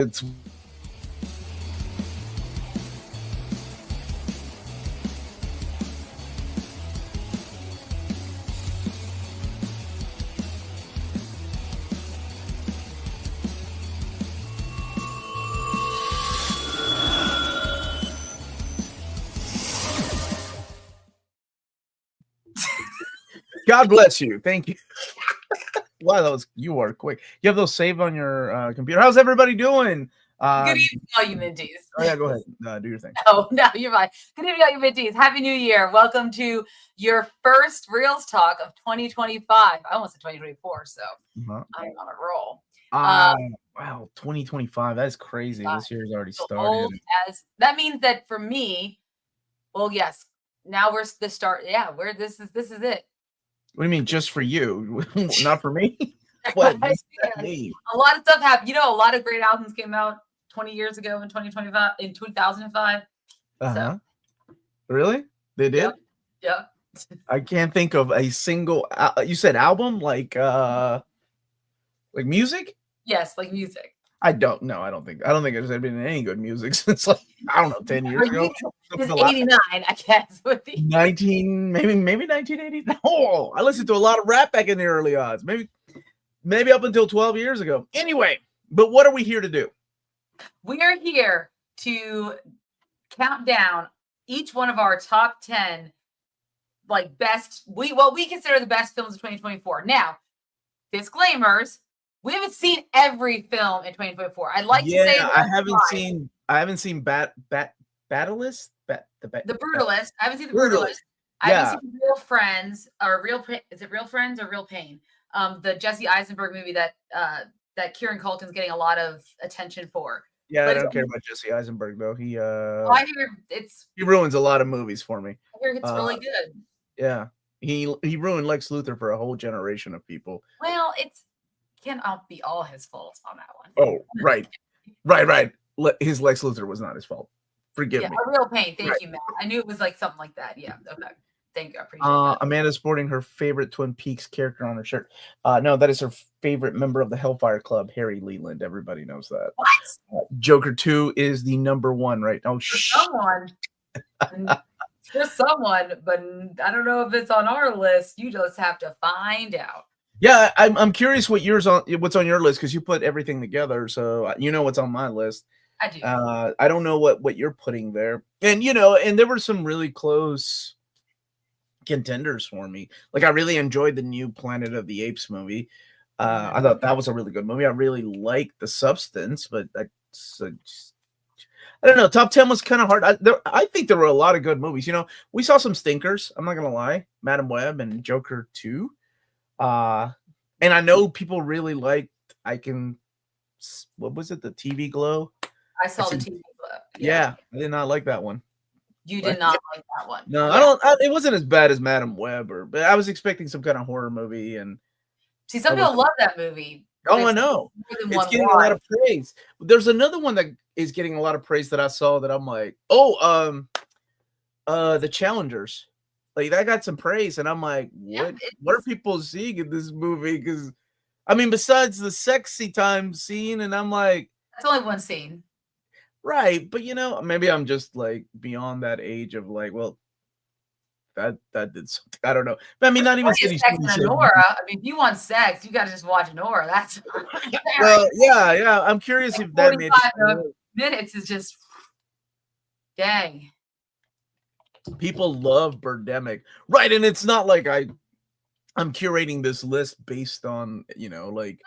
It's God bless you. Thank you. Wow, you are quick. You have those saved on your computer. How's everybody doing? Good evening, all you minties. Oh yeah, go ahead. Do your thing. No, you're fine. Good evening, all you minties. Happy New Year. Welcome to your first Reelz talk of 2025. I almost said 2024, so I'm on a roll. Wow, 2025. That's crazy. This year's already started. That means that for me, well, yes, now we're the start. Yeah, this is it. What do you mean, just for you? Not for me? What does that mean? A lot of stuff happened. A lot of great albums came out 20 years ago in 2005. So. Really? They did? Yeah. I can't think of a single. You said album, like music? Yes, like music. I don't know. I don't think there's been any good music since I don't know, 10 years ago. It was 89, I guess. 1980. No, I listened to a lot of rap back in the early odds. Maybe up until 12 years ago. Anyway, but what are we here to do? We are here to count down each one of our top 10 what we consider the best films of 2024. Now, disclaimers. We haven't seen every film in 2024. I'd like to say I haven't seen Battlelist. The Brutalist. I haven't seen The Brutalist. I haven't seen Real Friends or is it Real Friends or Real Pain? The Jesse Eisenberg movie that Kieran Culkin's getting a lot of attention for. Yeah, I don't care about Jesse Eisenberg though. He I hear he ruins a lot of movies for me. I hear it's really good. Yeah. He ruined Lex Luthor for a whole generation of people. Well, can't be all his fault on that one. Oh, right. His Lex Luthor was not his fault. Forgive me. A Real Pain. Thank you, Matt. I knew it was like something like that. Yeah. Okay. Thank you. I appreciate that. Amanda's sporting her favorite Twin Peaks character on her shirt. No, that is her favorite member of the Hellfire Club, Harry Leland. Everybody knows that. What? Joker 2 is the number one right now. For someone, but I don't know if it's on our list. You just have to find out. Yeah, I'm curious what's on your list because you put everything together, so you know what's on my list. I do. I don't know what you're putting there, and and there were some really close contenders for me. Like I really enjoyed the new Planet of the Apes movie. I thought that was a really good movie. I really liked The Substance, but I don't know. Top 10 was kind of hard. I think there were a lot of good movies. We saw some stinkers. I'm not gonna lie, Madam Web and Joker 2. And I know people really liked. What was it? The TV Glow. I saw the TV Glow. Yeah, I did not like that one. You did not like that one. No, I don't. It wasn't as bad as Madam Web, but I was expecting some kind of horror movie. And see, some people love that movie. Oh, I know. It's getting a lot of praise. There's another one that is getting a lot of praise that I saw that I'm like, The Challengers. Like that got some praise, and I'm like, what are people seeing in this movie? Because besides the sexy time scene, and I'm like, that's only one scene, right? But maybe I'm just like beyond that age of like, well, that did something. I don't know. But not even sex and Nora. If you want sex, you got to just watch Nora. That's well, yeah. I'm curious if that made minutes is just dang. People love Birdemic, right? And it's not like I'm curating this list based on cinematography.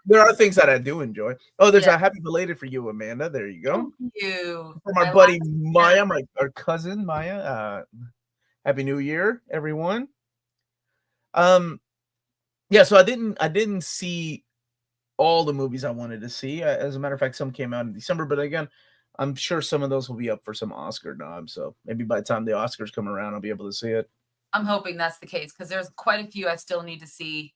There are things that I do enjoy. Oh, there's a happy belated for you, Amanda. There you go. Thank you. For my buddy Maya, our cousin Maya. Happy New Year, everyone. So I didn't see all the movies I wanted to see. As a matter of fact, some came out in December, but again, I'm sure some of those will be up for some Oscar nods. So maybe by the time the Oscars come around, I'll be able to see it. I'm hoping that's the case because there's quite a few I still need to see.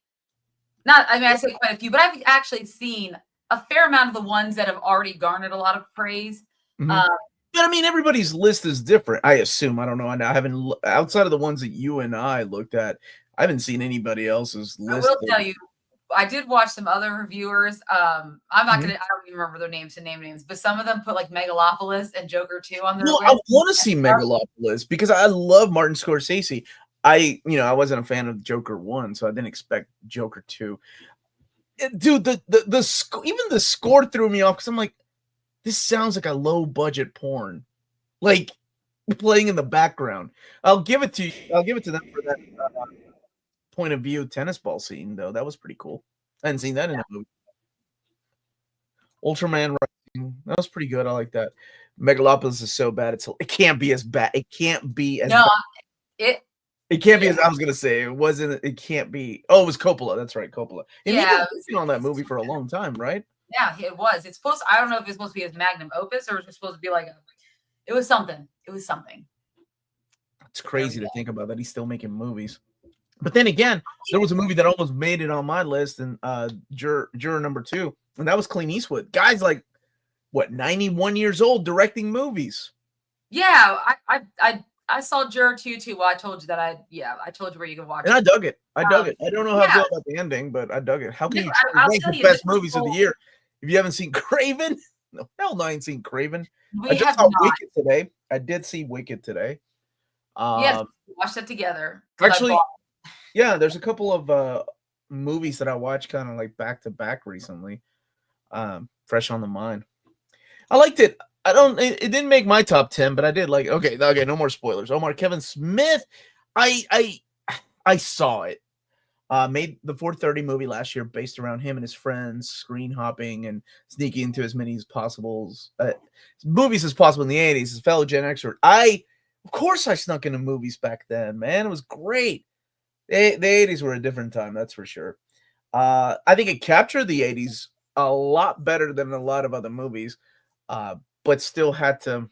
I say quite a few, but I've actually seen a fair amount of the ones that have already garnered a lot of praise. Mm-hmm. But everybody's list is different. I assume. I don't know. I haven't, outside of the ones that you and I looked at, I haven't seen anybody else's list. I will tell you, I did watch some other reviewers. I'm not Mhm. gonna. I don't even remember their names to name names, but some of them put like Megalopolis and Joker 2 on their Well, I list. want to see Megalopolis because I love Martin Scorsese. I wasn't a fan of Joker 1, so I didn't expect Joker 2. Dude, even the score threw me off because I'm like, this sounds like a low budget porn, like playing in the background. I'll give it to you. I'll give it to them for that point of view tennis ball scene, though. That was pretty cool. I hadn't seen that in a movie. Ultraman Rising, that was pretty good. I like that. Megalopolis is so bad. It can't be as bad. It can't be as No, bad. it. It can't be Yeah, as I was gonna say. It wasn't. It can't be. Oh, it was Coppola. That's right, Coppola. And he'd been yeah, working on that movie for a long time, right? yeah. It was. It's supposed. I don't know if it's supposed to be his magnum opus or it's supposed to be like a. It was something. It was something. It's There we crazy go. to think about that he's still making movies. But then again, there was a movie that almost made it on my list, and juror number 2, and that was Clint Eastwood. Guy's like, what, 91 years old, directing movies. Yeah, I saw Juror 2 too. Well, I told you that I told you where you can watch And I it. dug it. I dug it. I don't know how I Yeah, feel about the ending, but I dug it. How can you I'll rank tell the you, this best was movies of the year if you haven't seen Craven? No, hell no, I ain't seen Craven. I we just have saw not. Wicked today. I did see Wicked today. Yes, Um, we watched that together because I actually, bought. yeah, there's a couple of movies that I watched kind of like back to back recently. Fresh on the mind. I liked it. It didn't make my top 10, but I did like okay, no more spoilers. Omar Kevin Smith. I saw it. Made the 430 movie last year based around him and his friends screen hopping and sneaking into as many as possible movies as possible in the 80s. As a fellow Gen Xer, of course I snuck into movies back then, man. It was great. The 80s were a different time, that's for sure. I think it captured the 80s a lot better than a lot of other movies, but still had to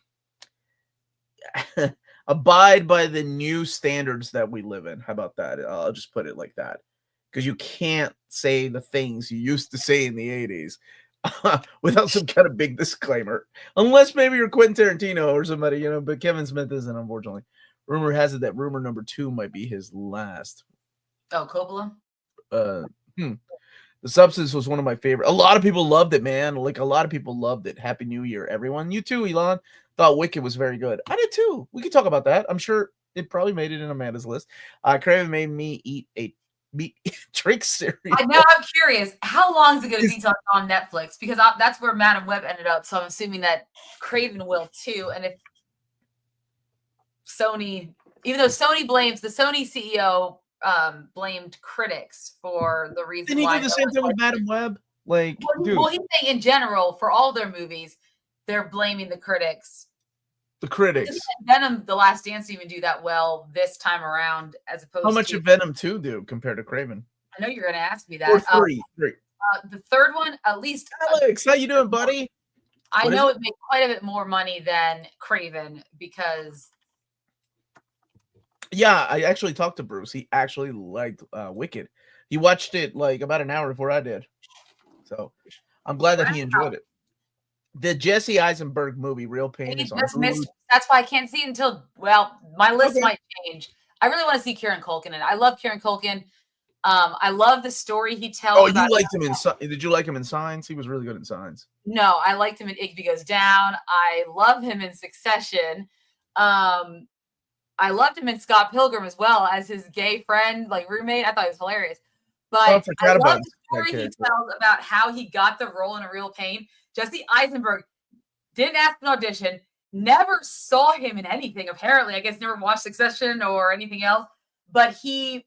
abide by the new standards that we live in. How about that? I'll just put it like that. Because you can't say the things you used to say in the 80s without some kind of big disclaimer. Unless maybe you're Quentin Tarantino or somebody, but Kevin Smith isn't, unfortunately. Rumor has it that rumor number 2 might be his last. Oh, Coppola. Uh, hmm. The Substance was one of my favorite. A lot of people loved it, man. Like a lot of people loved it. Happy New Year, everyone. You too, Elon. Thought Wicked was very good. I did too. We could talk about that. I'm sure it probably made it in Amanda's list. Craven made me eat a meat drink cereal. Now I'm curious, how long is it going to be till it's on Netflix? Because that's where Madam Web ended up. So I'm assuming that Craven will too. And if Sony, even though Sony blames the Sony CEO, blamed critics for the reason Didn't he why do the same thing with Madam Web? Like, dude, well, he's saying in general for all their movies, they're blaming the critics. the critics. Venom: The Last Dance didn't even do that well this time around, as opposed How much to did Venom 2 do compared to Craven? I know you're going to ask me that. Or three. The third one, at least. Alex, how you doing, buddy? I know it made quite a bit more money than Craven because. Yeah, I actually talked to Bruce. He actually liked Wicked. He watched it like about an hour before I did. So I'm glad that he enjoyed it. The Jesse Eisenberg movie, Real Pain, is on Hulu. That's why I can't see it until, well, my list might change. I really want to see Kieran Culkin in it. I love Kieran Culkin. I love the story he tells. Oh, you liked him in Did you like him in Signs? He was really good in Signs. No, I liked him in Igby Goes Down. I love him in Succession. I loved him in Scott Pilgrim as well as his gay friend, like roommate. I thought he was hilarious. But I love the story he tells about how he got the role in A Real Pain. Jesse Eisenberg didn't ask an audition, never saw him in anything, apparently. I guess never watched Succession or anything else. But they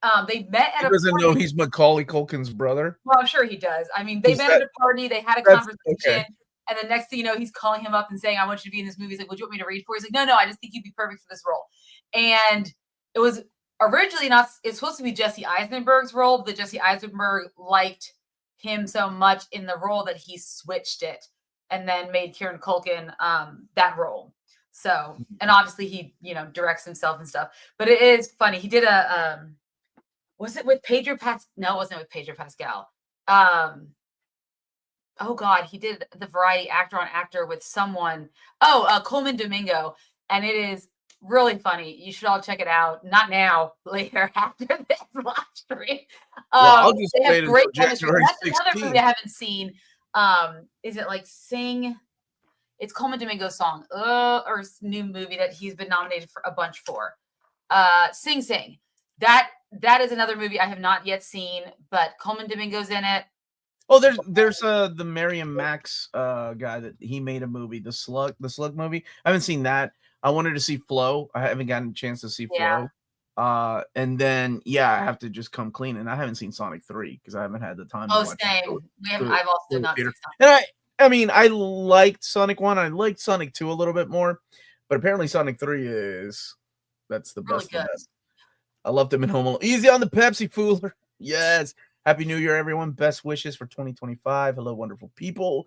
met at a party. He doesn't know he's Macaulay Culkin's brother? Well, I'm sure he does. I mean, they met at a party. They had a conversation. Okay. And the next thing you know, he's calling him up and saying, I want you to be in this movie. He's like, would you want me to read for you? He's like, no, I just think you'd be perfect for this role. And it was originally it's supposed to be Jesse Eisenberg's role, but Jesse Eisenberg liked him so much in the role that he switched it and then made Kieran Culkin that role. So, and obviously he, directs himself and stuff. But it is funny. He did was it with Pedro Pascal? No, it wasn't with Pedro Pascal. Oh God, he did the variety actor on actor with someone. Coleman Domingo, and it is really funny. You should all check it out. Not now, later after this live stream. Well, I'll just They have wait great until chemistry. January That's another movie 16th. I haven't seen. Is it like Sing? It's Coleman Domingo's song, or new movie that he's been nominated for a bunch for. Sing Sing. That is another movie I have not yet seen, but Coleman Domingo's in it. Oh, there's the Mariam Max guy that he made a movie, the Slug movie. I haven't seen that. I wanted to see Flow. I haven't gotten a chance to see Flow. And then I have to just come clean, and I haven't seen Sonic 3 because I haven't had the time. Oh, to watch same. I've also not seen Sonic. And I mean, I liked Sonic 1. I liked Sonic 2 a little bit more, but apparently Sonic 3 that's the really best. Good. I loved him in Home Alone. Easy on the Pepsi Fooler. Yes. Happy New Year, everyone. Best wishes for 2025. Hello, wonderful people.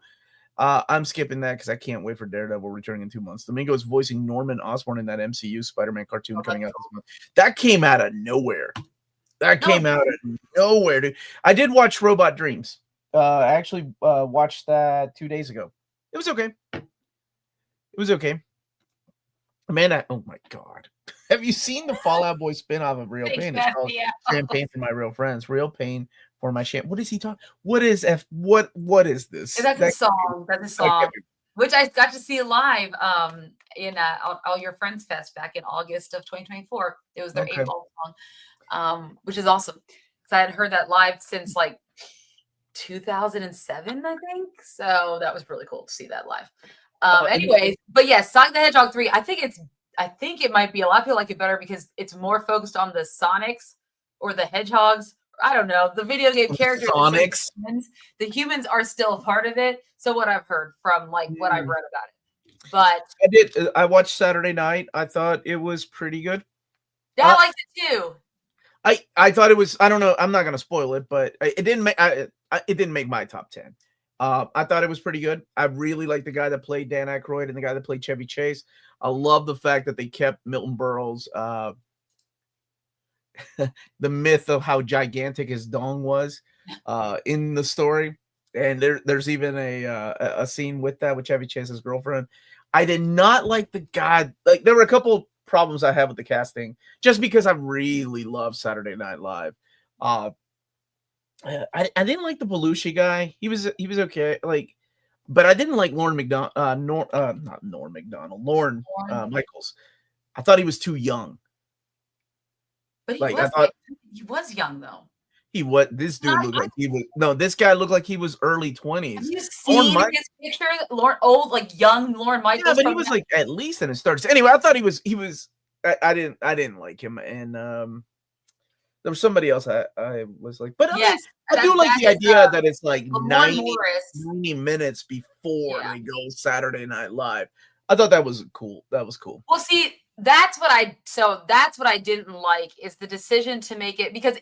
I'm skipping that because I can't wait for Daredevil returning in 2 months. Domingo is voicing Norman Osborn in that MCU Spider-Man cartoon coming out this month. That came out of nowhere. Came out of nowhere, dude. I did watch Robot Dreams. I actually watched that 2 days ago. It was okay. Amanda, oh my God. Have you seen the Fallout Boy spinoff of Real Pain? It's called Champagne for My Real Friends. Real Pain for My Champ. What is he talking? What is this? That's a song. That's a song. Which I got to see live in All Your Friends Fest back in August of 2024. It was their April song, which is awesome. Because I had heard that live since like 2007, I think. So that was really cool to see that live. Anyways, but yes, Sonic the Hedgehog 3. I think it might be a lot of people like it better because it's more focused on the Sonics or the Hedgehogs. I don't know. The video game characters. Sonics. The humans are still a part of it. So what I've heard from what I've read about it. But I watched Saturday Night. I thought it was pretty good. Yeah, I liked it too. I thought it was. I don't know. I'm not gonna spoil it, but it didn't make. It didn't make my top 10. I thought it was pretty good. I really like the guy that played Dan Aykroyd and the guy that played Chevy Chase. I love the fact that they kept Milton Berle's the myth of how gigantic his dong was in the story. And there's even a scene with that with Chevy Chase's girlfriend. I did not like the guy. Like, there were a couple problems I have with the casting, just because I really love Saturday Night Live. I didn't like the Belushi guy. He was okay. Like, but I didn't like Lorne McDonald. Not Norm McDonald. Lorne Michaels. I thought he was too young. But he was young though. This dude looked like he was. No, this guy looked like he was early 20s. Have you seen his picture? Young Lorne Michaels. Yeah, but he was like at least in his 30s. Anyway, I thought he was. I didn't like him, and there was somebody else I was like, but yes, I do like the idea that it's like 90 minutes before they go Saturday Night Live. I thought that was cool. That was cool. Well, see, that's what I didn't like is the decision to make it, because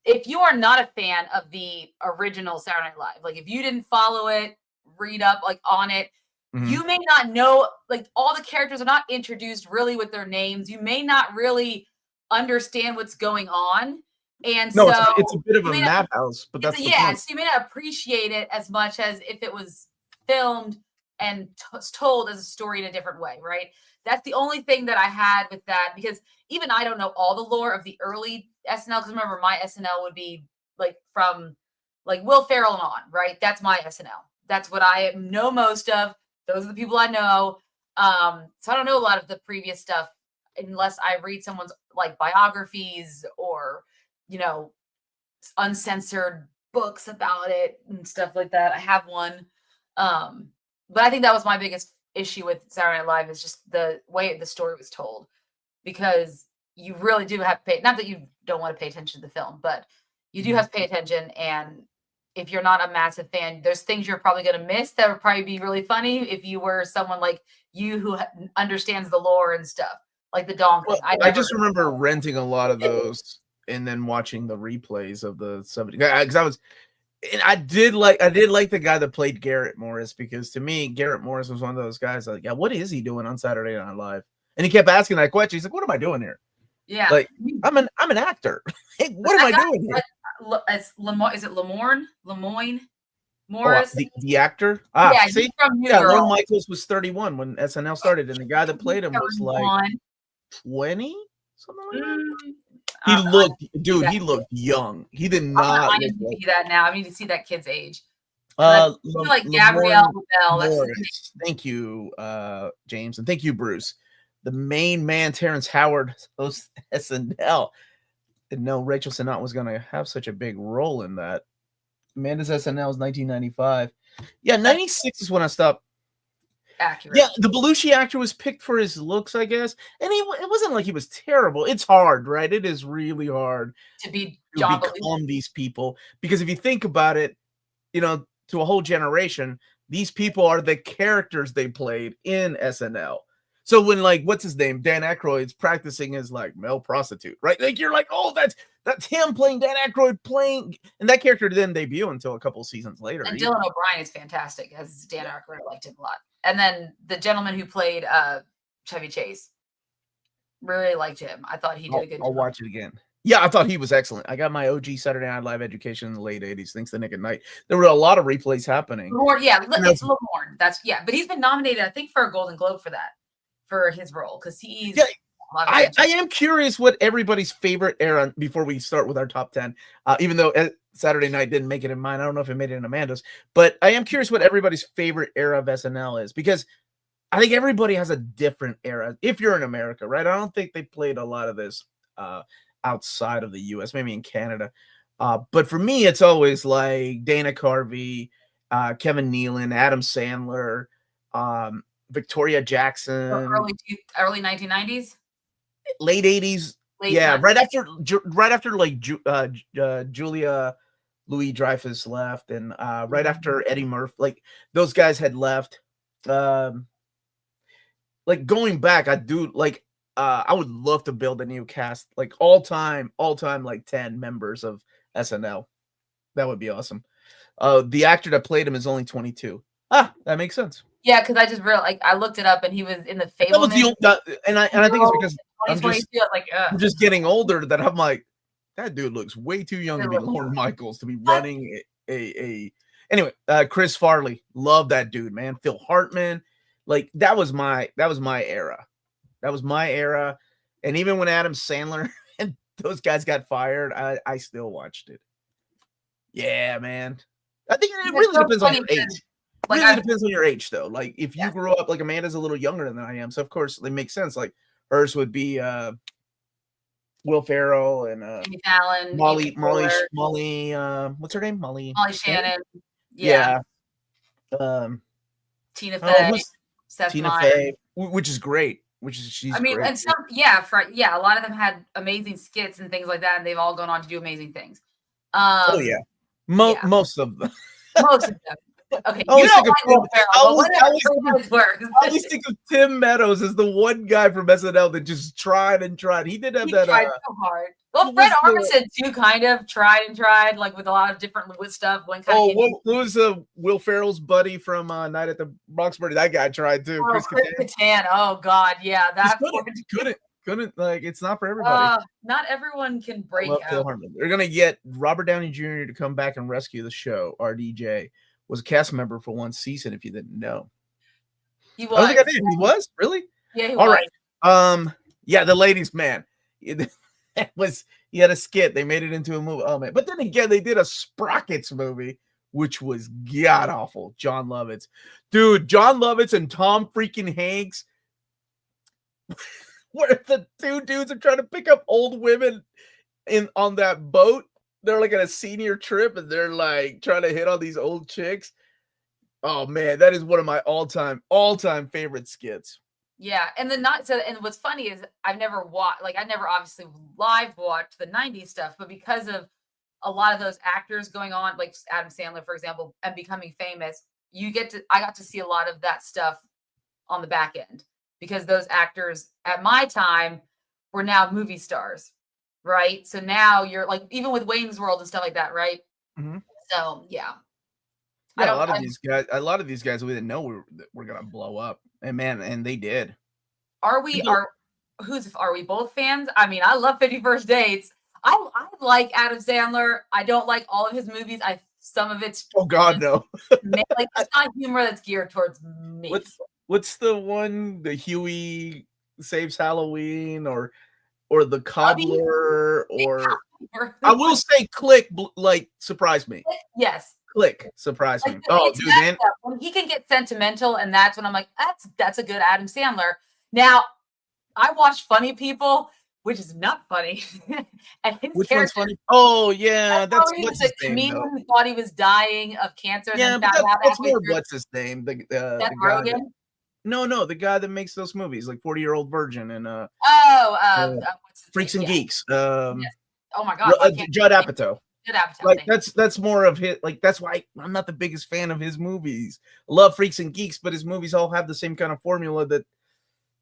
if you are not a fan of the original Saturday Night Live, like if you didn't follow it, read up like on it, you may not know, like all the characters are not introduced really with their names. You may not really understand what's going on. And so it's a bit of a madhouse, but that's so you may not appreciate it as much as if it was filmed and told as a story in a different way, right? That's the only thing that I had with that, because even I don't know all the lore of the early SNL, because remember, my SNL would be like from like Will Ferrell and on, right? That's my SNL. That's what I know most of. Those are the people I know. So I don't know a lot of the previous stuff unless I read someone's like biographies or, uncensored books about it and stuff like that. I have one. But I think that was my biggest issue with Saturday Night Live, is just the way the story was told, because you really do have to pay, not that you don't want to pay attention to the film, but you do have to pay attention. And if you're not a massive fan, there's things you're probably going to miss that would probably be really funny if you were someone like you who understands the lore and stuff, like the dong thing. I just remember renting a lot of those and then watching the replays of the 70s, because I did like the guy that played Garrett Morris, because to me, Garrett Morris was one of those guys like, what is he doing on Saturday Night Live? And he kept asking that question. He's like, what am I doing here? Yeah. Like, I'm an actor. Hey, what am I doing here? Is it Lemoyne Morris? The actor? Yeah, see? From New Girl. Lorne Michaels was 31 when SNL started, and the guy that played him was like 20, something like that. Mm, He I looked, need to see dude. that He kid. looked young. He did I'm gonna not look like IMDb that now. I need to see that kid's age. 'Cause I feel like Gabrielle Lamorne Bell, that's his name. Morris. Thank you, James, and thank you, Bruce. The main man, Terrence Howard, hosts SNL. Didn't know Rachel Sennott was going to have such a big role in that. Amanda's SNL was 1995. Yeah, That's 96 is when I stopped. accurate. Yeah, the Belushi actor was picked for his looks, I guess. And it wasn't like he was terrible. It's hard, right? It is really hard To be to John Belushi. become these people. Because if you think about it, to a whole generation, these people are the characters they played in SNL. So when what's his name, Dan Aykroyd's practicing as male prostitute, right? Like you're like, oh, that's him playing Dan Aykroyd playing, and that character didn't debut until a couple seasons later. And either. Dylan O'Brien is fantastic as Dan Aykroyd. I liked him a lot. And then the gentleman who played Chevy Chase, really liked him. I thought he did a good I'll job. watch it again. Yeah, I thought he was excellent. I got my OG Saturday Night Live education in the late 80s. Thanks to Nick at Night. There were a lot of replays happening. It's Lamorne. But he's been nominated, I think, for a Golden Globe for that, for his role, because he's. Yeah, I am curious what everybody's favorite era, before we start with our top 10, even though Saturday Night didn't make it in mine. I don't know if it made it in Amanda's, but I am curious what everybody's favorite era of SNL is, because I think everybody has a different era. If you're in America, right? I don't think they played a lot of this outside of the US, maybe in Canada. But for me, it's always like Dana Carvey, Kevin Nealon, Adam Sandler, Victoria Jackson. Early 1990s? Late 80s. Yeah, right after Julia Louis-Dreyfus left, and right after Eddie Murphy, those guys had left. Going back, I would love to build a new cast, all time 10 members of SNL. That would be awesome. The actor that played him is only 22. That makes sense. Yeah, because I just realized, I looked it up, and he was in the Fableman. That was and I think it's because I'm just getting older that I'm like, that dude looks way too young to be Lorne Michaels, to be running Anyway, Chris Farley, love that dude, man. Phil Hartman, that was my era. That was my era. And even when Adam Sandler and those guys got fired, I still watched it. Yeah, man. I think it really depends on your age. Depends on your age, though. If you grew up, Amanda's a little younger than I am, so of course it makes sense. Hers would be Will Ferrell and Jimmy Fallon, Molly, what's her name? Molly Shannon. Yeah. Tina Fey. Tina Fey, which is great. She's great. And some, a lot of them had amazing skits and things like that, and they've all gone on to do amazing things. Most of them. Most of them. Okay, you don't like Will Ferrell, I always think of Tim Meadows as the one guy from SNL that just tried and tried. He did have that. Tried so hard. Well, Fred Armisen too, kind of tried and tried, with a lot of different stuff. What was Will Ferrell's buddy from Night at the Roxbury? That guy tried too. Chris Kattan. Oh God, yeah, that couldn't it's not for everybody. Not everyone can break out. They're gonna get Robert Downey Jr. to come back and rescue the show. RDJ was a cast member for one season, if you didn't know. He was. I don't think I did. He was? Really? Yeah, he was. All right. Yeah, the ladies, man. He had a skit. They made it into a movie. Oh man. But then again, they did a Sprockets movie, which was god awful. John Lovitz. Dude, John Lovitz and Tom freaking Hanks. Where the two dudes are trying to pick up old women on that boat. They're on a senior trip, and they're trying to hit on these old chicks. Oh man, that is one of my all-time favorite skits. Yeah, and what's funny is I've never watched, I never obviously live watched the 90s stuff, but because of a lot of those actors going on, like Adam Sandler, for example, and becoming famous, I got to see a lot of that stuff on the back end, because those actors at my time were now movie stars. Right. So now you're even with Wayne's World and stuff like that. Right. Mm-hmm. So, yeah. A lot of these guys, we didn't know we're going to blow up, and they did. Are we both fans? I mean, I love 51st Dates. I like Adam Sandler. I don't like all of his movies. Some of it's. Oh God, no. It's not humor that's geared towards me. What's the one, the Huey Saves Halloween or The Cobbler or I will say Click like surprised me. Yes. Click surprised me. Like, Oh, it's dude, that man. stuff. When he can get sentimental, and that's when I'm like, that's a good Adam Sandler. Now, I watched Funny People, which is not funny. And his Which one's character, funny? Oh yeah, how that's he was what's a his name comedian though. who thought he was dying of cancer, and Yeah, then but found out that's halfway more through what's his name? The Seth the guy that Rogen. no, the guy that makes those movies, like 40-Year-Old Virgin and Oh, what's his Freaks name? and Yes. Geeks. Yes. Oh my God, why can't Judd I think Apatow. Judd Apatow? Like Thank you. that's more of his. Like that's why I'm not the biggest fan of his movies. I love Freaks and Geeks, but his movies all have the same kind of formula that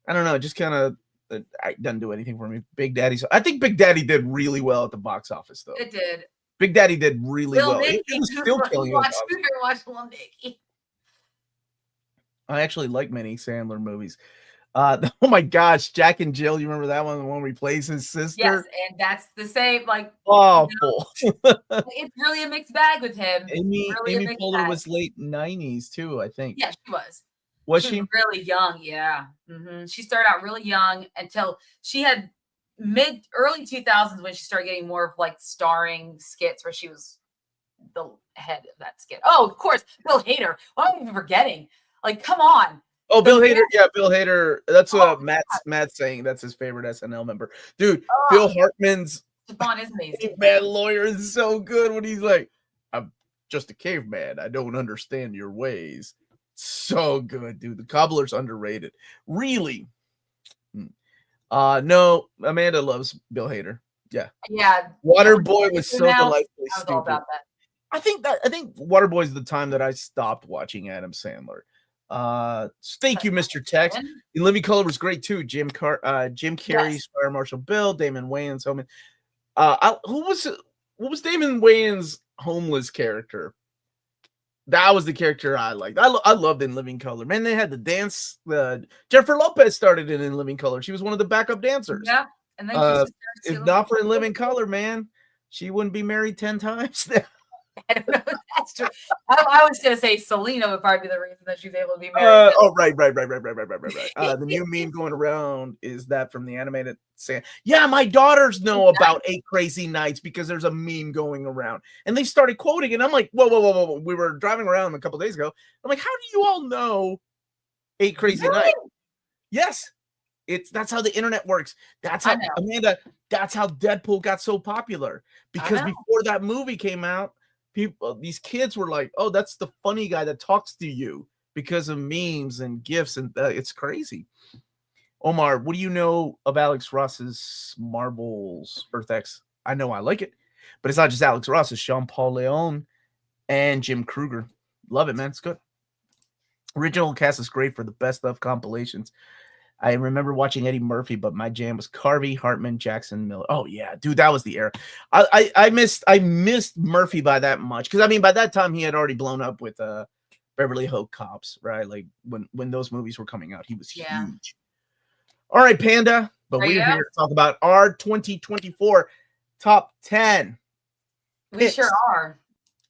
I don't know. Just kind of it doesn't do anything for me. Big Daddy. I think Big Daddy did really well at the box office, though. It did. Big Daddy did really Little well. It Nicky, was still killing it. watch Little Nicky. I actually like many Sandler movies. Oh my gosh, Jack and Jill. You remember that one? The one where he plays his sister? Yes, and that's the same. Like, awful. It's really a mixed bag with him. Amy mixed Poehler bag. was late 90s too, I think. Yeah, she was. Was She she? was really young. Yeah. She started out really young until she had early 2000s when she started getting more of like starring skits where she was the head of that skit. Oh, of course, Bill Hader. What am I forgetting? Like, come on. Oh, Bill Hader. Yeah, Bill Hader. That's what Matt's saying. That's his favorite SNL member. Dude, Phil Hartman's Stefan is amazing. caveman lawyer is so good when he's like, I'm just a caveman. I don't understand your ways. So good, dude. The Cobbler's underrated. Really? No, Amanda loves Bill Hader. Yeah. Yeah. Waterboy was so delightfully I was stupid. all about that. I think Waterboy is the time that I stopped watching Adam Sandler. Thank you, Mr. Tex. In Living Color was great too. Jim Carrey's Fire Marshal Bill, Damon Wayans. What was Damon Wayans' homeless character? That was the character I liked. I loved In Living Color. Man, they had the dance. Jennifer Lopez started in Living Color. She was one of the backup dancers. Yeah, and then if not for In Living Color, man, she wouldn't be married 10 times. I don't know if that's true. I was gonna say Selena would probably be the reason that she's able to be married. Right. The new meme going around is that from the animated saying, yeah, my daughters know about 8 Crazy Nights because there's a meme going around. And they started quoting it. And I'm like, whoa. We were driving around a couple days ago. I'm like, how do you all know 8 Crazy Nights? Yes. That's how the internet works. That's how Amanda, that's how Deadpool got so popular. Because before that movie came out, these kids were like, oh, that's the funny guy that talks to you because of memes and gifs, and it's crazy. Omar, what do you know of Alex Ross's Marvel's Earth X? I know I like it, but it's not just Alex Ross, it's Sean Paul Leon and Jim Kruger. Love it, man. It's good. Original cast is great for the best of compilations. I remember watching Eddie Murphy, but my jam was Carvey, Hartman, Jackson, Miller. Oh yeah, dude, that was the era. I missed Murphy by that much because I mean by that time he had already blown up with Beverly Hills Cops, right? Like when those movies were coming out, he was huge. All right, Panda, but we're here to talk about our 2024 top 10. We picks. Sure are,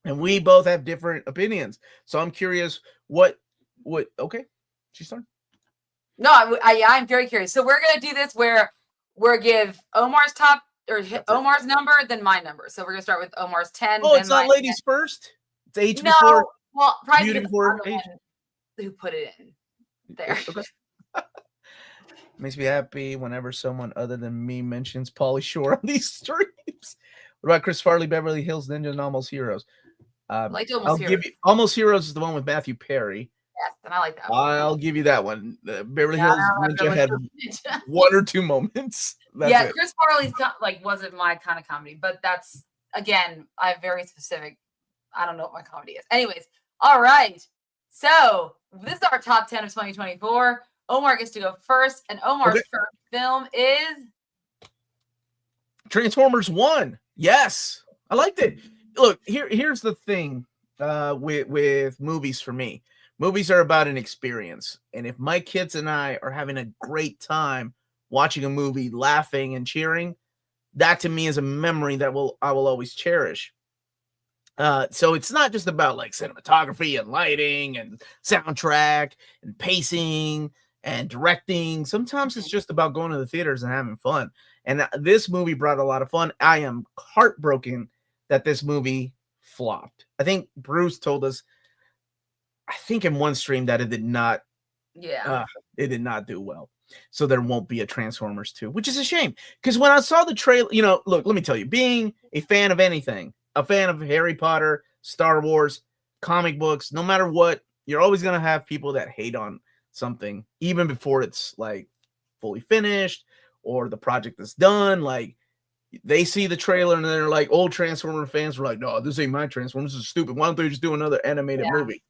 and we both have different opinions. So I'm curious what. Okay, she's starting. No, I'm very curious. So we're gonna do this where we're give Omar's top or Omar's number, then my number. So we're gonna start with Omar's 10. Oh, it's not ladies 10. First. It's age no, before. Well, probably beauty before age. Who put it in there? Okay. Makes me happy whenever someone other than me mentions Pauly Shore on these streams. What about Chris Farley, Beverly Hills Ninja, and Almost Heroes? I'll give you Almost Heroes is the one with Matthew Perry. Yes, and I like that one. I'll give you that one. Beverly Hills Ninja had one or two moments. That's Chris Farley's wasn't my kind of comedy, but that's again, I have very specific. I don't know what my comedy is. Anyways, all right. So this is our top 10 of 2024. Omar gets to go first, and Omar's first film is Transformers 1. Yes, I liked it. Look, here's the thing with movies for me. Movies are about an experience. And if my kids and I are having a great time watching a movie, laughing and cheering, that to me is a memory that I will always cherish. So it's not just about like cinematography and lighting and soundtrack and pacing and directing. Sometimes it's just about going to the theaters and having fun. And this movie brought a lot of fun. I am heartbroken that this movie flopped. I think Bruce told us, I think in one stream, that it did not do well. So there won't be a Transformers 2, which is a shame. Because when I saw the trailer, look, let me tell you, being a fan of anything, a fan of Harry Potter, Star Wars, comic books, no matter what, you're always going to have people that hate on something, even before it's like fully finished or the project is done. Like, they see the trailer and they're like, old Transformer fans were like, no, this ain't my Transformers. This is stupid. Why don't they just do another animated movie?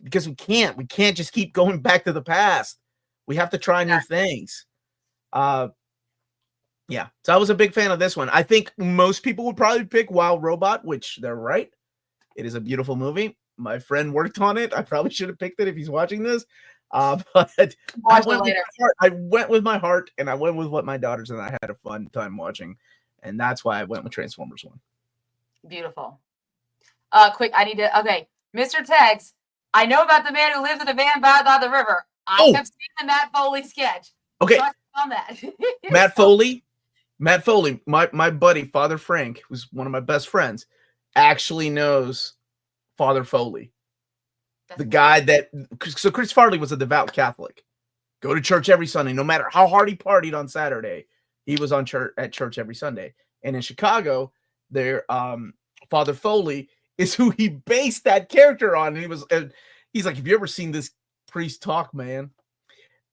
Because we can't just keep going back to the past. We have to try new things. So I was a big fan of this one. I think most people would probably pick Wild Robot, which they're right. It is a beautiful movie. My friend worked on it. I probably should have picked it if he's watching this. But I went with my heart, and I went with what my daughters and I had a fun time watching. And that's why I went with Transformers 1. Beautiful. Quick, okay. Mr. Tegs, I know about the man who lives in a van by the river. I have seen the Matt Foley sketch. Okay. On that. Matt Foley, my buddy, Father Frank, who's one of my best friends, actually knows Father Foley. The guy so Chris Farley was a devout Catholic. Go to church every Sunday, no matter how hard he partied on Saturday. He was at church every Sunday. And in Chicago, Father Foley is who he based that character on. And he's like, have you ever seen this priest talk, man?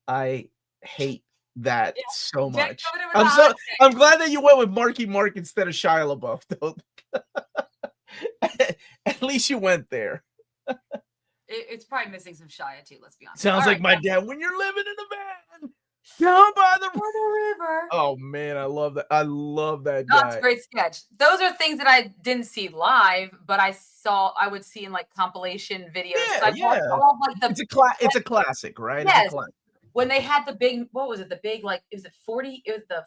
I hate that so much. I'm glad that you went with Marky Mark instead of Shia LaBeouf, though. At least you went there. It's probably missing some Shia too, let's be honest. Sounds like my dad when you're living in a van down by the river. Oh man, I love that. I love that guy. That's a great sketch. Those are things that I didn't see live, but I would see in like compilation videos. It's a classic, right? Yes. When they had the big, what was it? The big, like, is it 40? It was the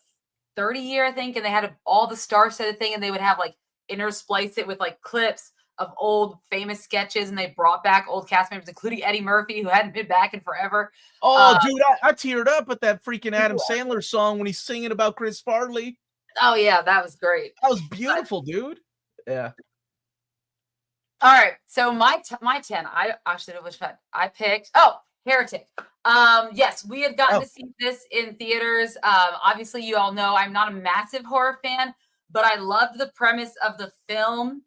30 year, I think, and they had all the star-studded thing, and they would have like intersplice it with like clips of old famous sketches, and they brought back old cast members, including Eddie Murphy, who hadn't been back in forever. Oh, dude, I teared up at that freaking Adam Sandler song when he's singing about Chris Farley. Oh yeah, that was great. That was beautiful, dude. Yeah. All right, so my 10. I actually it was fun. I picked Heretic. Yes, we had gotten to see this in theaters. Obviously, you all know I'm not a massive horror fan, but I loved the premise of the film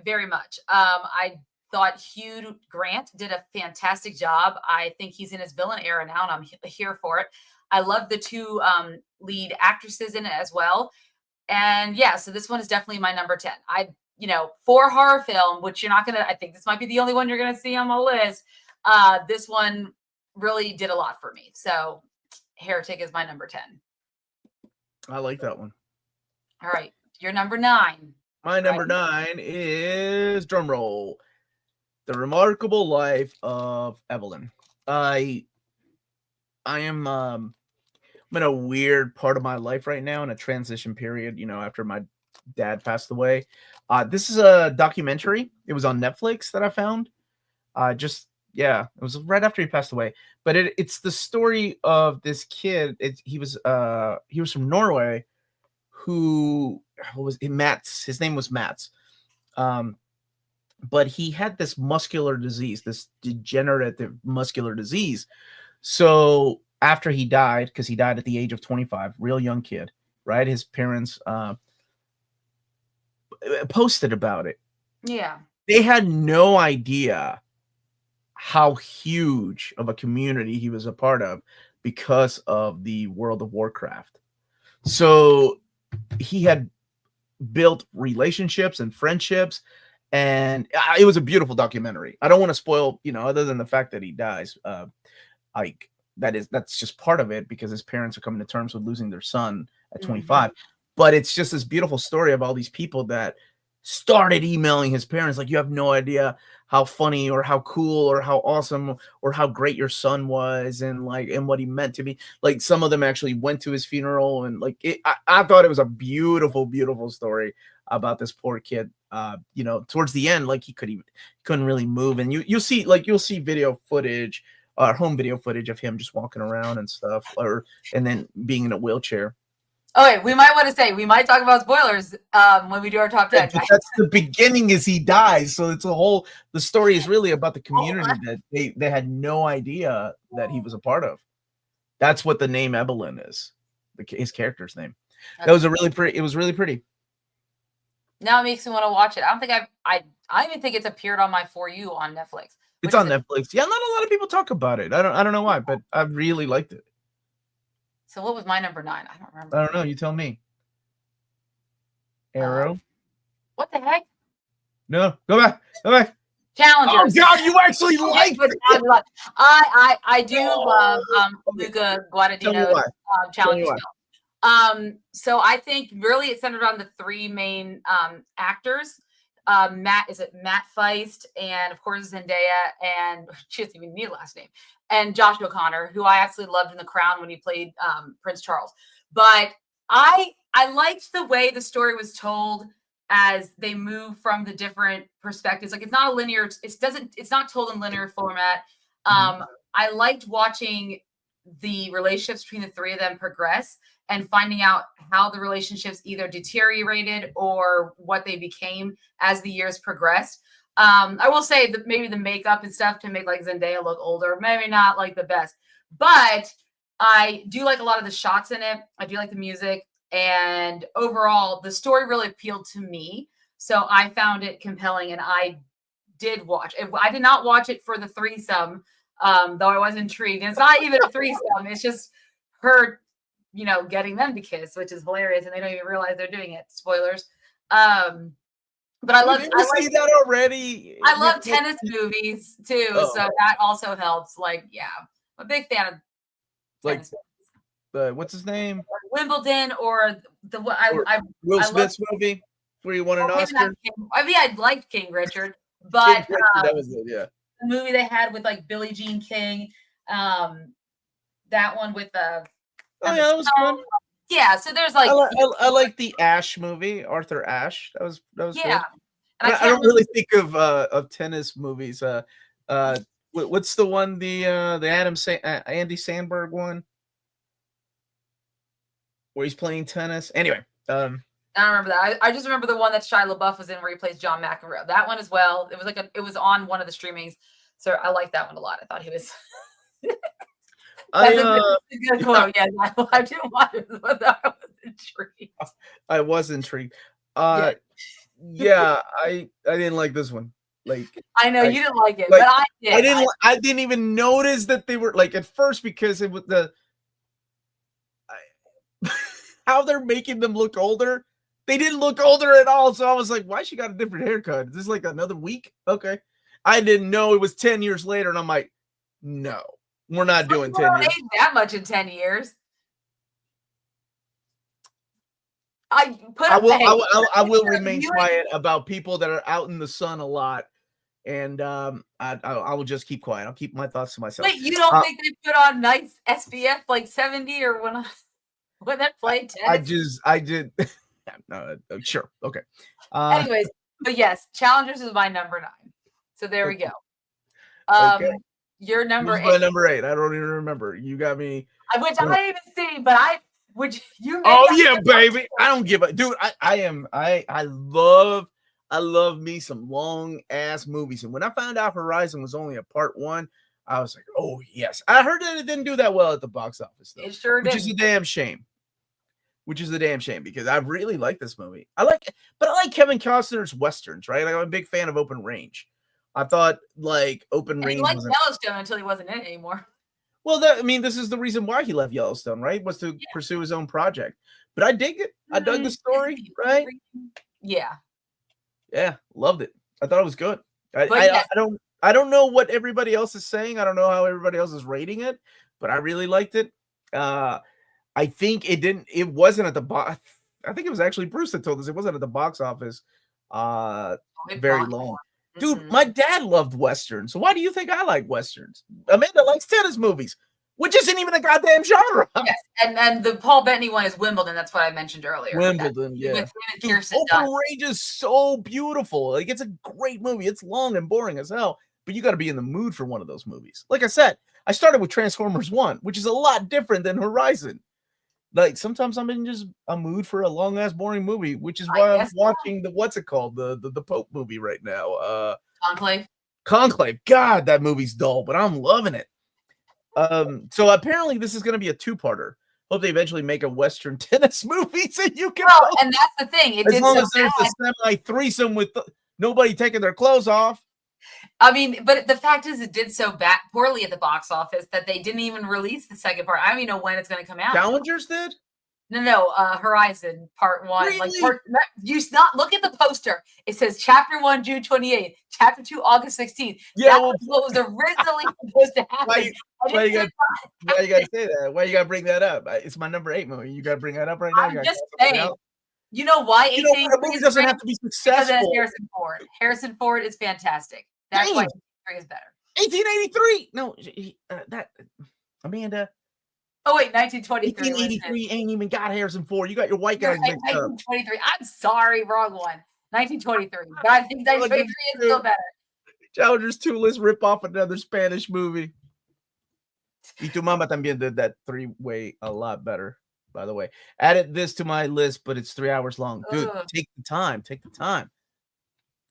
very much. I thought Hugh Grant did a fantastic job. I think he's in his villain era now, and I'm here for it. I love the two lead actresses in it as well. And yeah, so this one is definitely my number 10. For horror film, which I think this might be the only one you're going to see on my list. This one really did a lot for me. So Heretic is my number 10. I like that one. All right. Your number 9. My number 9 is, drum roll, The Remarkable Life of Evelyn. I am I'm in a weird part of my life right now, in a transition period, after my dad passed away. This is a documentary. It was on Netflix that I found. It was right after he passed away. But it's the story of this kid. He was from Norway, who Mats. His name was Mats. But he had this muscular disease, this degenerative muscular disease. So after he died, because he died at the age of 25, real young kid, right? His parents posted about it. Yeah. They had no idea how huge of a community he was a part of because of the World of Warcraft. So he had built relationships and friendships, and it was a beautiful documentary. I don't want to spoil, other than the fact that he dies. That's just part of it, because his parents are coming to terms with losing their son at 25. Mm-hmm. But it's just this beautiful story of all these people that started emailing his parents like, you have no idea how funny or how cool or how awesome or how great your son was, and what he meant to me. Like, some of them actually went to his funeral, and I thought it was a beautiful, beautiful story about this poor kid. Towards the end, he couldn't really move, and you'll see video footage home video footage of him just walking around and stuff, and then being in a wheelchair. Okay, we might want to say we might talk about spoilers when we do our top 10. But that's the beginning, is he dies. So it's the story is really about the community that they had no idea that he was a part of. That's what the name Evelyn is, his character's name. That was it was really pretty. Now it makes me want to watch it. I don't think I even think it's appeared on my For You on Netflix. It's on Netflix. Yeah, not a lot of people talk about it. I don't know why, but I really liked it. So what was my number 9? I don't remember. I don't know. You tell me. Arrow. What the heck? No, go back. Challengers. Oh God, you actually like it. I do love Luca Guadagnino's Challengers film. So I think really it's centered on the 3 main actors. Matt Feist, and of course Zendaya, and she doesn't even need a last name, and Josh O'Connor, who I absolutely loved in The Crown when he played Prince Charles. But I liked the way the story was told as they move from the different perspectives. Like, it's not a linear, it's not told in linear format. I liked watching the relationships between the 3 of them progress and finding out how the relationships either deteriorated or what they became as the years progressed. I will say that maybe the makeup and stuff to make like Zendaya look older, maybe not like the best, but I do like a lot of the shots in it. I do like the music, and overall the story really appealed to me. So I found it compelling, and I did watch it. I did not watch it for the threesome, though I was intrigued. And it's not even a threesome. It's just her, getting them to kiss, which is hilarious, and they don't even realize they're doing it. Spoilers. But I love see that already. I love tennis movies too, so that also helps. Like, yeah, I'm a big fan of tennis movies. What's his name? Wimbledon, or Will Smith's movie where he won an Oscar. I liked King Richard, but King Richard, that was it. Yeah, the movie they had with like Billie Jean King, that one with the. Oh yeah, that was good. Yeah, so there's like I like the Ashe movie, Arthur Ashe. That was yeah. Good. I don't really think of tennis movies. What's the one, the Andy Samberg one, where he's playing tennis? Anyway, I don't remember that. I just remember the one that Shia LaBeouf was in, where he plays John McEnroe. That one as well. It was it was on one of the streamings, so I liked that one a lot. I thought he was. That's a good quote. Yeah, I didn't watch it, but I was intrigued. I was intrigued. Yeah, I didn't like this one. Like, I know you didn't like it, but I did. I didn't even notice that they were like at first, because it was how they're making them look older. They didn't look older at all. So I was like, why she got a different haircut? Is this like another week? Okay. I didn't know it was 10 years later, and I'm like, no. We're not doing 10 years. Ain't that much in 10 years. I will remain quiet about people that are out in the sun a lot, and I will just keep quiet. I'll keep my thoughts to myself. Wait, you don't think they put on nice SPF like 70 or when that played tennis? I did. No, sure, okay. Anyways, but yes, Challengers is my number 9. So there we go. Okay. Your number 8. My number 8. I don't even remember. You got me. Which I didn't even see, but you. Oh yeah, baby. I don't give a dude. I love me some long ass movies. And when I found out Horizon was only a part 1, I was like, oh yes. I heard that it didn't do that well at the box office though. It sure did. Which is a damn shame. Because I really like this movie. But I like Kevin Costner's westerns, right? I'm a big fan of Open Range. I thought like Open Range. He liked Yellowstone until he wasn't in it anymore. Well, this is the reason why he left Yellowstone, right? Was to pursue his own project. But I dig it. I dug the story, right? Yeah. Yeah, loved it. I thought it was good. I don't know what everybody else is saying. I don't know how everybody else is rating it, but I really liked it. I think it wasn't at the box. I think it was actually Bruce that told us it wasn't at the box office very long. Dude, my dad loved Westerns. So why do you think I like Westerns? Amanda likes tennis movies, which isn't even a goddamn genre. Yes, and the Paul Bettany one is Wimbledon. That's what I mentioned earlier. Wimbledon, yeah. With him and Kirsten Open Range is so beautiful. Like, it's a great movie. It's long and boring as hell, but you got to be in the mood for one of those movies. Like I said, I started with Transformers 1, which is a lot different than Horizon. Like sometimes I'm in just a mood for a long ass boring movie, which is why I'm watching the what's it called, the Pope movie right now. Conclave. Conclave. God, that movie's dull, but I'm loving it. So apparently this is going to be a two-parter. Hope they eventually make a Western tennis movie so you can. Well, and that's the thing. It as did long so as there's bad. a semi-threesome with nobody taking their clothes off. I mean, but the fact is, it did so bad poorly at the box office that they didn't even release the second part. I don't even know when it's going to come out. Challengers did? No, Horizon Part 1. Really? Like, you not look at the poster. It says Chapter 1, June 28th, Chapter 2, August 16th. Yeah, that was what was originally supposed to happen. Why you gotta say that? Why you gotta bring that up? It's my number 8 movie. You gotta bring that up right now. I'm just saying. You know why? You know, a movie doesn't have to be successful. Because Harrison Ford. Harrison Ford is fantastic. That's why 1883 is better. 1883. No, that Amanda. Oh wait, 1923. 1883 ain't even got Harrison Ford. You got your white guys mixed up. 1923. I'm sorry, wrong one. 1923. But I think 1923 is still better. Challengers 2, let's rip off another Spanish movie. Y Tu Mama también did that 3-way a lot better, by the way. Added this to my list, but it's 3 hours long. Dude, take the time. Take the time.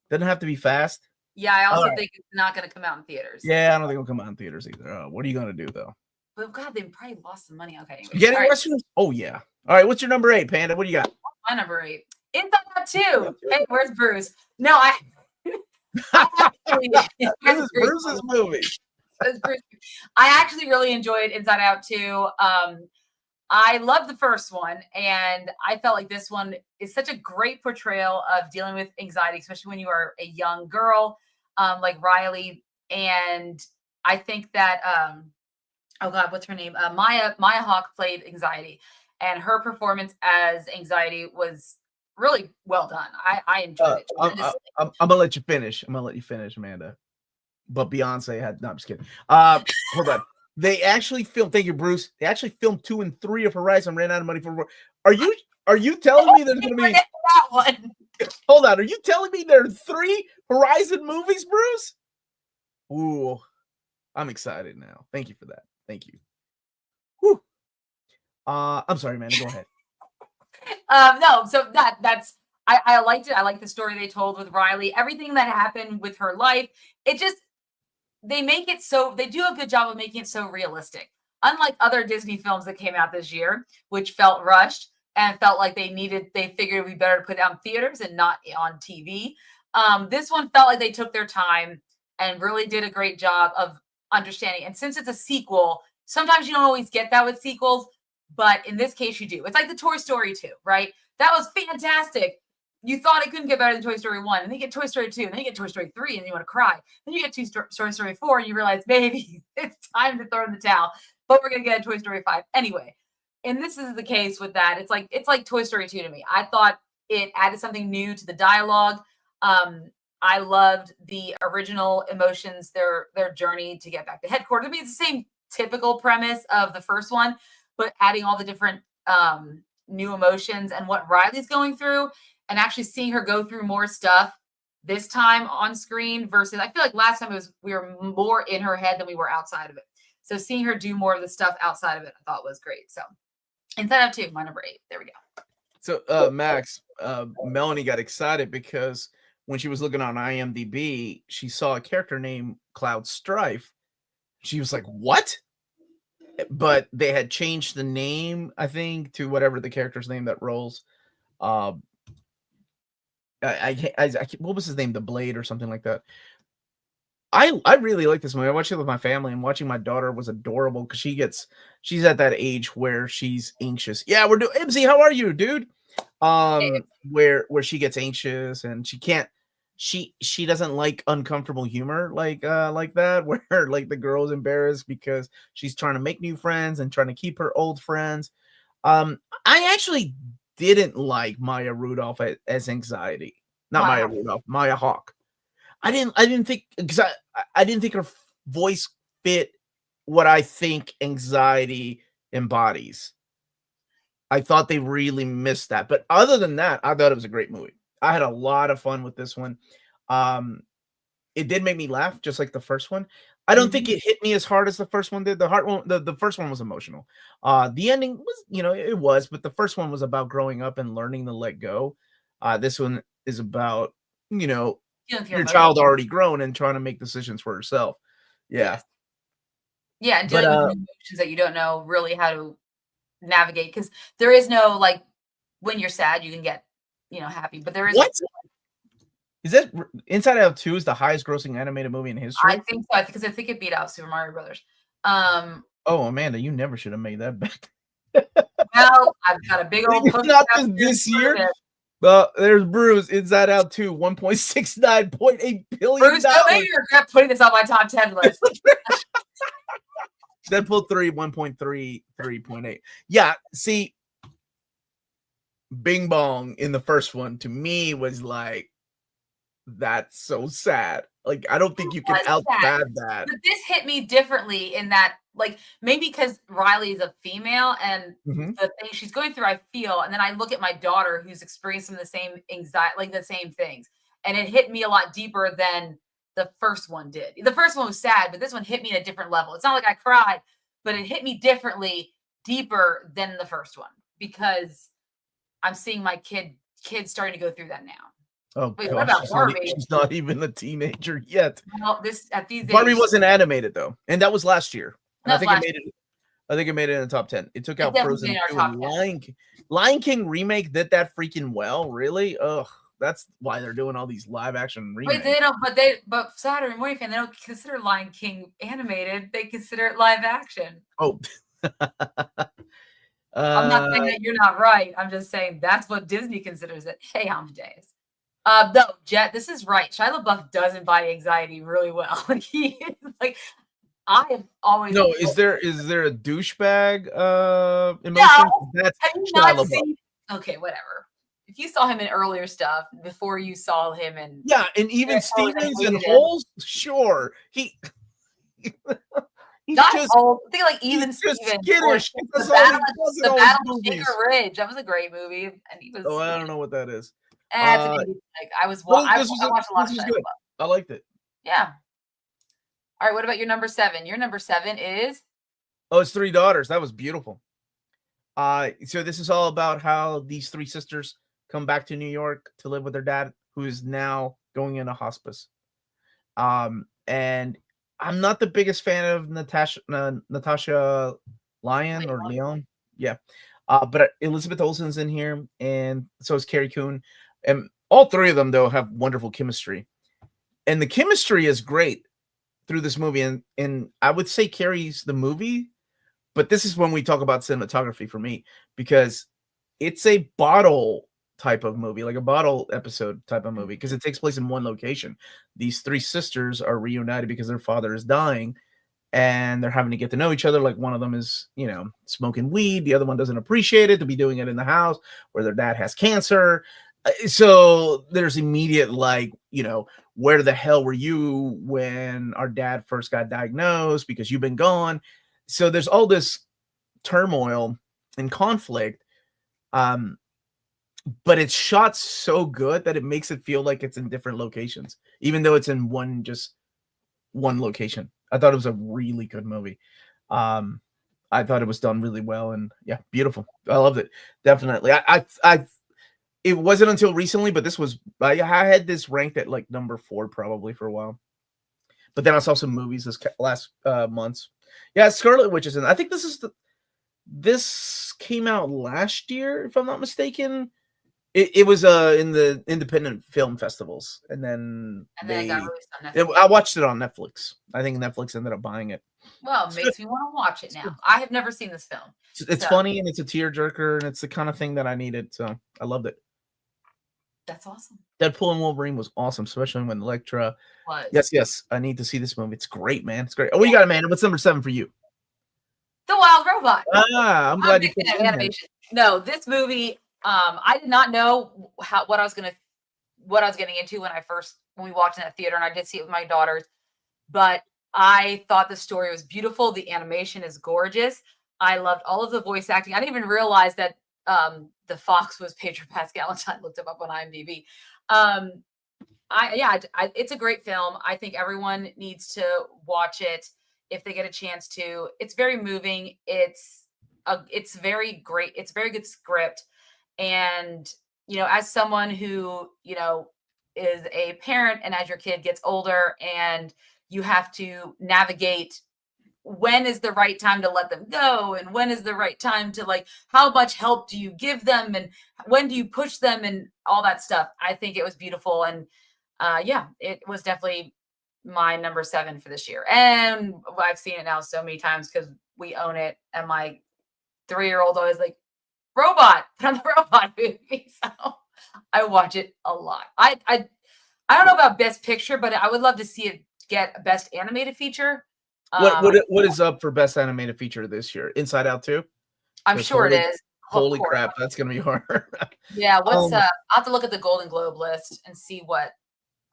Doesn't have to be fast. Yeah, I also think it's not going to come out in theaters. Yeah, I don't think it'll come out in theaters either. What are you going to do, though? Well, God, they probably lost some money. Okay. Getting Western? Oh, yeah. All right, what's your number 8, Panda? What do you got? My number 8. Inside Out 2. Hey, where's Bruce? No, this is Bruce's movie. I actually really enjoyed Inside Out 2. I loved the first one, and I felt like this one is such a great portrayal of dealing with anxiety, especially when you are a young girl, like Riley. And I think that oh God, what's her name? Maya Hawke played anxiety, and her performance as anxiety was really well done. I enjoyed it. I'm gonna let you finish. Amanda. But Beyonce had. No, I'm just kidding. Hold on. They actually filmed. Thank you, Bruce. They actually filmed 2 and 3 of Horizon. Ran out of money for 4. Are you telling me there's gonna be that one? Hold on. Are you telling me there are 3 Horizon movies, Bruce? Ooh, I'm excited now. Thank you for that. Thank you. Whew. I'm sorry, Amanda. Go ahead. No, so that's I liked it. I liked the story they told with Riley. Everything that happened with her life. It just they do a good job of making it so realistic. Unlike other Disney films that came out this year, which felt rushed and felt like they figured it would be better to put it on theaters and not on TV. This one felt like they took their time and really did a great job of understanding. And since it's a sequel, sometimes you don't always get that with sequels, but in this case you do. It's like the Toy Story 2, right? That was fantastic. You thought it couldn't get better than Toy Story 1, and then you get Toy Story 2, and then you get Toy Story 3, and you want to cry. Then you get Toy Story 4, and you realize, baby, it's time to throw in the towel. But we're gonna get a Toy Story 5 anyway. And this is the case with that. It's like Toy Story 2 to me. I thought it added something new to the dialogue. I loved the original emotions, their journey to get back to headquarters. I mean, it's the same typical premise of the first one, but adding all the different new emotions and what Riley's going through, and actually seeing her go through more stuff this time on screen versus I feel like last time we were more in her head than we were outside of it. So seeing her do more of the stuff outside of it, I thought was great. So Inside Out 2, my number 8. There we go. So Max, Melanie got excited because when she was looking on IMDb, she saw a character named Cloud Strife. She was like, "What?" But they had changed the name, I think, to whatever the character's name that rolls. What was his name? The Blade or something like that. I really like this movie. I watched it with my family, and watching my daughter was adorable because she's at that age where she's anxious. Yeah, we're doing Ibsy. How are you, dude? Where she gets anxious and she doesn't like uncomfortable humor like that, where like the girl's embarrassed because she's trying to make new friends and trying to keep her old friends. I actually didn't like Maya Rudolph as anxiety. Not Maya Rudolph, Maya Hawke. I didn't think, because I didn't think her voice fit what I think anxiety embodies. I thought they really missed that. But other than that, I thought it was a great movie. I had a lot of fun with this one. it did make me laugh, just like the first one. I don't think Mhm. it hit me as hard as the first one did. The first one was emotional. The ending was, it was, but the first one was about growing up and learning to let go. This one is about, Dealing with your your emotions. child already grown and trying to make decisions for herself. Yeah. Yes. Yeah, and But dealing with new emotions that you don't know really how to navigate, because there is no, like, when you're sad, you can get, happy, but there is a what? Is that Inside Out 2 is the highest grossing animated movie in I history? think so, because I think it beat out Super Mario Brothers. Um, Oh, Amanda, you never should have made that bet. well, I've got a big old poster Not just downstairs this for year. this. There's Bruce, Inside Out 2, $1.69.8 billion. Bruce, don't make me regret putting this on my top 10 list. Deadpool 3, 1.33.8. Yeah, see, Bing Bong in the first one to me was like, that's so sad. Like, I don't think you can Was sad. outsad that. But this hit me differently in that, like, maybe because Riley is a female and Mhm. the thing she's going through, I feel, and then I look at my daughter who's experiencing the same anxiety, like the same things, and it hit me a lot deeper than the first one did. The first one was sad, but this one hit me at a different level. It's not like I cried, but it hit me differently, deeper than the first one, because I'm seeing my kids starting to go through that now. Oh Wait, what gosh, about Barbie? she's not even a teenager yet. Well, this at these Barbie age, wasn't animated though, and that was last year. And I not think it last. made it I think it made it in the top 10. It took It out definitely made Frozen our 2 top and 10. Lion King remake did that freaking well, really? Ugh, that's why they're doing all these live action Wait, remakes. but Saturday Morning Fan, they don't consider Lion King animated. They consider it live action. Oh. I'm not saying uh, that you're not right. I'm just saying that's what Disney considers it. Hey, Amadeus. No, Jet, this is right. Shia LaBeouf does embody anxiety really well. Like he is like I have always no, is there a douchebag emotion? no. That's Have you Shia not LaBeouf. seen? Okay, whatever. If you saw him in earlier stuff before you saw him in Yeah, and even Transformers and Stevens and hated him, Holes, sure. He's not just old. I think like he's even just Stevens or skittish. the That's all he battle does in the all his battle of movies. Shaker Ridge. That was a great movie, and he Oh, was. I don't know what that is. It's an indie like I was. But I this watched a lot of was Shia good. LaBeouf. I liked it. Yeah. All right. What about your number 7? Your number 7 is Oh, it's Three Daughters. That was beautiful. So this is all about how these three sisters come back to New York to live with their dad, who is now going into hospice. And I'm not the biggest fan of Natasha Lyon or Leon. Yeah. But Elizabeth Olsen's in here, and so is Carrie Coon. And all three of them, though, have wonderful chemistry. And the chemistry is great through this movie. And I would say Carrie's the movie, but this is when we talk about cinematography for me, because it's a bottle type of movie, like a bottle episode type of movie, because it takes place in one location. These three sisters are reunited because their father is dying, and they're having to get to know each other. Like one of them is, smoking weed. The other one doesn't appreciate it to be doing it in the house where their dad has cancer. So there's immediate, like, where the hell were you when our dad first got diagnosed, because you've been gone. So there's all this turmoil and conflict. But it's shot so good that it makes it feel like it's in different locations, even though it's in one location. I thought it was a really good movie. I thought it was done really well, and yeah, beautiful. I loved it. Definitely. It wasn't until recently, but I had this ranked at like number 4 probably for a while. But then I saw some movies this last months. Yeah, Scarlet Witch is in. I think this came out last year, if I'm not mistaken. It was in the independent film festivals, and then it got released on Netflix. I watched it on Netflix. I think Netflix ended up buying it. Well, it makes me want to watch it now. I have never seen this film. It's funny, and it's a tearjerker, and it's the kind of thing that I needed. So I loved it. That's awesome. Deadpool and Wolverine was awesome, especially when Elektra. Was. Yes. I need to see this movie. It's great, man. It's great. Oh, what you got, Amanda? What's number 7 for you? The Wild Robot. I'm glad you put animation. No, this movie. I did not know what I was getting into when we walked in that theater, and I did see it with my daughters. But I thought the story was beautiful. The animation is gorgeous. I loved all of the voice acting. I didn't even realize that the fox was Pedro Pascal until I looked him up on IMDb. It's a great film. I think everyone needs to watch it if they get a chance to. It's very moving. It's very great. It's a very good script. And, as someone who, is a parent, and as your kid gets older and you have to navigate when is the right time to let them go, and when is the right time to, like, how much help do you give them, and when do you push them, and all that stuff. I think it was beautiful. And yeah, it was definitely my number 7 for this year. And I've seen it now so many times because we own it. And my 3-year-old always like, robot, put on the robot movie. So I watch it a lot. I don't know about best picture, but I would love to see it get best animated feature. What is up for best animated feature this year? Inside Out 2? I'm sure it is. Holy crap, that's gonna be hard. Yeah, I'll have to look at the Golden Globe list and see what.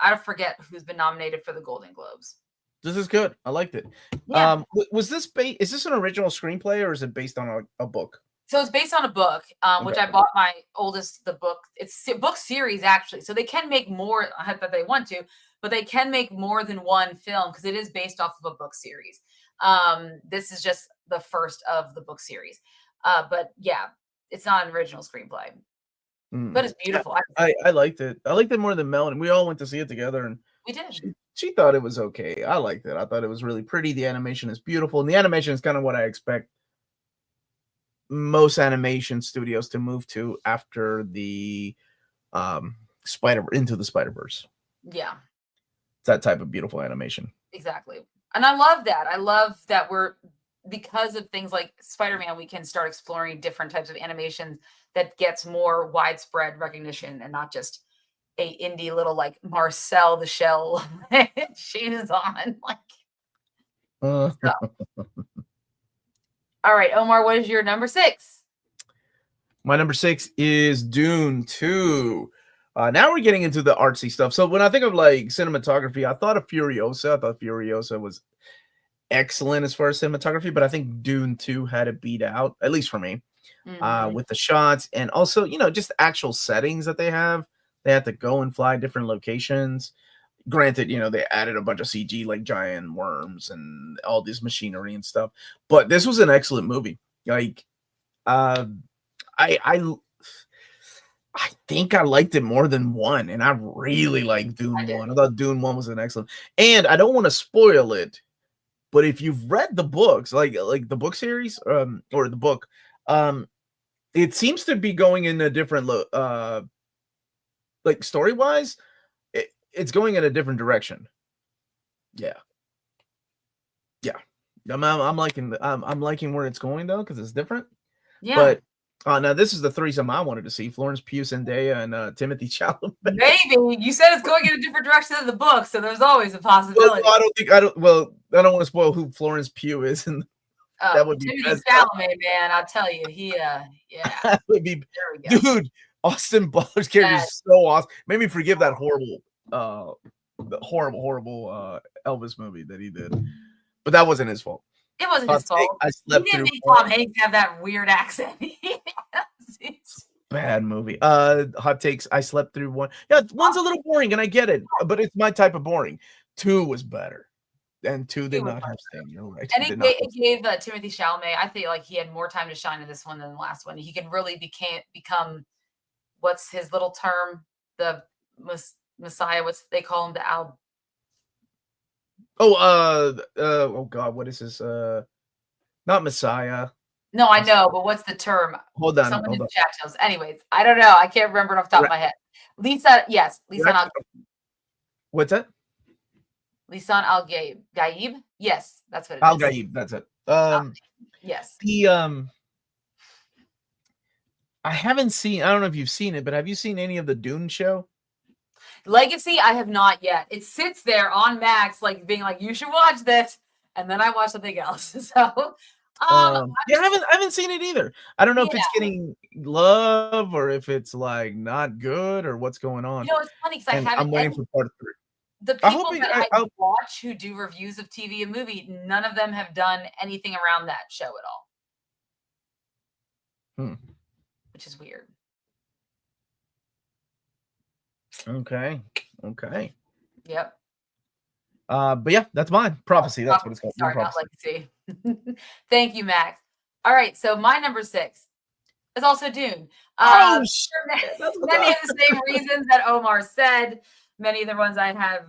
I forget who's been nominated for the Golden Globes. This is good. I liked it. Yeah. Was this is this an original screenplay, or is it based on a book? So it's based on a book, which I bought my oldest the book. It's a book series, actually. So they can make more that they want to, but they can make more than one film because it is based off of a book series. This is just the first of the book series. But yeah, it's not an original screenplay. But it's beautiful. I liked it. I liked it more than Melanie. We all went to see it together, and we did. She thought it was okay. I liked it. I thought it was really pretty. The animation is beautiful, and the animation is kind of what I expect most animation studios to move to after the Into the Spider-Verse. Yeah. It's that type of beautiful animation. Exactly. And I love that. I love that because of things like Spider-Man, we can start exploring different types of animations that gets more widespread recognition and not just a indie little like Marcel the Shell shoes on. So. All right, Omar, what is your number 6? My number 6 is Dune 2. Now we're getting into the artsy stuff. So when I think of like cinematography, I thought of Furiosa. I thought Furiosa was excellent as far as cinematography, but I think Dune 2 had it beat out, at least for me, with the shots and also, just actual settings that they have. They had to go and fly different locations. Granted, they added a bunch of CG like giant worms and all this machinery and stuff, but this was an excellent movie. Like, I think I liked it more than 1, and I really liked Dune 1. I thought Dune 1 was an excellent, and I don't want to spoil it, but if you've read the books, like the book series, or the book, it seems to be going in a different like story-wise, it's going in a different direction. Yeah. I'm liking I'm liking where it's going though, because it's different. Yeah. But now this is the threesome I wanted to see: Florence Pugh, Zendaya, and Timothy Chalamet. Maybe you said it's going in a different direction than the book, so there's always a possibility. Well, I don't want to spoil who Florence Pugh is, and that would be Timothy Chalamet, man. I'll tell you, yeah, that would be, dude. Austin Butler's character is so awesome. Made me forgive that horrible Elvis movie that he did, but that wasn't his fault. It wasn't his fault. I slept through. Tom Hanks have that weird accent. Bad movie. Hot takes. I slept through 1. Yeah, 1's a little boring, and I get it, but it's my type of boring. 2 was better, and 2 did not have Sting. You're right. And it gave Timothy Chalamet. I feel like he had more time to shine in this one than the last one. He could really become. What's his little term? The Messiah. What's they call him? The oh God, what is this? Not Messiah. No, I know, but what's the term? Hold on. Someone in the chat knows. Anyways, I don't know. I can't remember it off the top of my head. Lisan Al. What's that? Lisan Al Gaib. Yes, that's what it is. Al Gaib. That's it. Yes. I haven't seen. I don't know if you've seen it, but have you seen any of the Dune show? Legacy, I have not yet. It sits there on Max, like being like, you should watch this, and then I watch something else. So, I haven't seen it either. I don't know if it's getting love or if it's like not good or what's going on. It's funny because I'm waiting for part 3. The people that I watch who do reviews of TV and movie, none of them have done anything around that show at all. Which is weird. Okay. Okay. Yep. But yeah, that's mine. Prophecy. That's what it's called. Sorry, not Prophecy. Legacy. Thank you, Max. All right, so my number 6 is also Dune. Oh, For shit. That's what many of the same reasons that Omar said, many of the ones I have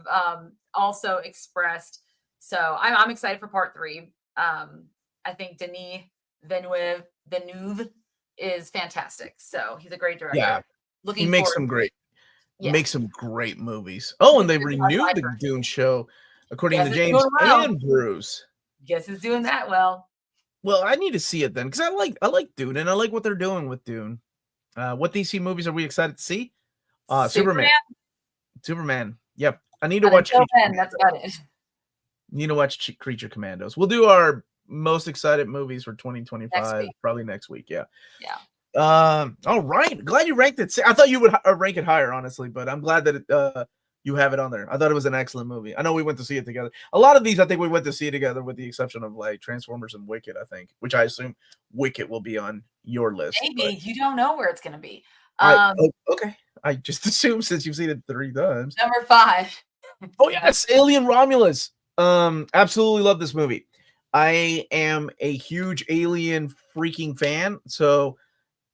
also expressed. So I'm excited for part 3. I think Denis Villeneuve is fantastic. So he's a great director. Yeah. Looking He makes forward. some great movies. Oh, and they It's renewed the Viper. Dune show, according Guess to it's James doing well. and Bruce. Guess it's doing that well. Well, I need to see it then because I like Dune and I like what they're doing with Dune. What DC movies are we excited to see? Superman. Yep. I need to And watch. until then, that's about it. Need to watch Creature Commandos. We'll do our most excited movies for 2025 probably next week. Yeah. Yeah. All right. Glad you ranked it. I thought you would rank it higher, honestly, but I'm glad that you have it on there. I thought it was an excellent movie. I know we went to see it together. A lot of these, I think we went to see together, with the exception of like Transformers and Wicked. I think, which I assume Wicked will be on your list. Maybe you don't know where it's going to be. Okay. I just assume since you've seen it 3 times. Number 5. Oh yes, Alien Romulus. Absolutely love this movie. I am a huge Alien freaking fan. So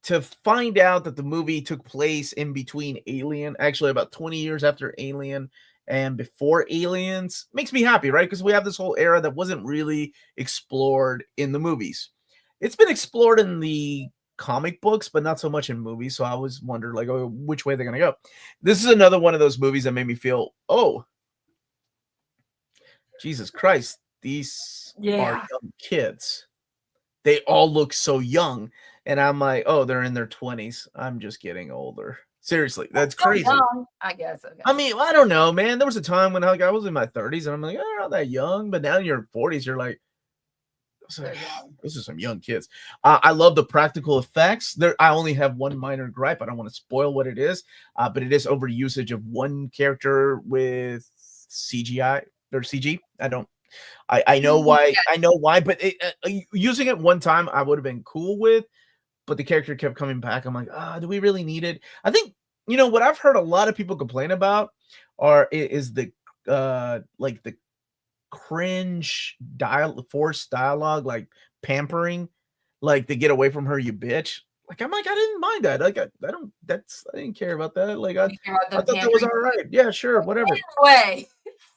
to find out that the movie took place in between Alien, actually about 20 years after Alien and before Aliens, makes me happy, right? Because we have this whole era that wasn't really explored in the movies. It's been explored in the comic books, but not so much in movies. So I always wondered, like, oh, which way they're going to go. This is another one of those movies that made me feel, oh, Jesus Christ, these are young kids. They all look so young. And I'm like, oh, they're in their 20s. I'm just getting older. Seriously, that's crazy. Young, I guess. Okay. I mean, I don't know, man. There was a time when I was in my 30s and I'm like, oh, not that young. But now in your 40s, you're like, those are some young kids. I love the practical effects. I only have one minor gripe. I don't want to spoil what it is, but it is over usage of one character with CGI or CG. I know why. I know why, but using it one time, I would have been cool with. But the character kept coming back. I'm like, do we really need it? I think what I've heard a lot of people complain about is the like the cringe forced dialogue, like pampering, like to get away from her, you bitch. Like I'm like, I didn't mind that. Like I didn't care about that. Like I thought that was all right. Yeah, sure, whatever. Way.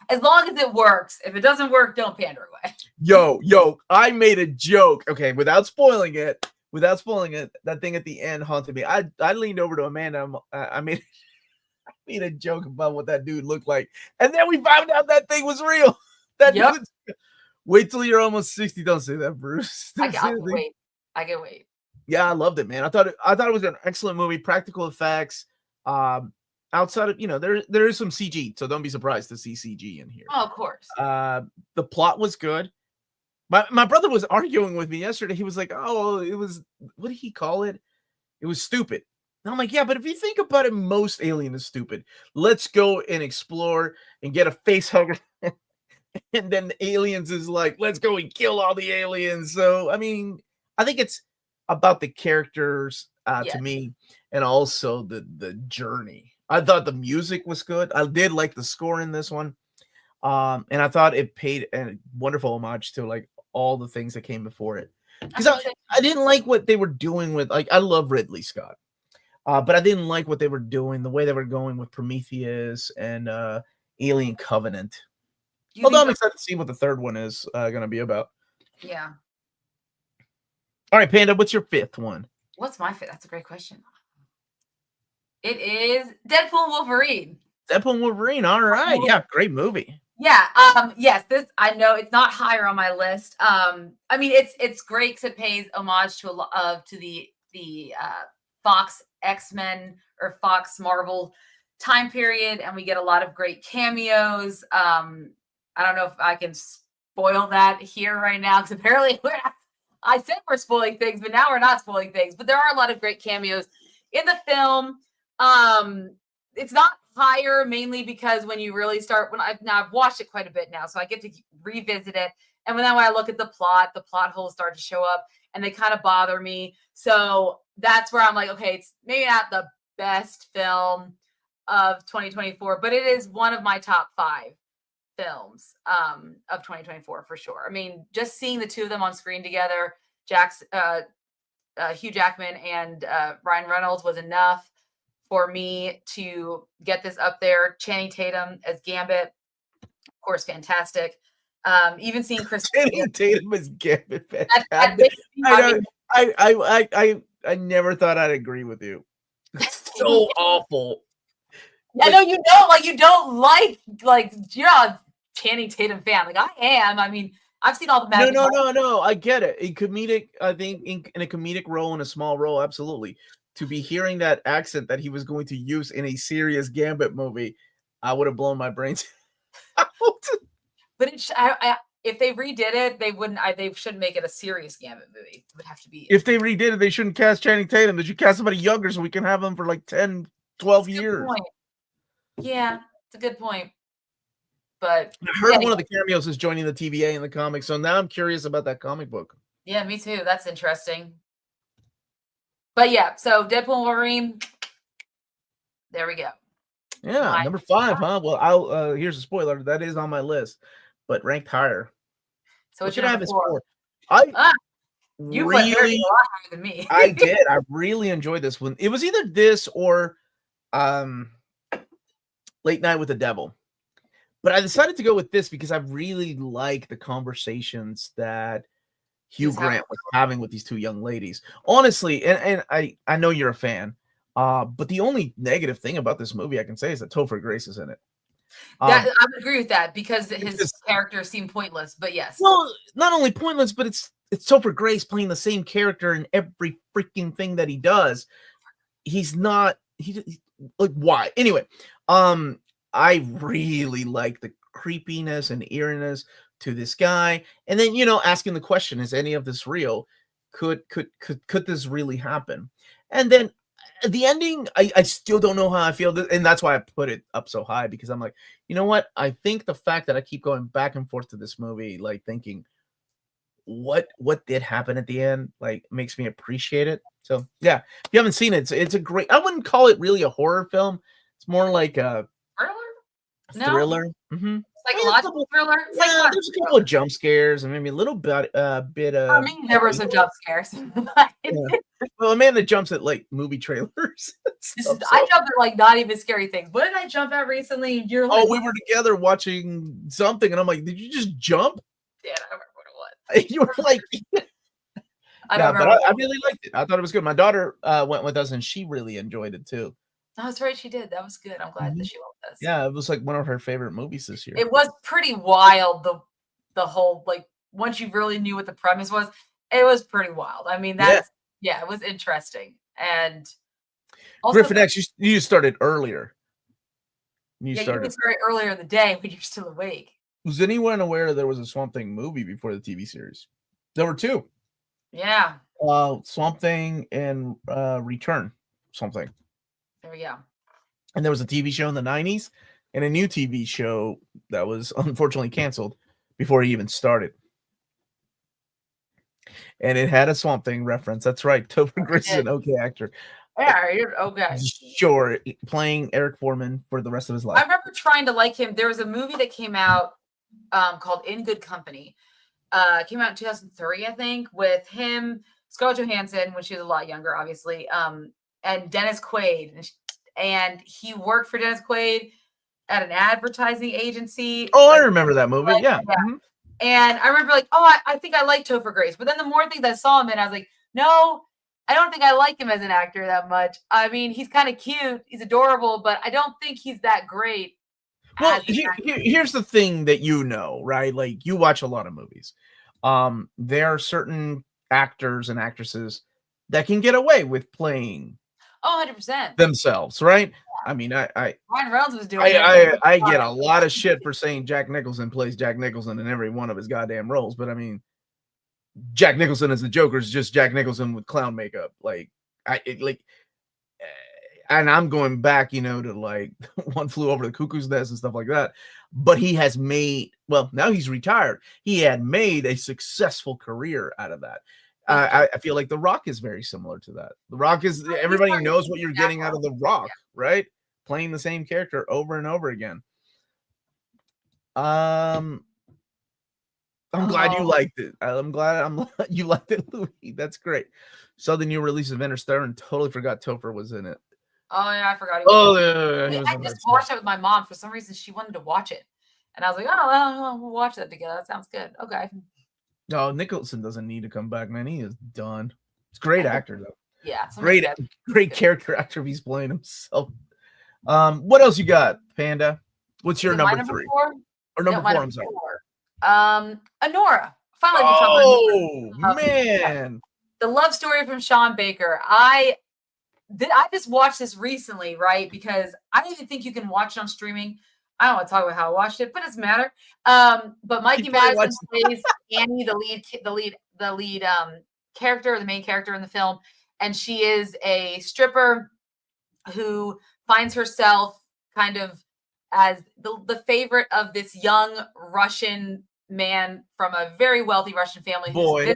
As long as it works. If it doesn't work, don't pander away. Yo, I made a joke. Okay, without spoiling it, that thing at the end haunted me. I leaned over to Amanda. I made a joke about what that dude looked like, and then we found out that thing was real. That dude. Wait till you're almost 60. Don't say that, Bruce. I can wait. I can wait. Yeah, I loved it, man. I thought it was an excellent movie. Practical effects. Outside of there is some CG, so don't be surprised to see CG in here. Oh, of course. The plot was good. My brother was arguing with me yesterday. He was like, "Oh, it was, what did he call it? It was stupid." And I'm like, "Yeah, but if you think about it, most Alien is stupid. Let's go and explore and get a face hugger." And then the Aliens is like, "Let's go and kill all the aliens." So, I mean, I think it's about the characters to me, and also the journey. I thought the music was good. I did like the score in this one. And I thought it paid a wonderful homage to like all the things that came before it. Because I didn't like what they were doing with, like, I love Ridley Scott. But I didn't like what they were doing, the way they were going with Prometheus and Alien Covenant. Although I'm excited to see what the third one is going to be about. Yeah. All right, Panda, what's your 5th one? What's my 5th? That's a great question. It is Deadpool and Wolverine. Deadpool and Wolverine. All right. Yeah, great movie. Yeah. Yes, this, I know it's not higher on my list. I mean, it's great because it pays homage to a lot of the Fox X-Men or Fox Marvel time period, and we get a lot of great cameos. I don't know if I can spoil that here right now, because apparently I said we're spoiling things, but now we're not spoiling things. But there are a lot of great cameos in the film. It's not higher mainly because when you really start, I've watched it quite a bit now, so I get to revisit it. And when I look at the plot holes start to show up and they kind of bother me. So that's where I'm like, okay, it's maybe not the best film, of 2024, but it is one of my top 5 films of 2024 for sure. I mean, just seeing the two of them on screen together, Hugh Jackman and Ryan Reynolds, was enough for me to get this up there. Channing Tatum as Gambit, of course, fantastic. Even seeing Chris Channing Tatum as Gambit, fantastic. I never thought I'd agree with you. It's so awful. I know you don't like you're not a Channing Tatum fan. Like I am. I mean, I've seen all the No. I get it. In comedic, I think in a comedic role, in a small role, absolutely. To be hearing that accent that he was going to use in a serious Gambit movie, I would have blown my brains out. But if they redid it, they wouldn't. They shouldn't make it a serious Gambit movie. It would have to be. If they redid it, they shouldn't cast Channing Tatum. They should cast somebody younger so we can have him for like 10, 12 years. Yeah, it's a good point. But I heard one of the cameos is joining the TVA in the comics, so now I'm curious about that comic book. Yeah, me too. That's interesting. But yeah, so Deadpool and Wolverine. There we go. Yeah, number 5, huh? Well, I'll here's a spoiler. That is on my list, but ranked higher. So what should I have 4? You really, went a lot higher than me. I did. I really enjoyed this one. It was either this or Late Night with the Devil. But I decided to go with this because I really like the conversations that Hugh Grant was having with these two young ladies. Honestly, and I know you're a fan, but the only negative thing about this movie I can say is that Topher Grace is in it. I would agree with that because his character seemed pointless, but yes. Well, not only pointless, but it's Topher Grace playing the same character in every freaking thing that he does. He's not, like, why? Anyway, I really like the creepiness and eeriness to this guy. And then, asking the question, is any of this real? Could this really happen? And then the ending, I still don't know how I feel. And that's why I put it up so high, because I'm like, you know what? I think the fact that I keep going back and forth to this movie, like thinking, what did happen at the end, like, makes me appreciate it. So yeah, if you haven't seen it, it's a great, I wouldn't call it really a horror film. It's more like a thriller. No? Mm-hmm. Psychological thriller. Yeah, there's a couple of jump scares and maybe a little bit of. I mean, there were some jump scares. Yeah. Well, Amanda jumps at like movie trailers. I jumped at like not even scary things. What did I jump at recently? You're like, we were together watching something, and I'm like, did you just jump? Yeah, I don't remember what it was. You were like, I really liked it. I thought it was good. My daughter went with us, and she really enjoyed it too. That's right, she did. That was good. I'm glad that she went with us. Yeah, it was like one of her favorite movies this year. It was pretty wild. The whole, like, once you really knew what the premise was, it was pretty wild. I mean, it was interesting. And also, Griffin X, you started earlier. You started earlier in the day when you're still awake. Was anyone aware there was a Swamp Thing movie before the TV series? There were 2. Yeah. Swamp Thing and Return Something. There we go. And there was a TV show in the 90s and a new TV show that was unfortunately canceled before he even started. And it had a Swamp Thing reference. That's right. Topher Grace is an okay actor. Yeah, you're okay. Sure. Playing Eric Foreman for the rest of his life. I remember trying to like him. There was a movie that came out called In Good Company. It came out in 2003, I think, with him, Scarlett Johansson, when she was a lot younger, obviously, and Dennis Quaid. And he worked for Dennis Quaid at an advertising agency. Oh, I remember that movie. Yeah. Mm-hmm. And I remember like, I think I like Topher Grace. But then the more things I saw him in, I was like, no, I don't think I like him as an actor that much. I mean, he's kind of cute. He's adorable, but I don't think he's that great. Well, here's the thing that right? Like, you watch a lot of movies. There are certain actors and actresses that can get away with playing 100% themselves, right? Yeah. I mean, Ryan Reynolds was doing I get a lot of shit for saying Jack Nicholson plays Jack Nicholson in every one of his goddamn roles, but I mean, Jack Nicholson as the Joker is just Jack Nicholson with clown makeup. And I'm going back, to like One Flew Over the Cuckoo's Nest and stuff like that. But he has made, well, now he's retired. He had made a successful career out of that. I feel like The Rock is very similar to that. The Rock is, everybody knows what you're getting out of The Rock, right? playing the same character over and over again. I'm glad you liked it. I'm glad you liked it, Louis. That's great. Saw the new release of Interstellar and totally forgot Topher was in it. Oh yeah, I forgot. I just watched it with my mom. For some reason, she wanted to watch it, and I was like, "Oh, well, we'll watch that together. That sounds good." Okay. No, Nicholson doesn't need to come back, man. He is done. He's a great actor, though. Yeah, great character actor if he's playing himself. What else you got, Panda? What's your number 3? Or number 4, I'm sorry. Anora. Finally, oh man, the love story from Sean Baker. I just watched this recently, right? Because I don't even think you can watch it on streaming. I don't want to talk about how I watched it, but it doesn't matter. But Mikey Madison plays Annie, the lead character, the main character in the film, and she is a stripper who finds herself kind of as the favorite of this young Russian man from a very wealthy Russian family. Boy.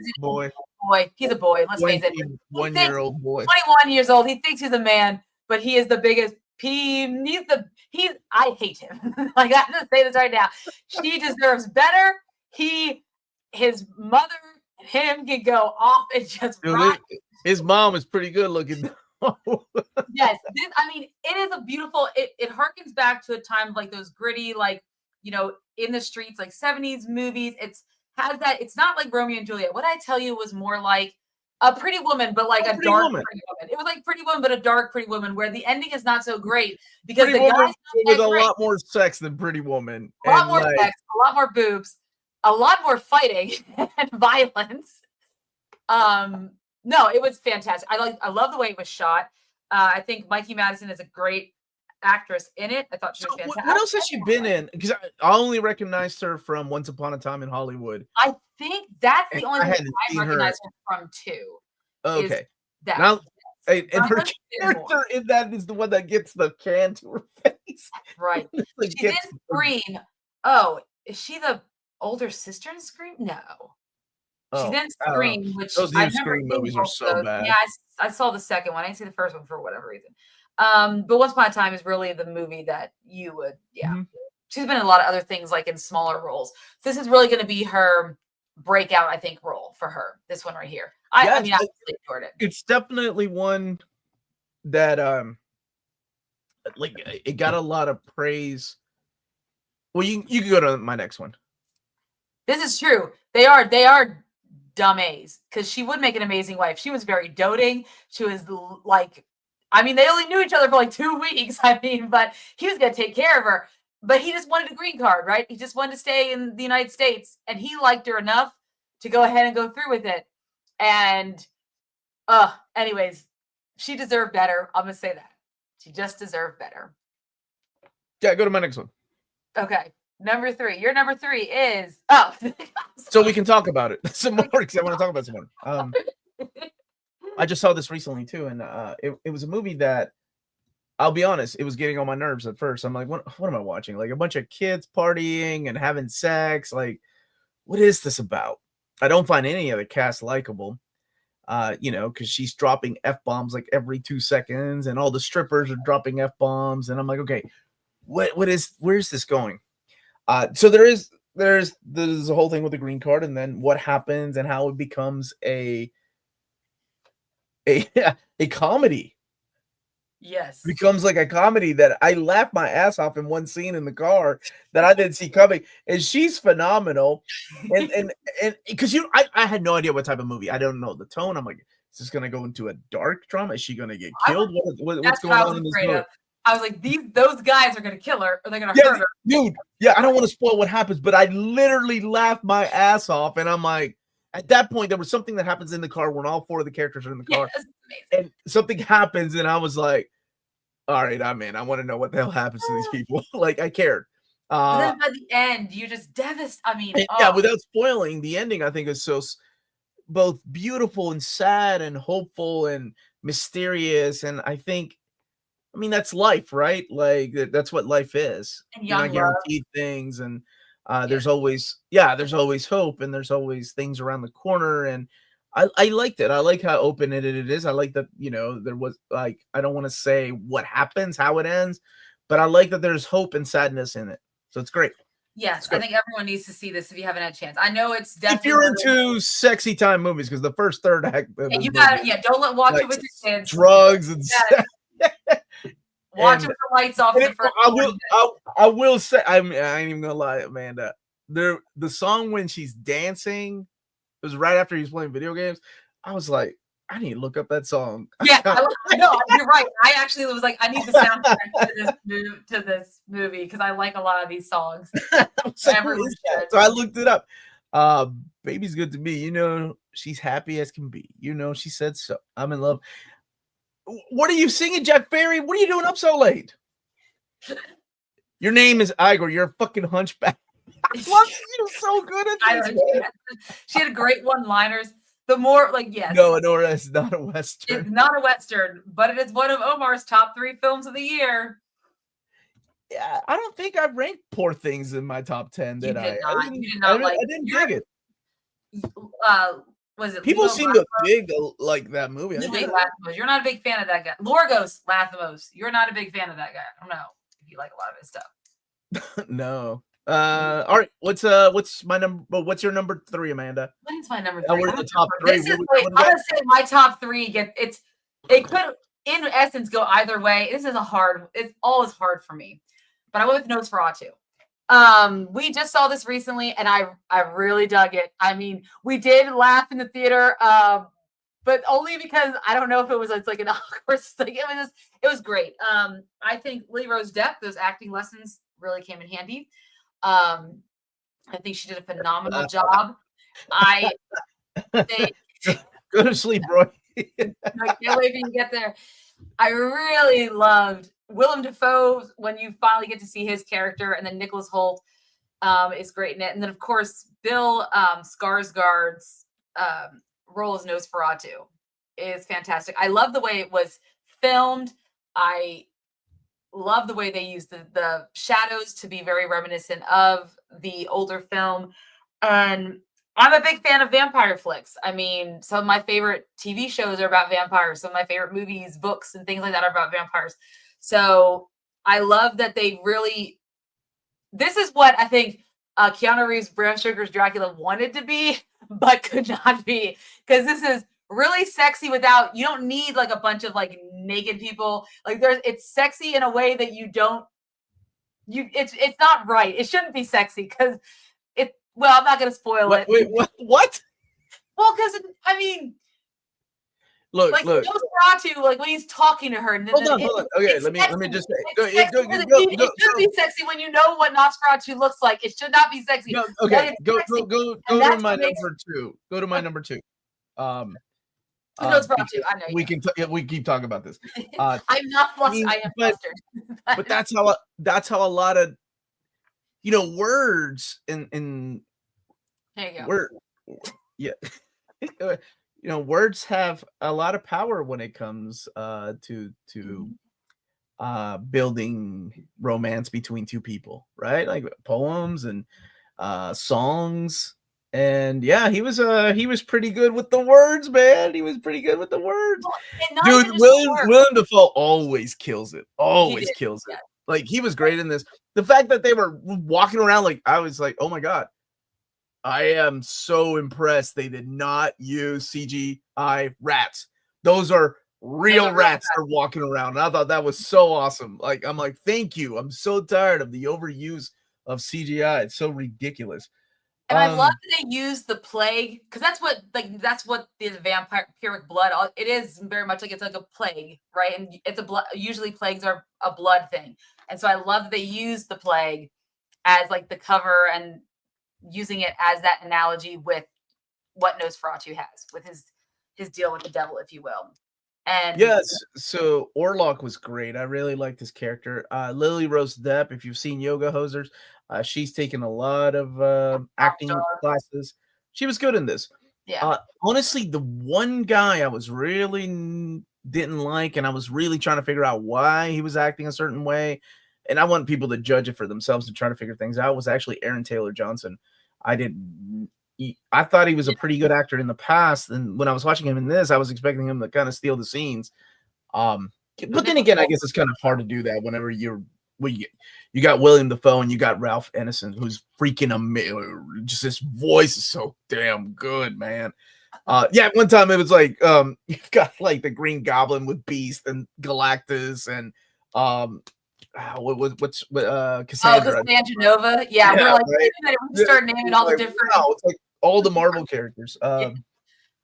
He's a boy. Let's face it. 1-year-old boy. 21 years old. He thinks he's a man, but he is the biggest. I hate him. Like, I'm gonna say this right now. She deserves better. His mother and him can go off and just rock. His mom is pretty good looking. Yes, it is a beautiful. It harkens back to a time of like those gritty, like, in the streets, like 70s movies. It's not like Romeo and Juliet. What I tell you was more like a Pretty Woman, but like a dark Pretty Woman. It was like Pretty Woman, but a dark Pretty Woman, where the ending is not so great because the guy with a lot more sex than Pretty Woman. A lot more sex, a lot more boobs, a lot more fighting and violence. No, it was fantastic. I love the way it was shot. I think Mikey Madison is a great actress in it. I thought she was fantastic. What else has she been in? Because I only recognized her from Once Upon a Time in Hollywood. I think that's the only thing I recognize her from too. Okay. And her character in that is the one that gets the can to her face. Right. She's in Scream. Oh, is she the older sister in Scream? No. She's in Scream, which those new Scream movies are so bad. Yeah, I saw the second one. I didn't see the first one for whatever reason. But Once Upon a Time is really the movie that you would, Mm-hmm. She's been in a lot of other things, like in smaller roles. This is really going to be her breakout, I think, role for her. This one right here. I really enjoyed it. It's definitely one that like it got a lot of praise. Well, you can go to my next one. This is true. They are dumb A's, because she would make an amazing wife. She was very doting. She was like, they only knew each other for like 2 weeks. But he was going to take care of her. But he just wanted a green card, right? He just wanted to stay in the United States. And he liked her enough to go ahead and go through with it. And, anyways, she deserved better. I'm going to say that. She just deserved better. Yeah, go to my next one. Okay. Number 3. Your number 3 is so we can talk about it some more, because I want to talk about some more. I just saw this recently too, and it was a movie that, I'll be honest, it was getting on my nerves at first. I'm like, what am I watching? Like a bunch of kids partying and having sex. Like, what is this about? I don't find any of the cast likable. Because she's dropping F-bombs like every 2 seconds, and all the strippers are dropping F-bombs, and I'm like, okay, where's this going? So there's a whole thing with the green card, and then what happens and how it becomes a comedy. Yes. It becomes like a comedy that I laughed my ass off in one scene in the car that I didn't see coming. And she's phenomenal. And because I had no idea what type of movie. I don't know the tone. I'm like, is this gonna go into a dark drama? Is she gonna get killed? What's going on in this movie? I was like, those guys are gonna kill her, or they're gonna hurt her. Dude, I don't want to spoil what happens, but I literally laughed my ass off, and I'm like, at that point, there was something that happens in the car when all 4 of the characters are in the car, and something happens, and I was like, all right, I'm in. I want to know what the hell happens to these people. Like, I cared. But then by the end, you just devastated. Without spoiling, the ending I think is so both beautiful and sad and hopeful and mysterious, and I think, that's life, right? Like, that's what life is. And you're not guaranteed things, and there's always hope, and there's always things around the corner, and I liked it. I like how open it is. I like that, there was like, I don't want to say what happens, how it ends, but I like that there's hope and sadness in it. So it's great. Yes, I think everyone needs to see this if you haven't had a chance. I know it's If definitely you're into sexy time movies, because the first third act of yeah, this you got movie, don't watch like, it with your kids. drugs and stuff. Watch it with the lights off. I will say, I ain't even gonna lie, Amanda. The song when she's dancing, it was right after he's playing video games. I was like, I need to look up that song. Yeah, no, you're right. I actually was like, I need the soundtrack to this movie because I like a lot of these songs. So I looked it up. Baby's good to me. She's happy as can be. She said so. I'm in love. What are you singing, Jack Berry? What are you doing up so late? Your name is Igor. You're a fucking hunchback. You're so good at this. She had great one-liners. The more yes. No, Nora, it's not a Western. It's not a Western, but it is one of Omar's top 3 films of the year. Yeah, I don't think I ranked Poor Things in my top 10. You did not. I didn't dig it. Was it people seem to dig like that movie? You're not a big fan of that guy. Lorgos Lathamos. You're not a big fan of that guy. I don't know if you like a lot of his stuff. No. All right. What's my number? What's your number 3, Amanda? What is my number 3? We're in the top 3. I'm gonna say my top 3 it could in essence go either way. It's always hard for me. But I went with Nosferatu. We just saw this recently and I really dug it. I mean, we did laugh in the theater, but only because I don't know if it's like an awkward thing. It was great. I think Lily Rose Depp, those acting lessons really came in handy. I think she did a phenomenal job. I think go to sleep, Roy. I can't wait for you to get there. I really loved Willem Dafoe when you finally get to see his character, and then Nicholas Hoult is great in it. And then, of course, Bill Skarsgård's role as Nosferatu is fantastic. I love the way it was filmed. I love the way they used the shadows to be very reminiscent of the older film. And I'm a big fan of vampire flicks. I mean, some of my favorite TV shows are about vampires. Some of my favorite movies, books, and things like that are about vampires. So I love that they really, this is what I think Keanu Reeves' Bram Stoker's Dracula wanted to be, but could not be. Because this is really sexy without, you don't need like a bunch of like naked people. Like it's sexy in a way that it's not right. It shouldn't be sexy because I'm not going to spoil it. Wait, what? Well, because I mean, look. Nosferatu, like when he's talking to her. And hold on. Okay, let me just say. It should be sexy when you know what Nosferatu looks like. It should not be sexy. No, okay, go to my number 2. Go to my number 2. Nosferatu. I know. We keep talking about this. I'm not flustered. I am flustered. But that's how a lot of words in there you go. Words have a lot of power when it comes to building romance between two people, right? Like poems and songs. And yeah, he was pretty good with the words, man. He was pretty good with the words. Dude, Willem Dafoe always kills it. Always kills it. Like, he was great in this. The fact that they were walking around, like, I was like, oh my God. I am so impressed they did not use CGI rats. Those are real rats that are walking around. And I thought that was so awesome. Like, I'm like, thank you. I'm so tired of the overuse of CGI. It's so ridiculous. And I love that they use the plague, because that's what the vampiric blood, it is very much like it's like a plague, right? And it's a blood, usually plagues are a blood thing. And so I love that they use the plague as like the cover and using it as that analogy with what Nosferatu has, with his deal with the devil, if you will. And yes, so Orlok was great. I really liked his character. Lily Rose Depp, if you've seen Yoga Hosers, she's taken a lot of acting classes. She was good in this. Yeah. Honestly, the one guy I was really didn't like, and I was really trying to figure out why he was acting a certain way, and I want people to judge it for themselves and try to figure things out, was actually Aaron Taylor Johnson. I did I thought he was a pretty good actor in the past, and when I was watching him in this, I was expecting him to kind of steal the scenes. But then again, I guess it's kind of hard to do that whenever you got William Dafoe and you got Ralph Ineson, who's freaking amazing. Just his voice is so damn good, man. Yeah, one time it was like you've got like the Green Goblin with Beast and Galactus and Cassandra. Cassandra Nova. Yeah, we're like, right? we start naming all the different. Wow, it's like all the Marvel characters. Yeah.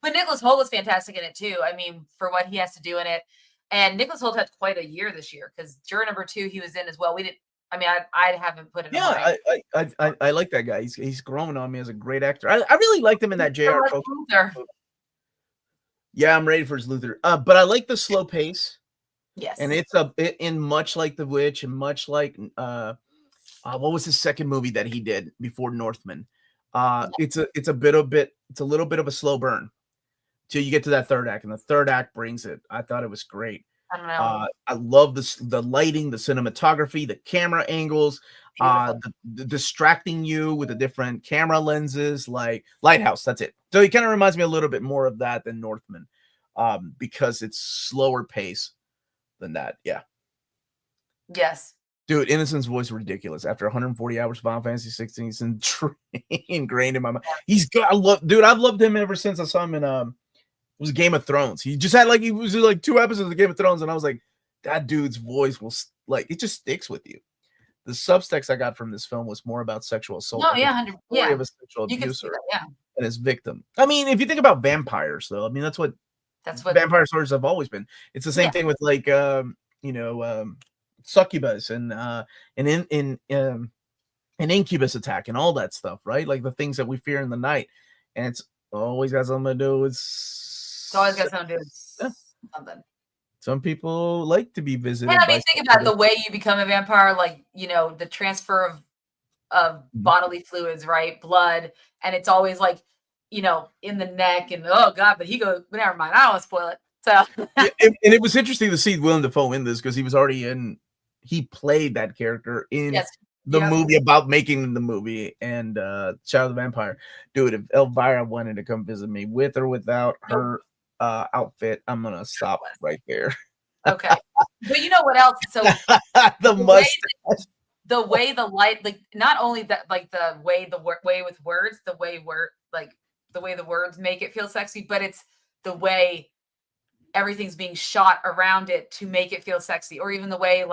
But Nicholas Hoult was fantastic in it too. I mean, for what he has to do in it. And Nicholas Hoult had quite a year this year because Juror number 2 he was in as well. We didn't. I mean, I haven't put it. Yeah, I like that guy. He's growing on me as a great actor. I really liked him in that J.R. Tolkien. Yeah, I'm ready for his Luther. But I like the slow pace. Yes, and it's in much like The Witch and much like what was his second movie that he did before Northman? It's a little bit of a slow burn till you get to that third act, and the third act brings it. I thought it was great. I don't know. I love the lighting, the cinematography, the camera angles, the distracting you with the different camera lenses, like Lighthouse. That's it. So it kind of reminds me a little bit more of that than Northman, because it's slower pace than that. Yeah. Yes. Dude, Innocent's voice is ridiculous. After 140 hours of Final Fantasy 16, he's ingrained in my mind. I've loved him ever since I saw him in it was Game of Thrones. He just had he was like 2 episodes of Game of Thrones, and I was like, that dude's voice will it just sticks with you. The subtext I got from this film was more about sexual assault. Oh yeah, 100%. Of a sexual abuser, yeah, and his victim. I mean, if you think about vampires, though, I mean that's what vampire stories have always been. It's the same thing with succubus and an incubus attack and all that stuff, right? Like the things that we fear in the night, and it's always got something to do with. It's always got something to do with something. Some people like to be visited. And I mean, think about the way you become a vampire, like the transfer of bodily fluids, right? Blood, and it's always like in the neck, and oh god, but he goes. Never mind, I don't want to spoil it. So, and it was interesting to see Willem Dafoe in this because he was already he played that character in the movie about making the movie and Child of the Vampire. Dude, if Elvira wanted to come visit me with or without her outfit, I'm gonna stop right there. Okay, but you know what else? So the mustache, the way the light, like not only that, like the way with words, the way the words make it feel sexy, but it's the way everything's being shot around it to make it feel sexy, or even the way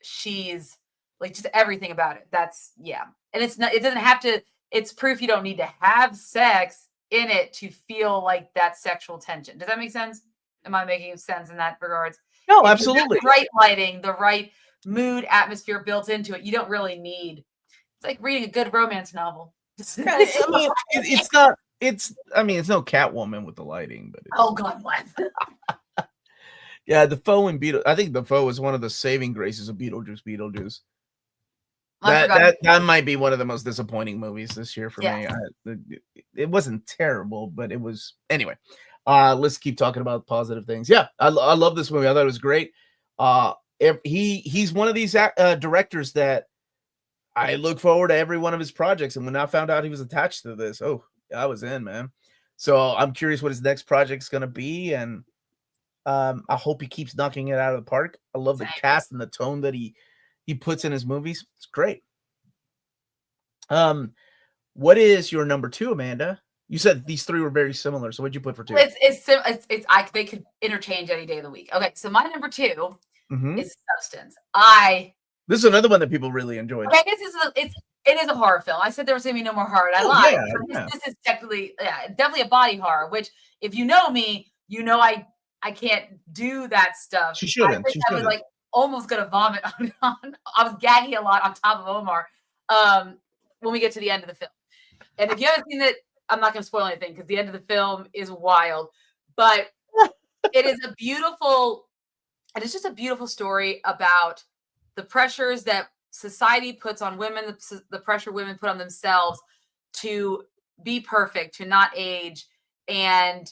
she's just everything about it. That's and it doesn't have to. It's proof you don't need to have sex in it to feel like that sexual tension. Does that make sense? Am I making sense in that regards? No, absolutely. The right lighting, the right mood atmosphere built into it. You don't really need. It's like reading a good romance novel. It's not. It's no Catwoman with the lighting, but oh god bless. Yeah, Defoe and Beetle. I think Defoe was one of the saving graces of Beetlejuice. That might be one of the most disappointing movies this year for me. It wasn't terrible, but it was anyway. Let's keep talking about positive things. Yeah, I love this movie. I thought it was great. He's one of these directors that I look forward to every one of his projects. And when I found out he was attached to this, I was in, man. So I'm curious what his next project's gonna be, and I hope he keeps knocking it out of the park. I love the cast and the tone that he puts in his movies. It's great. What is your number 2, Amanda? You said these 3 were very similar. So what'd you put for 2? They could interchange any day of the week. Okay, so my number 2 is Substance. This is another one that people really enjoyed. I guess it is a horror film. I said there was gonna be no more horror. I lied. Yeah. This is definitely a body horror. Which, if you know me, I can't do that stuff. She shouldn't. I was almost gonna vomit on. I was gagging a lot on top of Omar. When we get to the end of the film, and if you haven't seen it, I'm not gonna spoil anything because the end of the film is wild. But it is just a beautiful story about the pressures that society puts on women, the pressure women put on themselves to be perfect, to not age, and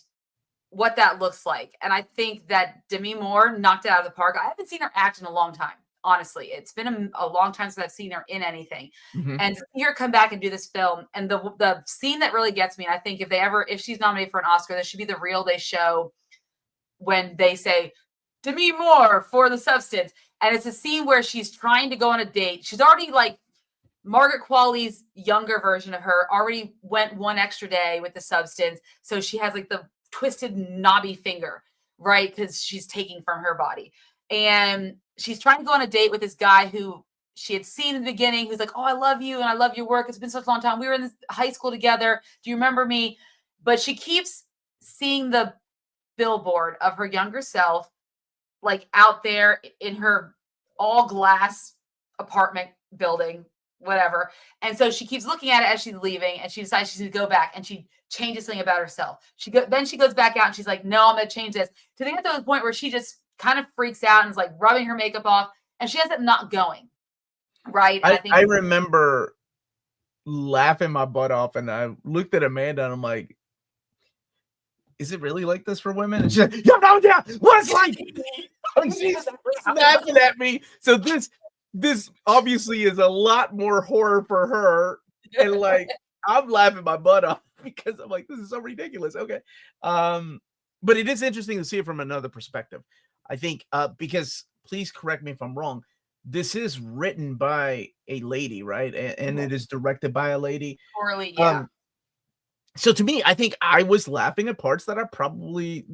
what that looks like. And I think that Demi Moore knocked it out of the park. I haven't seen her act in a long time. honestly. It's been a long time since I've seen her in anything. Mhm. And to see her come back and do this film, and the scene that really gets me, I think if she's nominated for an Oscar, this should be the reel they show when they say, Demi Moore for The Substance. And it's a scene where she's trying to go on a date. She's already like Margaret Qualley's younger version of her already went one extra day with The Substance. So she has like the twisted knobby finger, right? Because she's taking from her body. And she's trying to go on a date with this guy who she had seen in the beginning, who's like, oh, I love you and I love your work. It's been such a long time. We were in high school together. Do you remember me? But she keeps seeing the billboard of her younger self, like out there in her all glass apartment building, whatever. And so she keeps looking at it as she's leaving, and she decides she's going to go back, and she changes something about herself. Then she goes back out and she's like, no, I'm going to change this. To get to the point where she just kind of freaks out and is like rubbing her makeup off, and she ends up not going. Right. I remember laughing my butt off, and I looked at Amanda and I'm like, is it really like this for women? And she's like, yeah, no, yeah, what it's like. She's snapping at me. So this obviously is a lot more horror for her. And like, I'm laughing my butt off because I'm like, this is so ridiculous. Okay. But it is interesting to see it from another perspective. I think, because please correct me if I'm wrong, this is written by a lady, right? And it is directed by a lady. Poorly, yeah. So to me, I think I was laughing at parts that are probably,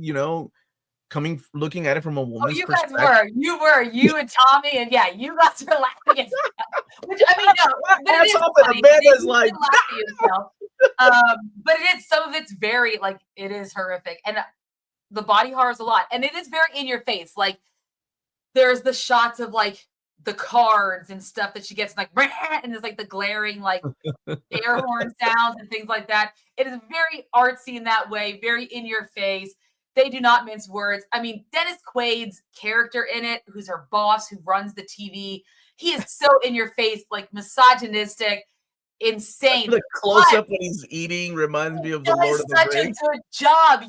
looking at it from a woman's perspective. You and Tommy, and yeah, you guys were laughing at stuff. Which, I mean, no, that's something Amanda's like, but it is, some of it's very, like, it is horrific. And the body horror is a lot. And it is very in your face. Like, there's the shots of, like, the cards and stuff that she gets, like, and there's like the glaring, like, air horn sounds and things like that. It is very artsy in that way, very in your face. They do not mince words. I mean, Dennis Quaid's character in it, who's her boss, who runs the TV, he is so in your face, like misogynistic, insane. The close up when he's eating reminds me of the Lord of the Rings. Such a good job.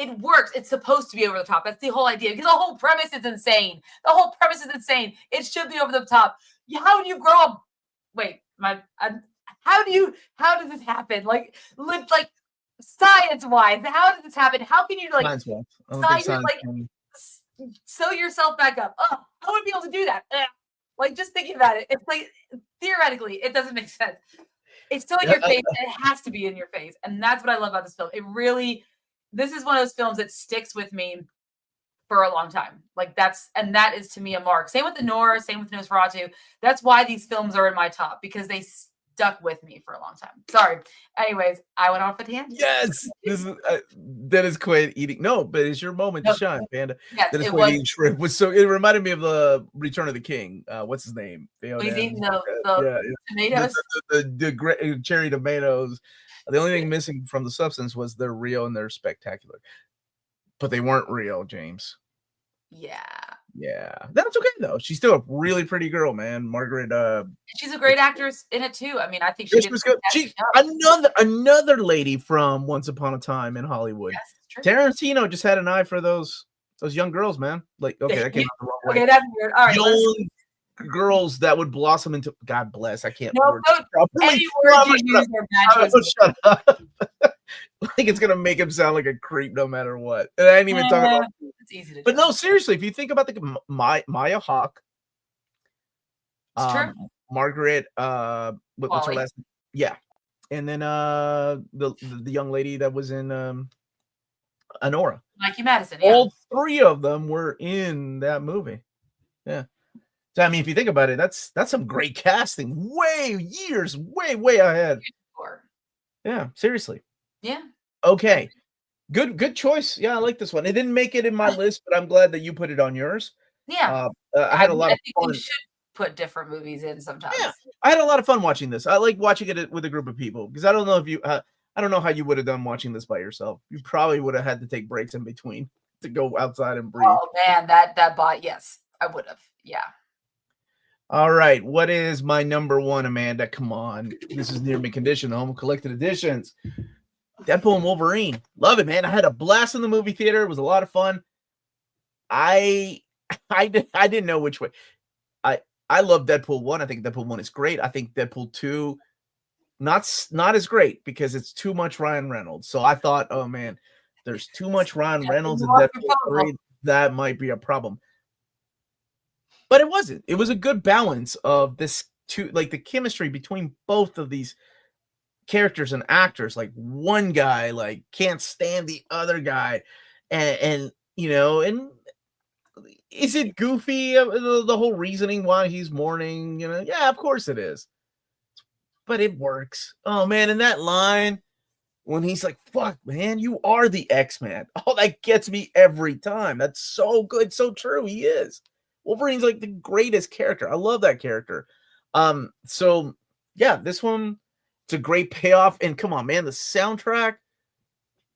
It works. It's supposed to be over the top. That's the whole idea. Because the whole premise is insane. The whole premise is insane. It should be over the top. How do you grow up? Wait, how does this happen? Like science-wise, how does this happen? How can you sew yourself back up? Oh, I wouldn't be able to do that. Like, just thinking about it, it's like, theoretically, it doesn't make sense. It's so in your face, and it has to be in your face. And that's what I love about this film. This is one of those films that sticks with me for a long time. Like, that is to me a mark. Same with The Nora, same with Nosferatu. That's why these films are in my top, because they stuck with me for a long time. Sorry. Anyways, I went off a tangent. Yes, this is Dennis Quaid eating. No, but it's your moment to shine, Panda. Yes, Dennis Quaid eating shrimp was so. It reminded me of the Return of the King. What's his name? He's eating the tomatoes, the cherry tomatoes. The only thing missing from The Substance was they're real and they're spectacular, but they weren't real, James. Yeah, that's okay though. She's still a really pretty girl, man. Margaret. She's a great actress in it too. I mean, I think she was good. She's another lady from Once Upon a Time in Hollywood. Yes, Tarantino just had an eye for those young girls, man. Like, okay, that came out the wrong way. Okay, that's weird. All right, young girls that would blossom into. God bless. I can't. No, any word you use are bad. Shut up. Like, it's gonna make him sound like a creep no matter what. And I ain't even talking about. It's easy to do. But no, seriously, if you think about Maya Hawke, it's true. Margaret, what's her last name? Yeah, and then the young lady that was in Anora, Mikey Madison. Yeah. All three of them were in that movie. Yeah. So I mean, if you think about it, that's some great casting. Way ahead. Yeah, seriously. Yeah. Okay. Good choice. Yeah, I like this one. It didn't make it in my list, but I'm glad that you put it on yours. Yeah. I had a lot of fun. We should put different movies in sometimes. Yeah, I had a lot of fun watching this. I like watching it with a group of people, because I don't know if you I don't know how you would have done watching this by yourself. You probably would have had to take breaks in between to go outside and breathe. Oh man, that bot. Yes, I would have. Yeah. All right. What is my number one, Amanda? Come on. This is Near Mint Condition, home of collected editions. Deadpool and Wolverine. Love it, man. I had a blast in the movie theater. It was a lot of fun. I I didn't know which way. I love Deadpool 1. I think Deadpool 1 is great. I think Deadpool 2 not as great because it's too much Ryan Reynolds. So I thought, oh man, there's too much Ryan Reynolds in Deadpool 3. That might be a problem. But it wasn't. It was a good balance of this two, like the chemistry between both of these characters and actors. Like one guy like can't stand the other guy, and and is it goofy the whole reasoning why he's mourning? Yeah, of course it is, but it works. Oh man, and that line when he's like, "Fuck, man, you are the X-Man." Oh, that gets me every time. That's so good, so true. He is. Wolverine's like the greatest character. I love that character. So yeah, this one, it's a great payoff. And come on, man, the soundtrack.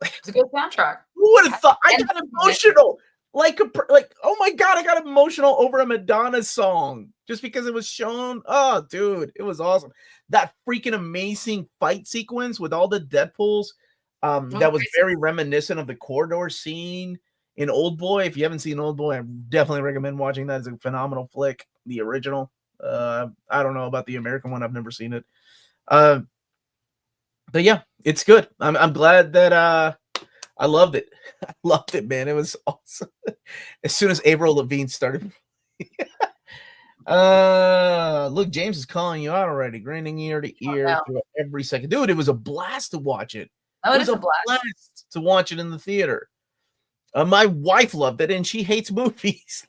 It's a good soundtrack. Who would have thought? I got emotional. Like, oh my God, I got emotional over a Madonna song just because it was shown. Oh, dude, it was awesome. That freaking amazing fight sequence with all the Deadpools. That was very reminiscent of the corridor scene in Old Boy. If you haven't seen Old Boy, I definitely recommend watching that. It's a phenomenal flick, the original. I don't know about the American one. I've never seen it. But yeah, it's good. I'm glad that I loved it. I loved it, man. It was awesome. As soon as Avril Lavigne started. Look, James is calling you out already, grinning ear to ear every second. Dude, it was a blast to watch it. Oh, it was a blast to watch it in the theater. My wife loved it, and she hates movies,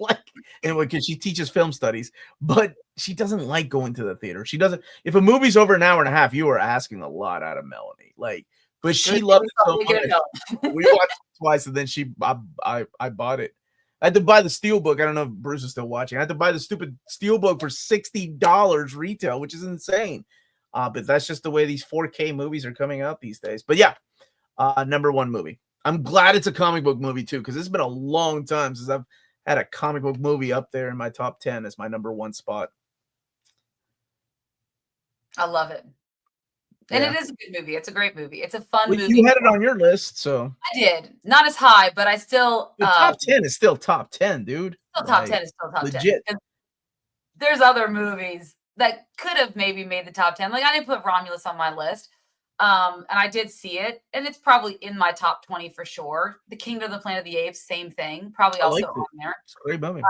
because she teaches film studies, but she doesn't like going to the theater. She doesn't. If a movie's over an hour and a half, you are asking a lot out of Melanie. But she loved it so much. We watched it twice, and then I bought it. I had to buy the Steelbook. I don't know if Bruce is still watching. I had to buy the stupid Steelbook for $60 retail, which is insane. But that's just the way these 4K movies are coming out these days. But yeah, number one movie. I'm glad it's a comic book movie too, because it's been a long time since I've had a comic book movie up there in my top 10 as my number one spot. I love it. And it is a good movie. It's a great movie. It's a fun movie. You had it on your list, so I did. Not as high, but I still the top 10 is still top 10, dude. Still top 10 is still top legit. 10. There's other movies that could have maybe made the top 10. Like I didn't put Romulus on my list. And I did see it, and it's probably in my top 20 for sure. The Kingdom of the Planet of the Apes, same thing. Probably also on there. It's a great movie.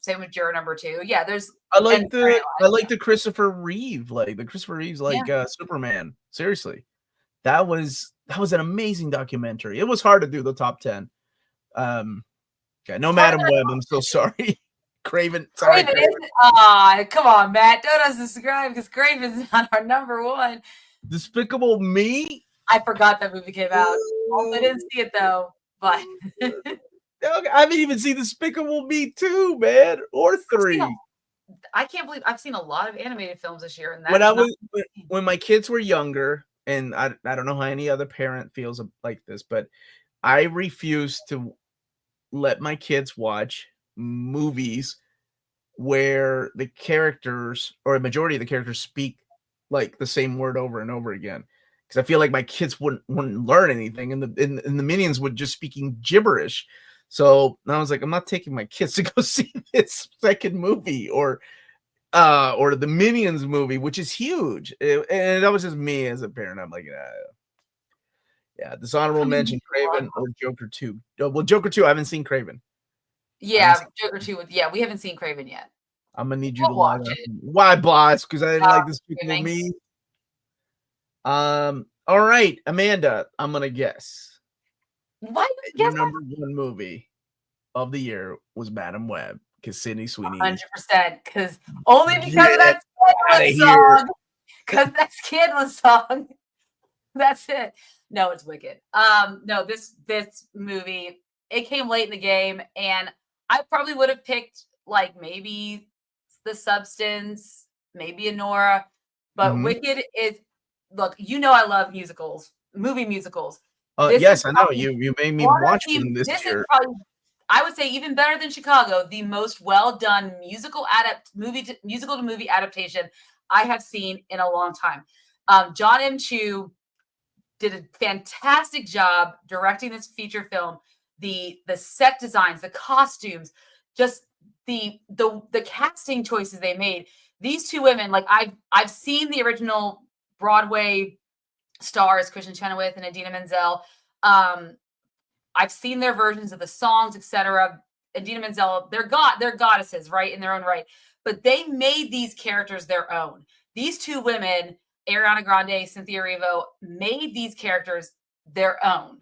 Same with Juror number 2. Yeah, there's I like the Christopher Reeve, Superman. Seriously. That was an amazing documentary. It was hard to do the top 10. Okay, no Madam Web, I'm so sorry. Craven. Sorry. Come on, Matt. Don't unsubscribe because Craven's not our number one. Despicable Me. I forgot that movie came out. I didn't see it though, but I haven't even seen Despicable Me 2, man, or 3. I can't believe I've seen a lot of animated films this year. And when my kids were younger, and I don't know how any other parent feels like this, but I refuse to let my kids watch movies where the characters or a majority of the characters speak like the same word over and over again, because I feel like my kids wouldn't learn anything, and the Minions would just speaking gibberish. So I was like, I'm not taking my kids to go see this second movie or the Minions movie, which is huge. And that was just me as a parent. I'm like, yeah, dishonorable mention Craven or Joker 2. Well, Joker 2, I haven't seen Craven. Yeah, Joker 2. Yeah, we haven't seen Craven yet. I'm gonna need you to watch it. Why, boss? Because I didn't like this Despicable Me. All right, Amanda. I'm gonna guess. Why? Your number one movie of the year was Madam Web, because Sydney Sweeney. 100%. Because only because of that Skidless song. Because that Skidless song. That's it. No, it's wicked. No, this movie, it came late in the game, and I probably would have picked like maybe The Substance, maybe Anora, but Wicked is, look, I love musicals, movie musicals. Yes, I know. You made me watch them this year. Is probably, I would say, even better than Chicago, the most well done musical to movie adaptation I have seen in a long time. John M. Chu did a fantastic job directing this feature film. The set designs, the costumes, just the casting choices they made. These two women, like I've seen the original Broadway stars, Kristen Chenoweth and Idina Menzel. I've seen their versions of the songs, etc. Idina Menzel, they're goddesses, right, in their own right. But they made these characters their own. These two women, Ariana Grande, Cynthia Erivo, made these characters their own.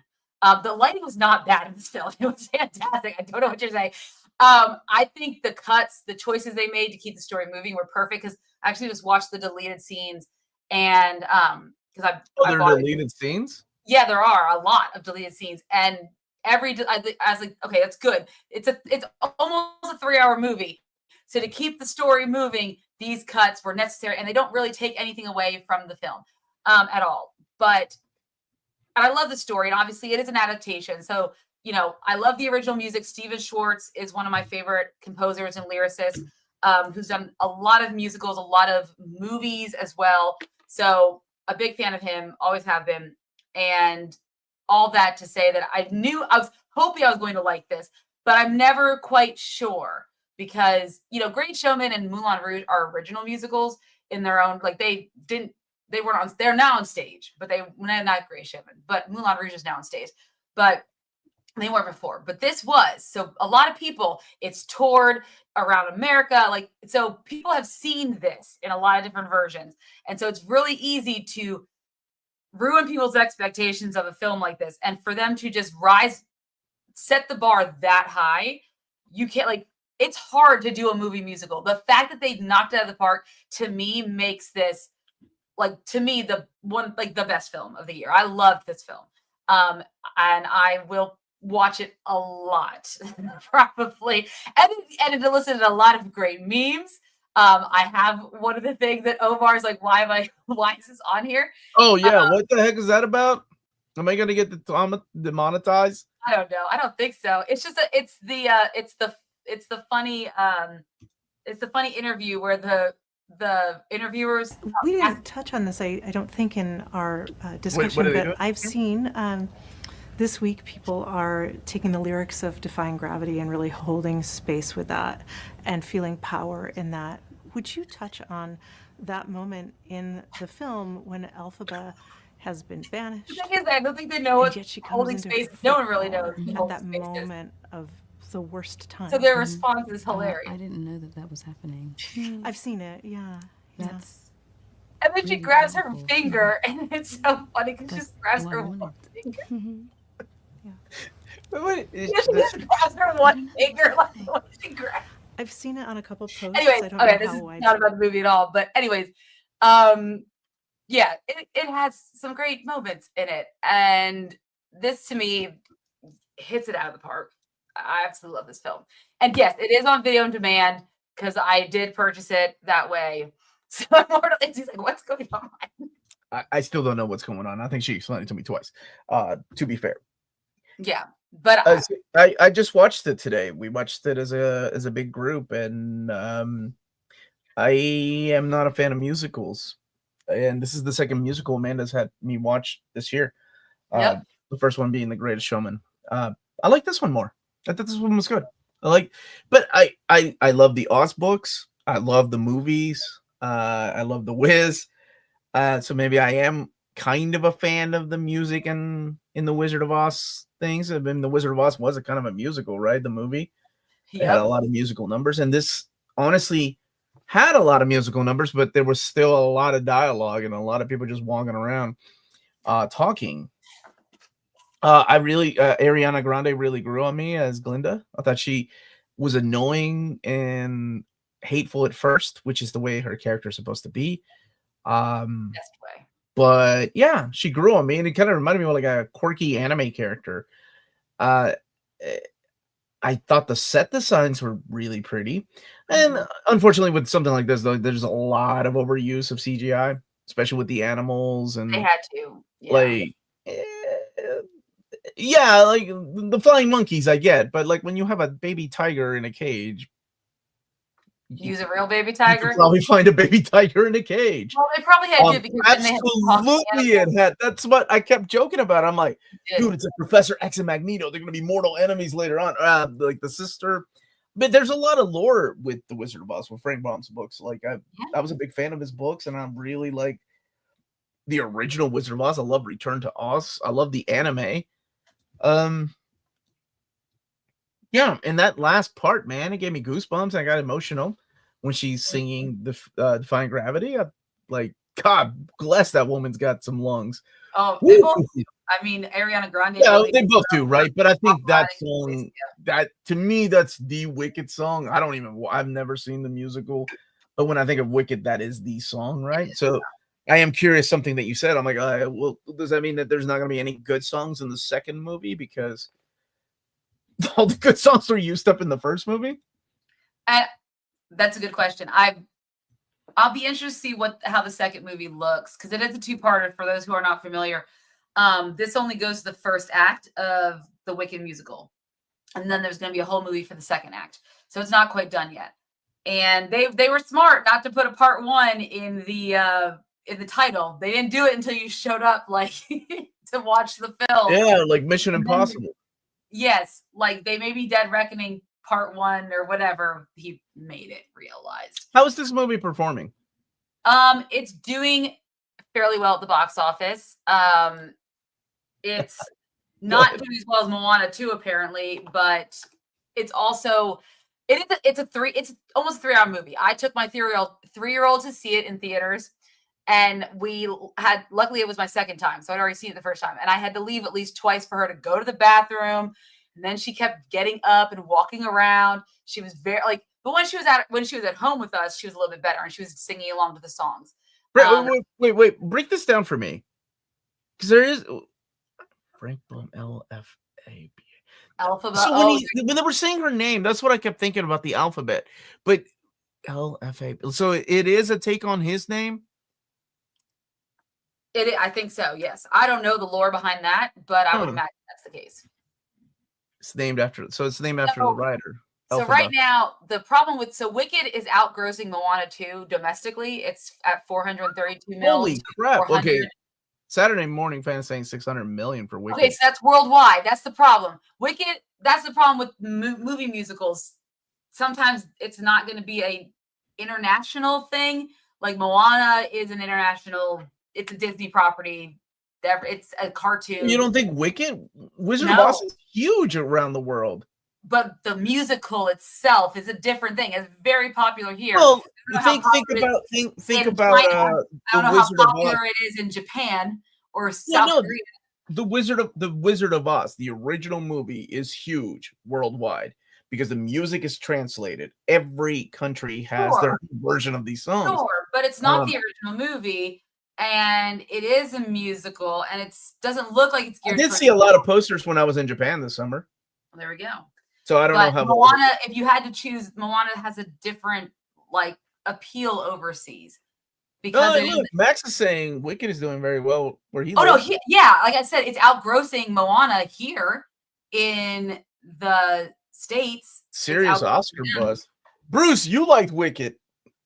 The lighting was not bad in this film. It was fantastic. I don't know what you're saying. I think the cuts, the choices they made to keep the story moving were perfect, because I actually just watched the deleted scenes, and because there are deleted scenes? Yeah, there are a lot of deleted scenes, and I was like, okay, that's good. It's almost a 3-hour movie. So to keep the story moving, these cuts were necessary, and they don't really take anything away from the film at all. And I love the story, and obviously it is an adaptation. So, I love the original music. Stephen Schwartz is one of my favorite composers and lyricists, who's done a lot of musicals, a lot of movies as well. So a big fan of him, always have been. And all that to say that I was hoping I was going to like this, but I'm never quite sure, because, Great Showman and Moulin Rouge are original musicals in their own, like they're now on stage, but not Great Showman, but Moulin Rouge is now on stage, but they weren't before. But this was, so a lot of people, it's toured around America. Like, so people have seen this in a lot of different versions. And so it's really easy to ruin people's expectations of a film like this. And for them to just set the bar that high, you can't, it's hard to do a movie musical. The fact that they knocked it out of the park, to me, makes this, the best film of the year. I loved this film. And I will watch it a lot, probably. And it elicited a lot of great memes. I have one of the things that Omar's like, why is this on here? Oh yeah, what the heck is that about? Am I gonna get demonetized? I don't know. I don't think so. It's just it's the funny interview where the interviewers. We didn't touch on this, I don't think, in our discussion, but I've seen this week people are taking the lyrics of Defying Gravity and really holding space with that and feeling power in that. Would you touch on that moment in the film when Elphaba has been banished? I don't think they know what holding space. No one really knows. At that moment of the worst time. So their response is hilarious. I didn't know that was happening. I've seen it. Yeah. That's. And then she grabs her finger, and it's so funny because she just grabs her one finger. She just grabs her one finger, like what she grabs. I've seen it on a couple posts. Anyways, this is not about the movie at all. But anyways, yeah, it has some great moments in it, and this to me hits it out of the park. I absolutely love this film, and yes, it is on video on demand because I did purchase it that way. So he's like, "What's going on?" I still don't know what's going on. I think she explained it to me twice. To be fair, yeah. But I just watched it today. We watched it as a big group, and I am not a fan of musicals. And this is the second musical Amanda's had me watch this year. The first one being The Greatest Showman. I like this one more. I thought this one was good. But I love the Oz books. I love the movies. I love The Wiz. So maybe I am kind of a fan of the music in the Wizard of Oz things. I mean, the Wizard of Oz was a kind of a musical, right? The movie had a lot of musical numbers, and this honestly had a lot of musical numbers, but there was still a lot of dialogue and a lot of people just walking around talking. Ariana Grande really grew on me as Glinda. I thought she was annoying and hateful at first, which is the way her character is supposed to be. Best way. But yeah, she grew on me, and it kind of reminded me of like a quirky anime character. I thought the set designs were really pretty, and unfortunately, with something like this, though, there's a lot of overuse of CGI, especially with the animals, and they had to, like the flying monkeys I get, but like when you have a baby tiger in a cage. Use a real baby tiger. You could probably find a baby tiger in a cage. Well, they probably had to because absolutely it had. That's what I kept joking about. I'm like, dude, it's like Professor X and Magneto. They're gonna be mortal enemies later on. Like the sister, But there's a lot of lore with the Wizard of Oz with Frank Baum's books. Like I was a big fan of his books, and I really like the original Wizard of Oz. I love Return to Oz. I love the anime. Yeah, and that last part, man, it gave me goosebumps. I got emotional when she's singing the Defying Gravity. God bless that woman's got some lungs. Oh, they both do. I mean, Ariana Grande. Yeah, they both do, right? But I think that song, that to me, that's the Wicked song. I've never seen the musical, but when I think of Wicked, that is the song, right? So I am curious, something that you said. I'm like, well, does that mean that there's not going to be any good songs in the second movie because all the good songs were used up in the first movie? That's a good question. I'll be interested to see how the second movie looks, because it is a two-parter for those who are not familiar. This only goes to the first act of the Wicked musical, and then there's going to be a whole movie for the second act. So it's not quite done yet. And they were smart not to put a part one in the title. They didn't do it until you showed up, like to watch the film. Yeah, like Mission Impossible. Yes, like they may be Dead Reckoning part one or whatever. He made it realized. How is this movie performing? It's doing fairly well at the box office. It's not doing as well as Moana 2, apparently, but it's also it's almost a 3-hour movie. I took my 3-year-old to see it in theaters, and luckily it was my second time, so I'd already seen it the first time, and I had to leave at least twice for her to go to the bathroom, and then she kept getting up and walking around. She was very but when she was at home with us, she was a little bit better, and she was singing along to the songs. Wait, break this down for me, because there is Frank Blum, LFAB. Alphabet. So when they were saying her name, that's what I kept thinking about, the alphabet. But LFA. So it is a take on his name? I think so, yes. I don't know the lore behind that, but I would imagine that's the case. It's named after the writer. So right now, the problem Wicked is outgrossing Moana 2 domestically. It's at 432 million. Holy crap. Okay. Saturday Morning Fan saying 600 million for Wicked. Okay, so that's worldwide. That's the problem. Wicked, that's the problem with movie musicals. Sometimes it's not going to be a international thing. Like Moana is an international, it's a Disney property. It's a cartoon. You don't think Wizard of Oz is huge around the world? But the musical itself is a different thing. It's very popular here. Well, think about I don't know how popular it is in Japan or South Korea. The Wizard of Oz, the original movie, is huge worldwide because the music is translated. Every country has their version of these songs. Sure, but it's not the original movie, and it is a musical, and it doesn't look like it's geared. I did see a lot of posters when I was in Japan this summer. Well, there we go. So I don't know how Moana, if you had to choose, Moana has a different appeal overseas. Because Max is saying Wicked is doing very well where he lives. No, like I said, it's outgrossing Moana here in the States. Serious Oscar buzz. Bruce, you liked Wicked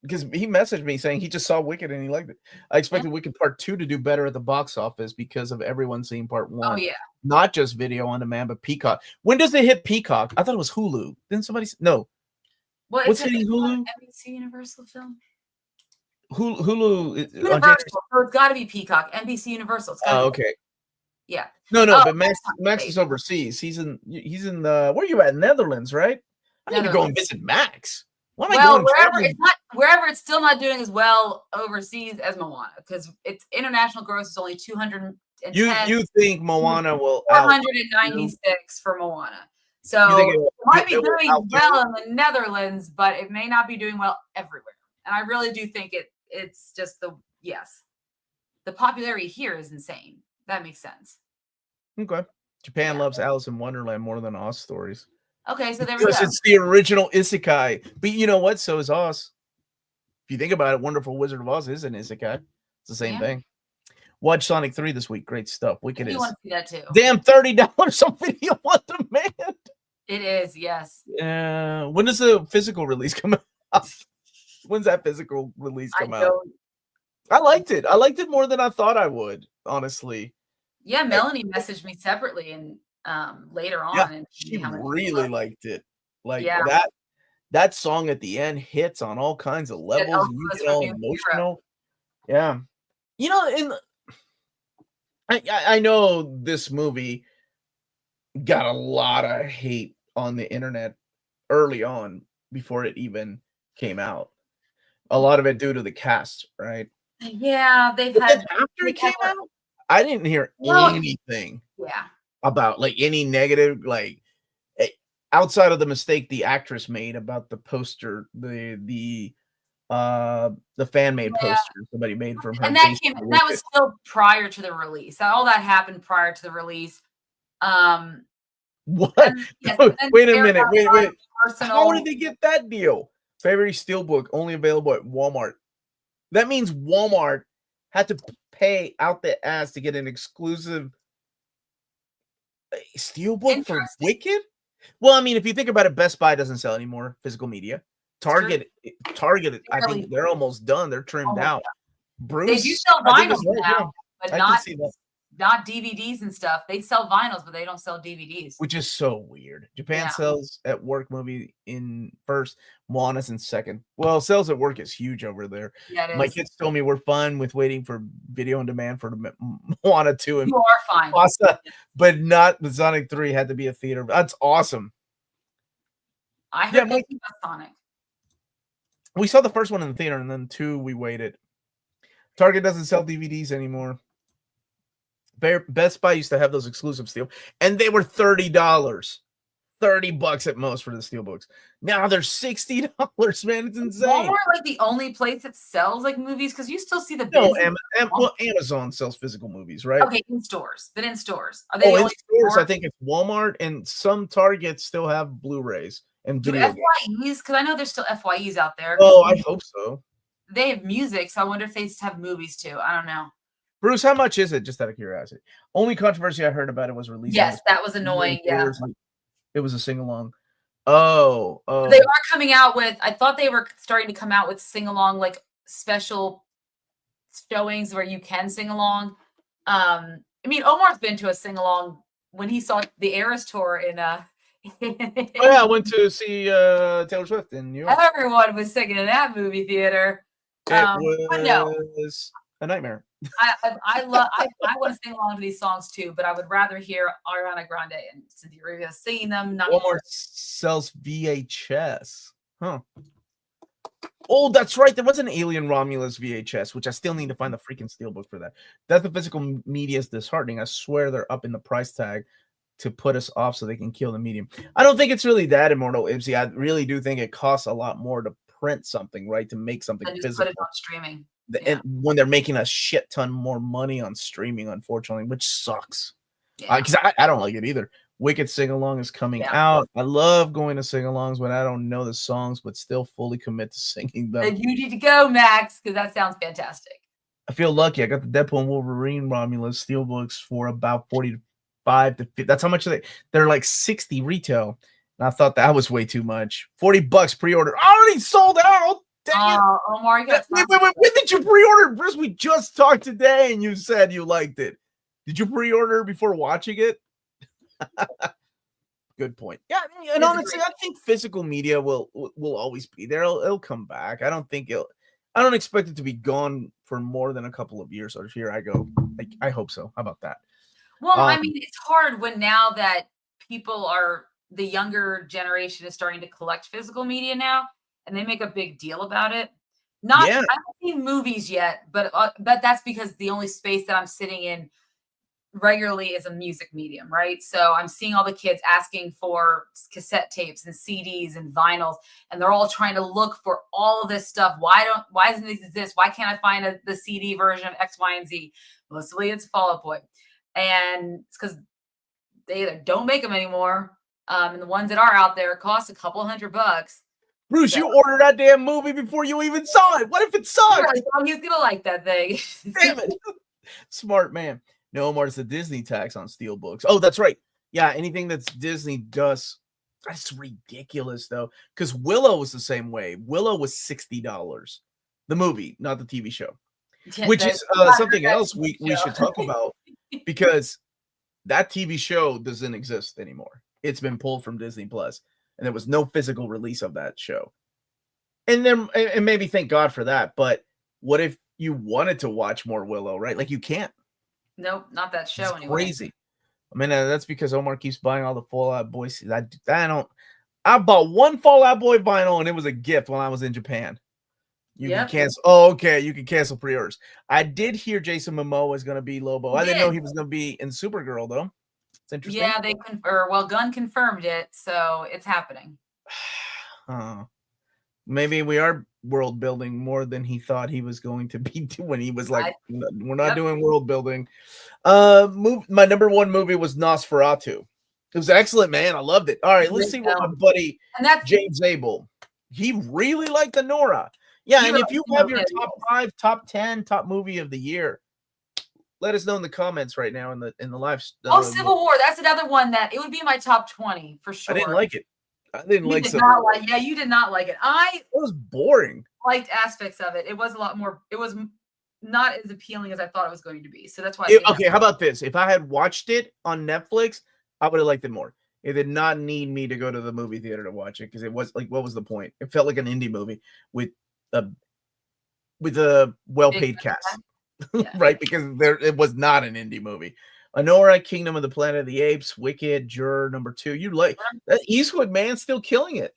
because he messaged me saying he just saw Wicked and he liked it. I expected Wicked Part 2 to do better at the box office because of everyone seeing Part 1. Oh, yeah. Not just video on demand, but Peacock. When does it hit Peacock? I thought it was Hulu. Didn't somebody say? No. What's hitting Hulu? NBC Universal film. Hulu. Universal. So it's got to be Peacock. NBC Universal. Okay. Yeah. No, but Max is overseas. He's in the where are you at? Netherlands, right? I need to go and visit Max. Wherever it's still not doing as well overseas as Moana, because its international gross is only 210. You think Moana will 496 for Moana? So it might be doing well in the Netherlands, but it may not be doing well everywhere. And I really do think it's just the popularity here is insane. That makes sense. Okay. Japan loves Alice in Wonderland more than Oz stories. Okay, so there we go. Because it's the original isekai. But you know what? So is Oz. If you think about it, Wonderful Wizard of Oz is an isekai. It's the same thing. Watch Sonic 3 this week. Great stuff. Wicked is. You want to see that too. Damn, $30 on video on demand. It is, yes. When does the physical release come out? When's that physical release come out? I liked it. I liked it more than I thought I would, honestly. Yeah, Melanie messaged me separately and later on. Yeah, and she really liked it. That that song at the end hits on all kinds of levels. And you get all emotional. Yeah. You know, I know this movie got a lot of hate on the internet early on before it even came out. A lot of it due to the cast, right? Yeah, after it came out, I didn't hear anything about like any negative, like outside of the mistake the actress made about the poster, the fan made poster somebody made from her. And that was still prior to the release. All that happened prior to the release. What? Wait a minute. Wait. How did they get that deal? Favorite Steelbook only available at Walmart. That means Walmart had to pay out the ass to get an exclusive Steelbook for Wicked. Well, I mean, if you think about it, Best Buy doesn't sell any more physical media. Target, I think they're almost done. They're trimmed out. Bruce, they do sell vinyls now, but not DVDs and stuff. They sell vinyls, but they don't sell DVDs. Which is so weird. Japan sells at work movie in first, Moana's in second. Well, sales at work is huge over there. Yeah, it is. My kids told me we're fine with waiting for video on demand for Moana 2 and you are fine. Pasta, but not the Sonic 3 had to be a theater. That's awesome. I heard about Sonic. We saw the first one in the theater, and then 2 we waited. Target doesn't sell DVDs anymore. Best Buy used to have those exclusive steel, and they were $30, $30 at most for the steelbooks. Now they're $60, man. It's insane. Walmart like the only place that sells like movies because you still see the Amazon sells physical movies, right? Okay, in stores. But in stores, are they in stores? I think it's Walmart and some Targets still have Blu-rays and video. FYEs, because I know there's still FYEs out there. Oh, I hope so. They have music, so I wonder if they have movies too. I don't know. Bruce, how much is it? Just out of curiosity. Only controversy I heard about it was released. Yes, that was annoying. Yeah, it was a sing-along. Oh, they are coming out with. I thought they were starting to come out with sing-along, like special showings where you can sing along. I mean, Omar's been to a sing-along when he saw the Eras tour in. Oh yeah, I went to see Taylor Swift in New York. Everyone was singing in that movie theater. It was a nightmare. I want to sing along to these songs too, but I would rather hear Ariana Grande and Cynthia Rivera singing them. Walmart sells VHS. Huh. Oh, that's right. There was an Alien Romulus VHS, which I still need to find the freaking steelbook for that. That's the physical media is disheartening. I swear they're up in the price tag to put us off so they can kill the medium. I don't think it's really that immortal, Ibsy. I really do think it costs a lot more to print something, right? To make something physical. Put it on streaming. And when they're making a shit ton more money on streaming, unfortunately, which sucks. Because I don't like it either. Wicked sing-along is coming out. I love going to sing-alongs when I don't know the songs, but still fully commit to singing them. And you need to go, Max, because that sounds fantastic. I feel lucky. I got the Deadpool and Wolverine Romulus steelbooks for about 45 to 50. That's how much they're like 60 retail. And I thought that was way too much. $40 pre-order. Already sold out. Omar, wait, when did you pre-order, Bruce? We just talked today and you said you liked it. Did you pre-order before watching it? Good point. Yeah, and honestly, I think physical media will always be there. It'll come back. I don't expect it to be gone for more than a couple of years. Or here I go. I hope so. How about that? Well, I mean, it's hard when now that the younger generation is starting to collect physical media now. And they make a big deal about it. I haven't seen movies yet, but that's because the only space that I'm sitting in regularly is a music medium, right? So I'm seeing all the kids asking for cassette tapes and CDs and vinyls, and they're all trying to look for all of this stuff. Why doesn't this exist? Why can't I find the CD version of X, Y, and Z? Mostly it's Fall Out Boy, and it's because they either don't make them anymore, and the ones that are out there cost a couple $100. Bruce, you ordered that damn movie before you even saw it. What if it sucked? He's gonna like that thing. Damn it. Smart man. No, Omar, it's the Disney tax on steelbooks. Oh, that's right. Yeah, anything that's Disney does. That's ridiculous, though. Because Willow was the same way. Willow was $60. The movie, not the TV show. Which is something else we should talk about. Because that TV show doesn't exist anymore. It's been pulled from Disney Plus. and there was no physical release of that show. And then, and maybe thank God for that. But what if you wanted to watch more Willow, right? Like you can't. Nope, not that show It's anyway. crazy. I mean, that's because Omar keeps buying all the Fall Out Boy. I bought one Fall Out Boy vinyl, and it was a gift when I was in Japan. You can cancel. Oh, okay. You can cancel pre-orders. I did hear Jason Momoa is going to be Lobo. I didn't know he was going to be in Supergirl, though. It's interesting. Yeah, Gunn confirmed it, so it's happening. Maybe we are world building more than he thought he was going to be when he was like, we're not doing world building. My number one movie was Nosferatu. It was excellent, man. I loved it. All right, let's see what my buddy James Abel. He really liked the Nora. Yeah, and if you have your top 5, top 10, top movie of the year, let us know in the comments right now in the live. Civil War. That's another one that it would be my top 20 for sure. I didn't like it. I didn't like Civil War. Yeah, you did not like it. It was boring. Liked aspects of it. It was a lot more. It was not as appealing as I thought it was going to be. So that's why. Okay, how about this? If I had watched it on Netflix, I would have liked it more. It did not need me to go to the movie theater to watch it because it was like, what was the point? It felt like an indie movie with a well-paid cast, right? Because it was not an indie movie. Anora, Kingdom of the Planet of the Apes, Wicked, Juror, number 2. You like that Eastwood, man, still killing it.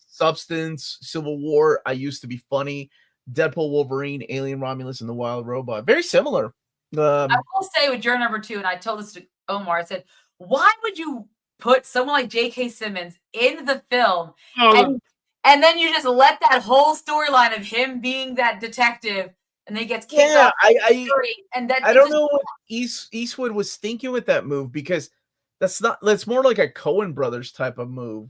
Substance, Civil War, I Used to Be Funny, Deadpool, Wolverine, Alien, Romulus, and the Wild Robot. Very similar. I will say with Juror number 2, and I told this to Omar, I said, why would you put someone like J.K. Simmons in the film and then you just let that whole storyline of him being that detective and then he gets kicked off? I don't know what Eastwood was thinking with that move, because that's more like a Coen Brothers type of move.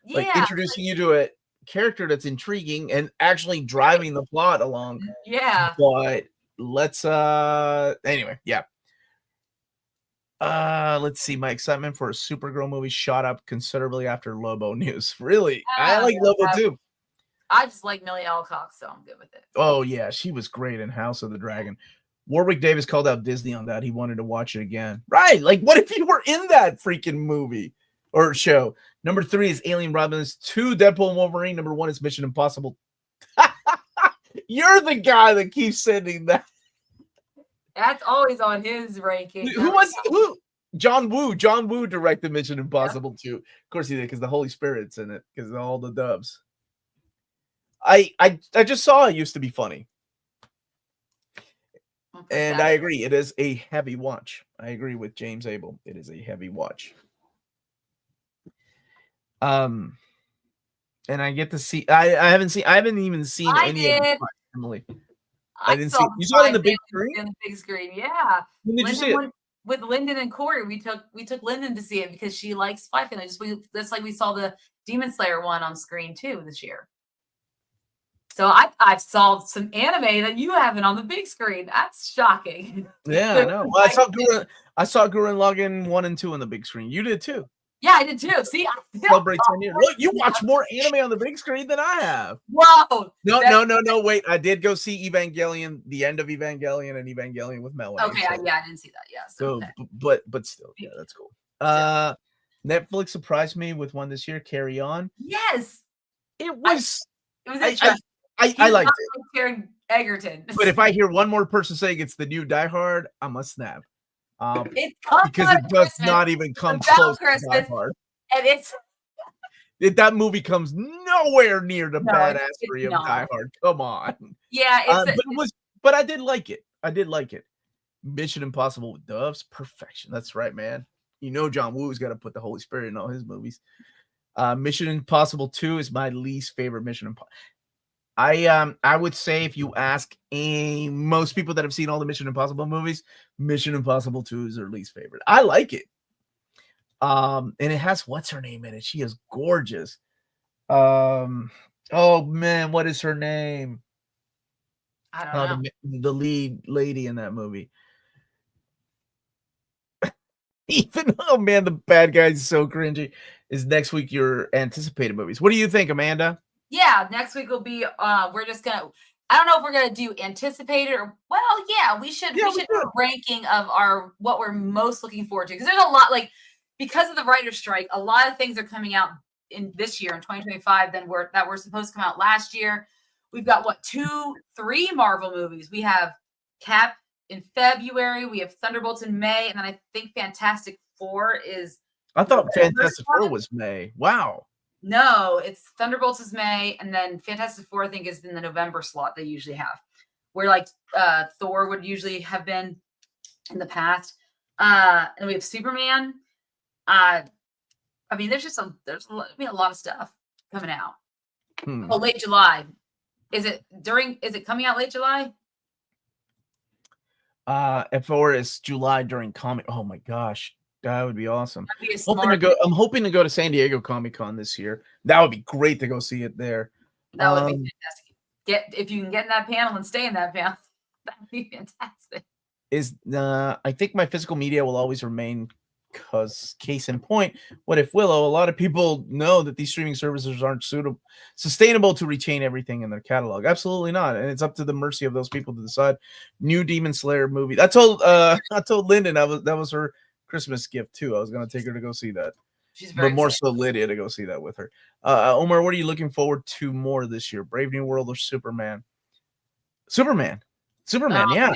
Like introducing you to a character that's intriguing and actually driving the plot along. Yeah. But let's anyway, yeah. Let's see. My excitement for a Supergirl movie shot up considerably after Lobo news. Really? I like Lobo too. I just like Millie Alcock, so I'm good with it. Oh, yeah. She was great in House of the Dragon. Warwick Davis called out Disney on that. He wanted to watch it again. Right. Like, what if you were in that freaking movie or show? Number 3 is Alien, Romulus. 2, Deadpool and Wolverine. Number 1 is Mission Impossible. You're the guy that keeps sending that. That's always on his ranking. Who? John Woo. John Woo directed Mission Impossible 2. Of course he did, because the Holy Spirit's in it, because of all the dubs. I just saw It Used to Be Funny. And I agree. It is a heavy watch. I agree with James Abel. It is a heavy watch. And I get to see. I haven't even seen any of it. Emily. I didn't see. You saw it in the big screen. In the big screen, yeah. When did you see it? With Lyndon and Corey, we took Lyndon to see it because she likes Spy Family. Just like we saw the Demon Slayer one on screen too this year. So I've saw some anime that you haven't on the big screen. That's shocking. Yeah, I know. Well, I saw Gurren Lagann 1 and 2 on the big screen. You did too. Yeah, I did too. See, celebrate 10 years. Look, you watch more anime on the big screen than I have. Whoa. No. Wait, I did go see Evangelion, the end of Evangelion, and Evangelion with Melanie. Okay, so. Yeah, I didn't see that. Yeah. So, okay. but still, yeah, that's cool. Netflix surprised me with one this year. Carry On. Yes. It was interesting. I liked it. Karen Egerton. But if I hear one more person saying it's the new Die Hard, I'm a snap. Because it does not even come close to Die Hard. And that movie comes nowhere near the badassery of Die Hard. Come on. Yeah, but I did like it. Mission Impossible with doves, perfection. That's right, man. You know John Woo's got to put the Holy Spirit in all his movies. Mission Impossible 2 is my least favorite Mission Impossible. I would say if you ask most people that have seen all the Mission Impossible movies, Mission Impossible 2 is their least favorite. I like it. And it has what's her name in it? She is gorgeous. Oh man, what is her name? I don't know. The lead lady in that movie. Even man, the bad guy is so cringy. Is next week your anticipated movies? What do you think, Amanda? Yeah, next week will be we're just gonna I don't know if we're gonna do anticipated or we should do a ranking of what we're most looking forward to, because there's a lot, like, because of the writer's strike, a lot of things are coming out in this year in 2025 than were supposed to come out last year. We've got 3 Marvel movies. We have Cap in February, we have Thunderbolts in May, and then I think Fantastic Four is. I thought Fantastic Four was May. Wow. No, it's Thunderbolts is May, and then Fantastic Four I think is in the November slot they usually have, where like Thor would usually have been in the past. And we have Superman. I mean, there's a lot of stuff coming out. Oh, late July. Is it coming out late July? F4 is July during Comic. Oh my gosh, that would be awesome. That'd be I'm hoping to go to San Diego Comic Con this year. That would be great to go see it there. That would be fantastic. If you can get in that panel and stay in that panel, that'd be fantastic. I think my physical media will always remain, because case in point, what if Willow? A lot of people know that these streaming services aren't sustainable to retain everything in their catalog. Absolutely not, and it's up to the mercy of those people to decide. New Demon Slayer movie. I told Lyndon that was her Christmas gift too. I was going to take her to go see that. She's very more so Lydia to go see that with her. Omar, what are you looking forward to more this year? Brave New World or Superman? Superman, yeah.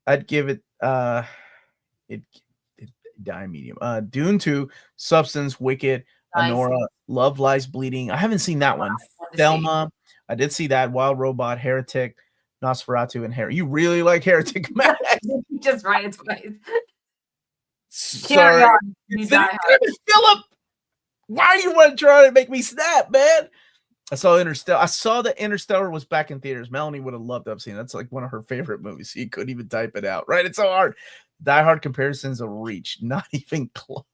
I'd give it die medium. Dune 2, Substance, Wicked, Nice. Anora, Love Lies Bleeding. I haven't seen that one. Thelma, I did see that. Wild Robot, Heretic, Nosferatu, and Harry. You really like Heretic, Matt? Just right, it's right. Sorry, Philip. Why do you want to try to make me snap, man? I saw Interstellar. I saw that Interstellar was back in theaters. Melanie would have loved to have seen it. That's like one of her favorite movies. She couldn't even type it out, right? It's so hard. Die Hard comparisons a reach, not even close.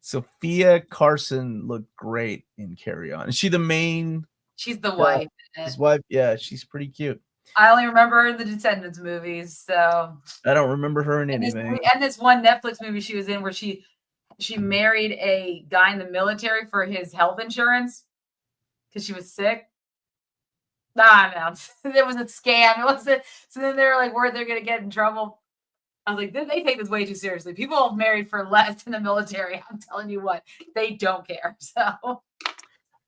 Sophia Carson looked great in Carry On. Is she the main? She's the wife. His wife, yeah, she's pretty cute. I only remember her in the Descendants movies, so I don't remember her in anything. And this one Netflix movie she was in where she married a guy in the military for his health insurance because she was sick. Nah, man, it was a scam. It wasn't. So then they were like, worried they're gonna get in trouble. I was like, they take this way too seriously. People married for less in the military. I'm telling you what, they don't care. So,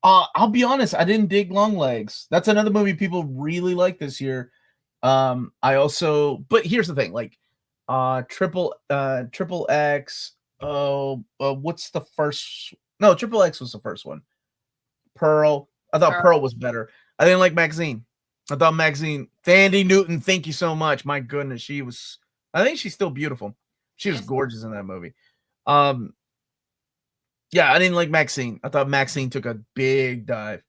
I'll be honest, I didn't dig Longlegs. That's another movie people really like this year. But here's the thing, like, Triple X. What's the first? No, Triple X was the first one. Pearl. I thought Pearl was better. I didn't like Maxine. I thought Maxine. Thandie Newton, thank you so much. My goodness, she was. I think she's still beautiful. She was gorgeous in that movie. Yeah, I didn't like Maxine. I thought Maxine took a big dive.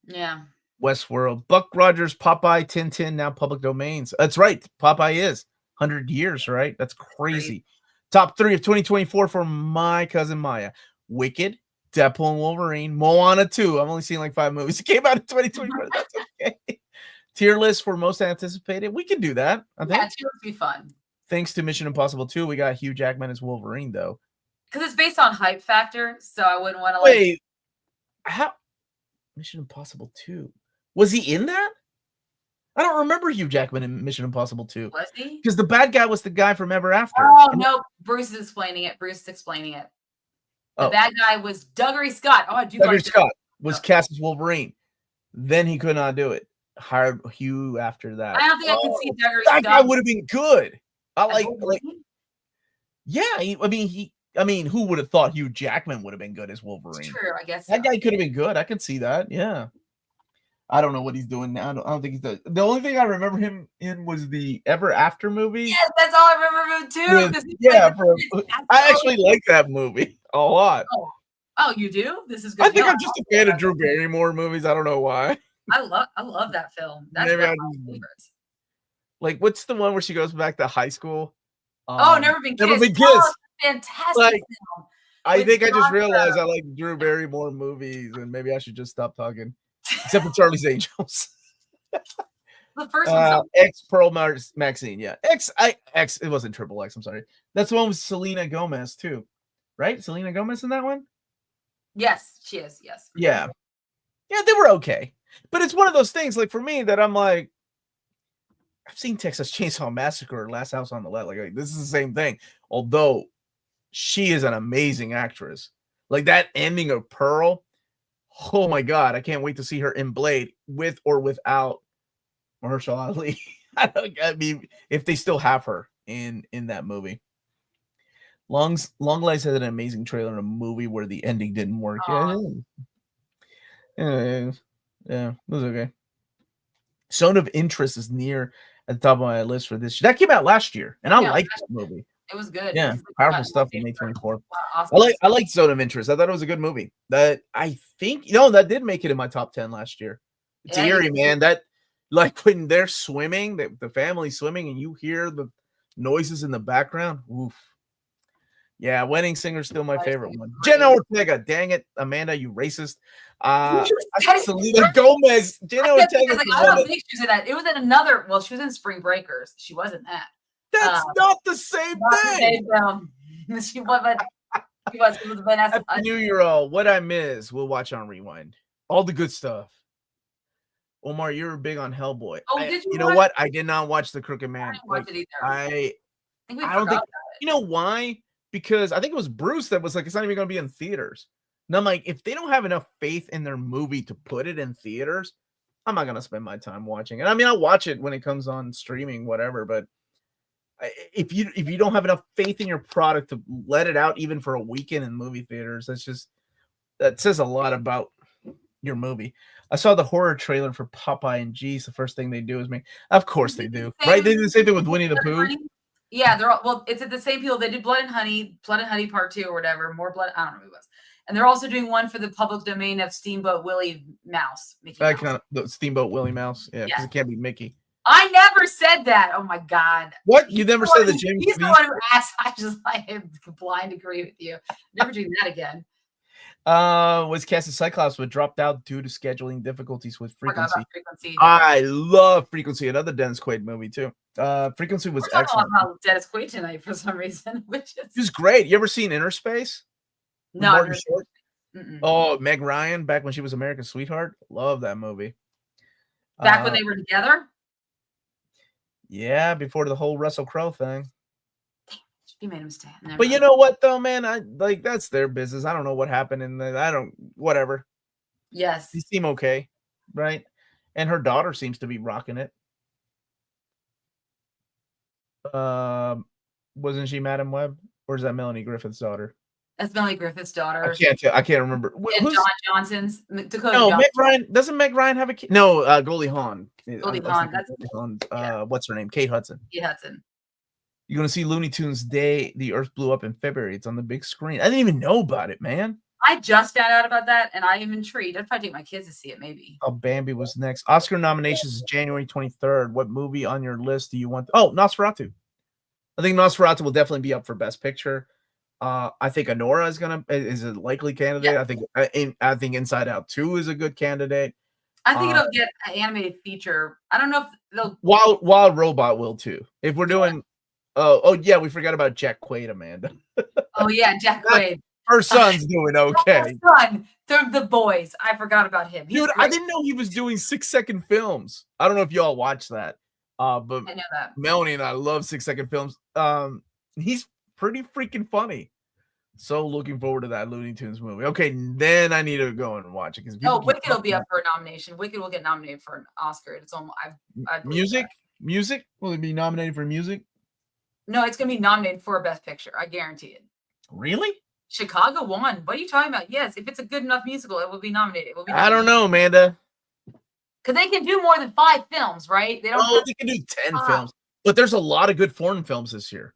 Yeah. Westworld, Buck Rogers, Popeye, Tintin, now public domains. That's right. Popeye is 100 years, right? That's crazy. Top 3 of 2024 for my cousin Maya. Wicked, Deadpool and Wolverine, Moana 2. I've only seen like 5 movies. It came out in 2024. That's okay. Tier list for most anticipated. We can do that. I think. Yeah, tier list would be fun. Thanks to Mission Impossible 2, we got Hugh Jackman as Wolverine, though. Because it's based on hype factor, so I wouldn't want to Wait, how? Mission Impossible 2. Was he in that? I don't remember Hugh Jackman in Mission Impossible 2. Was he? Because the bad guy was the guy from Ever After. Oh, no. Bruce is explaining it. The bad guy was Dougray Scott. Oh, I do Dougray Scott was cast as Wolverine. Then he could not do it. Hired Hugh after that. I don't think I could see Dougray Scott. That guy would have been good. I mean, who would have thought Hugh Jackman would have been good as Wolverine? It's true, I guess. That guy could have been good. I could see that. Yeah. I don't know what he's doing now. I don't think he's doing. The only thing I remember him in was the Ever After movie. Yes, that's all I remember him too. I actually like that movie a lot. Oh, you do? This is good. I think I'm just a fan of Drew Barrymore movies. I don't know why. I love that film. That's one of my favorites. Like, what's the one where she goes back to high school? Never Been Kissed. Never Been Kissed. Oh, fantastic film. I think I just realized I like Drew Barrymore movies, and maybe I should just stop talking. Except for Charlie's Angels. The first one. X Pearl Maxine, yeah. X. It wasn't Triple X. I'm sorry. That's the one with Selena Gomez too, right? Selena Gomez in that one. Yes, she is. Yes. Yeah, they were okay, but it's one of those things. Like for me, that I'm like, I've seen Texas Chainsaw Massacre, Last House on the Left. Like this is the same thing. Although she is an amazing actress. Like that ending of Pearl. Oh my God, I can't wait to see her in Blade with or without Mahershala Ali. I mean, if they still have her in that movie. Long Lives had an amazing trailer in a movie where the ending didn't work. Yeah, it was okay. Zone of Interest is near at the top of my list for this. That came out last year, and I liked that movie. It was good. Yeah, powerful stuff from A24. Awesome. I like Zone of Interest. I thought it was a good movie. That I think that did make it in my top 10 last year. It's eerie, man. That like when they're swimming, the family swimming, and you hear the noises in the background. Oof. Yeah, Wedding Singer's still my favorite one. Jenna Ortega, dang it, Amanda, you racist. Selena Gomez. Jenna Ortega. I don't think she was in that. It was in another. Well, she was in Spring Breakers. She wasn't that. That's not the same thing. She was. She was Vanessa. Happy New Year, all. What I miss, we'll watch on Rewind. All the good stuff. Omar, you're big on Hellboy. Oh, did you? You know what? I did not watch The Crooked Man. I didn't watch it either. I don't think. You know why? Because I think it was Bruce that was like, it's not even going to be in theaters. And I'm like, if they don't have enough faith in their movie to put it in theaters, I'm not going to spend my time watching it. I mean, I'll watch it when it comes on streaming, whatever. But if you don't have enough faith in your product to let it out even for a weekend in movie theaters, that says a lot about your movie. I saw the horror trailer for Popeye and Geese. The first thing they do is of course they do, right? They did the same thing with Winnie the Pooh. Yeah, they're all, well, it's the same people. They did Blood and Honey Part 2 or whatever. More Blood, I don't know who it was. And they're also doing one for the public domain of Steamboat Willie Mouse. Mickey Mouse. The Steamboat Willie Mouse. Yeah, because it can't be Mickey. I never said that. Oh my God. What? You never said that James? He's the one who asked. I just blind agree with you. Never doing that again. Was cast as Cyclops but dropped out due to scheduling difficulties with Frequency. Frequency. I love Frequency. Another Dennis Quaid movie too. Frequency was excellent. About Dennis Quaid tonight for some reason, which is great. You ever seen Interspace? No. Oh, Meg Ryan back when she was America's Sweetheart. Love that movie. Back when they were together. Yeah, before the whole Russell Crowe thing. You made a mistake. But you know what though, man? That's their business. I don't know what happened in the whatever. Yes. They seem okay, right? And her daughter seems to be rocking it. Wasn't she Madam Web? Or is that Melanie Griffith's daughter? That's Melanie Griffith's daughter. I can't remember. And John Johnson's Dakota. No, Johnson. Meg Ryan. Doesn't Meg Ryan have a kid? No, Goldie Hawn. Goldie Hawn. That's what's her name? Kate Hudson. Kate Hudson. You're gonna see Looney Tunes Day. The Earth blew up in February. It's on the big screen. I didn't even know about it, man. I just found out about that, and I am intrigued. I'd probably take my kids to see it, maybe. Oh, Bambi was next. Oscar nominations is January 23rd. What movie on your list do you want? Oh, Nosferatu. I think Nosferatu will definitely be up for Best Picture. I think Anora is a likely candidate. Yeah. I think Inside Out 2 is a good candidate. I think it'll get an animated feature. I don't know if they'll. Wild Robot will too. If we're doing. Oh yeah, we forgot about Jack Quaid, Amanda. Oh yeah, Jack Quaid. Her son's doing okay. Her son, the boys. I forgot about him. Dude, I didn't know he was doing 6-second films. I don't know if y'all watch that. But I know that. Melanie and I love 6-second films. He's pretty freaking funny. So looking forward to that Looney Tunes movie. Okay, then I need to go and watch it. Wicked will be up for a nomination. Wicked will get nominated for an Oscar. It's almost Music? Will it be nominated for music? No, it's going to be nominated for a Best Picture. I guarantee it. Really? Chicago won. What are you talking about? Yes, if it's a good enough musical, it will be nominated. I don't know, Amanda. Because they can do more than 5 films, right? They can do 10 films. But there's a lot of good foreign films this year.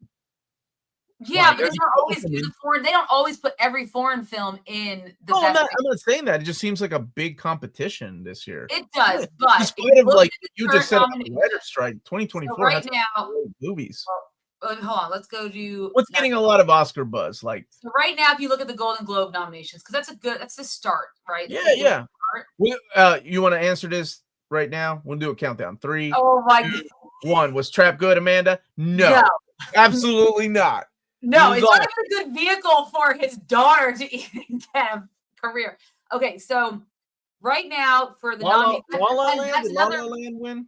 Yeah, but they don't always do the foreign. They don't always put every foreign film in the. I'm not saying that. It just seems like a big competition this year. It does, but despite of like you just said, writer strike 2024 so right now movies. Hold on, let's go to what's getting a lot of Oscar buzz. Like so right now, if you look at the Golden Globe nominations, because that's the start, right? Yeah. You want to answer this right now? We'll do a countdown. 3. Oh my 2, 1. Was Trap good, Amanda? No. Absolutely not. No, it's not a good vehicle for his daughter to have career. Okay, so right now for the La La Land, did La La Land win?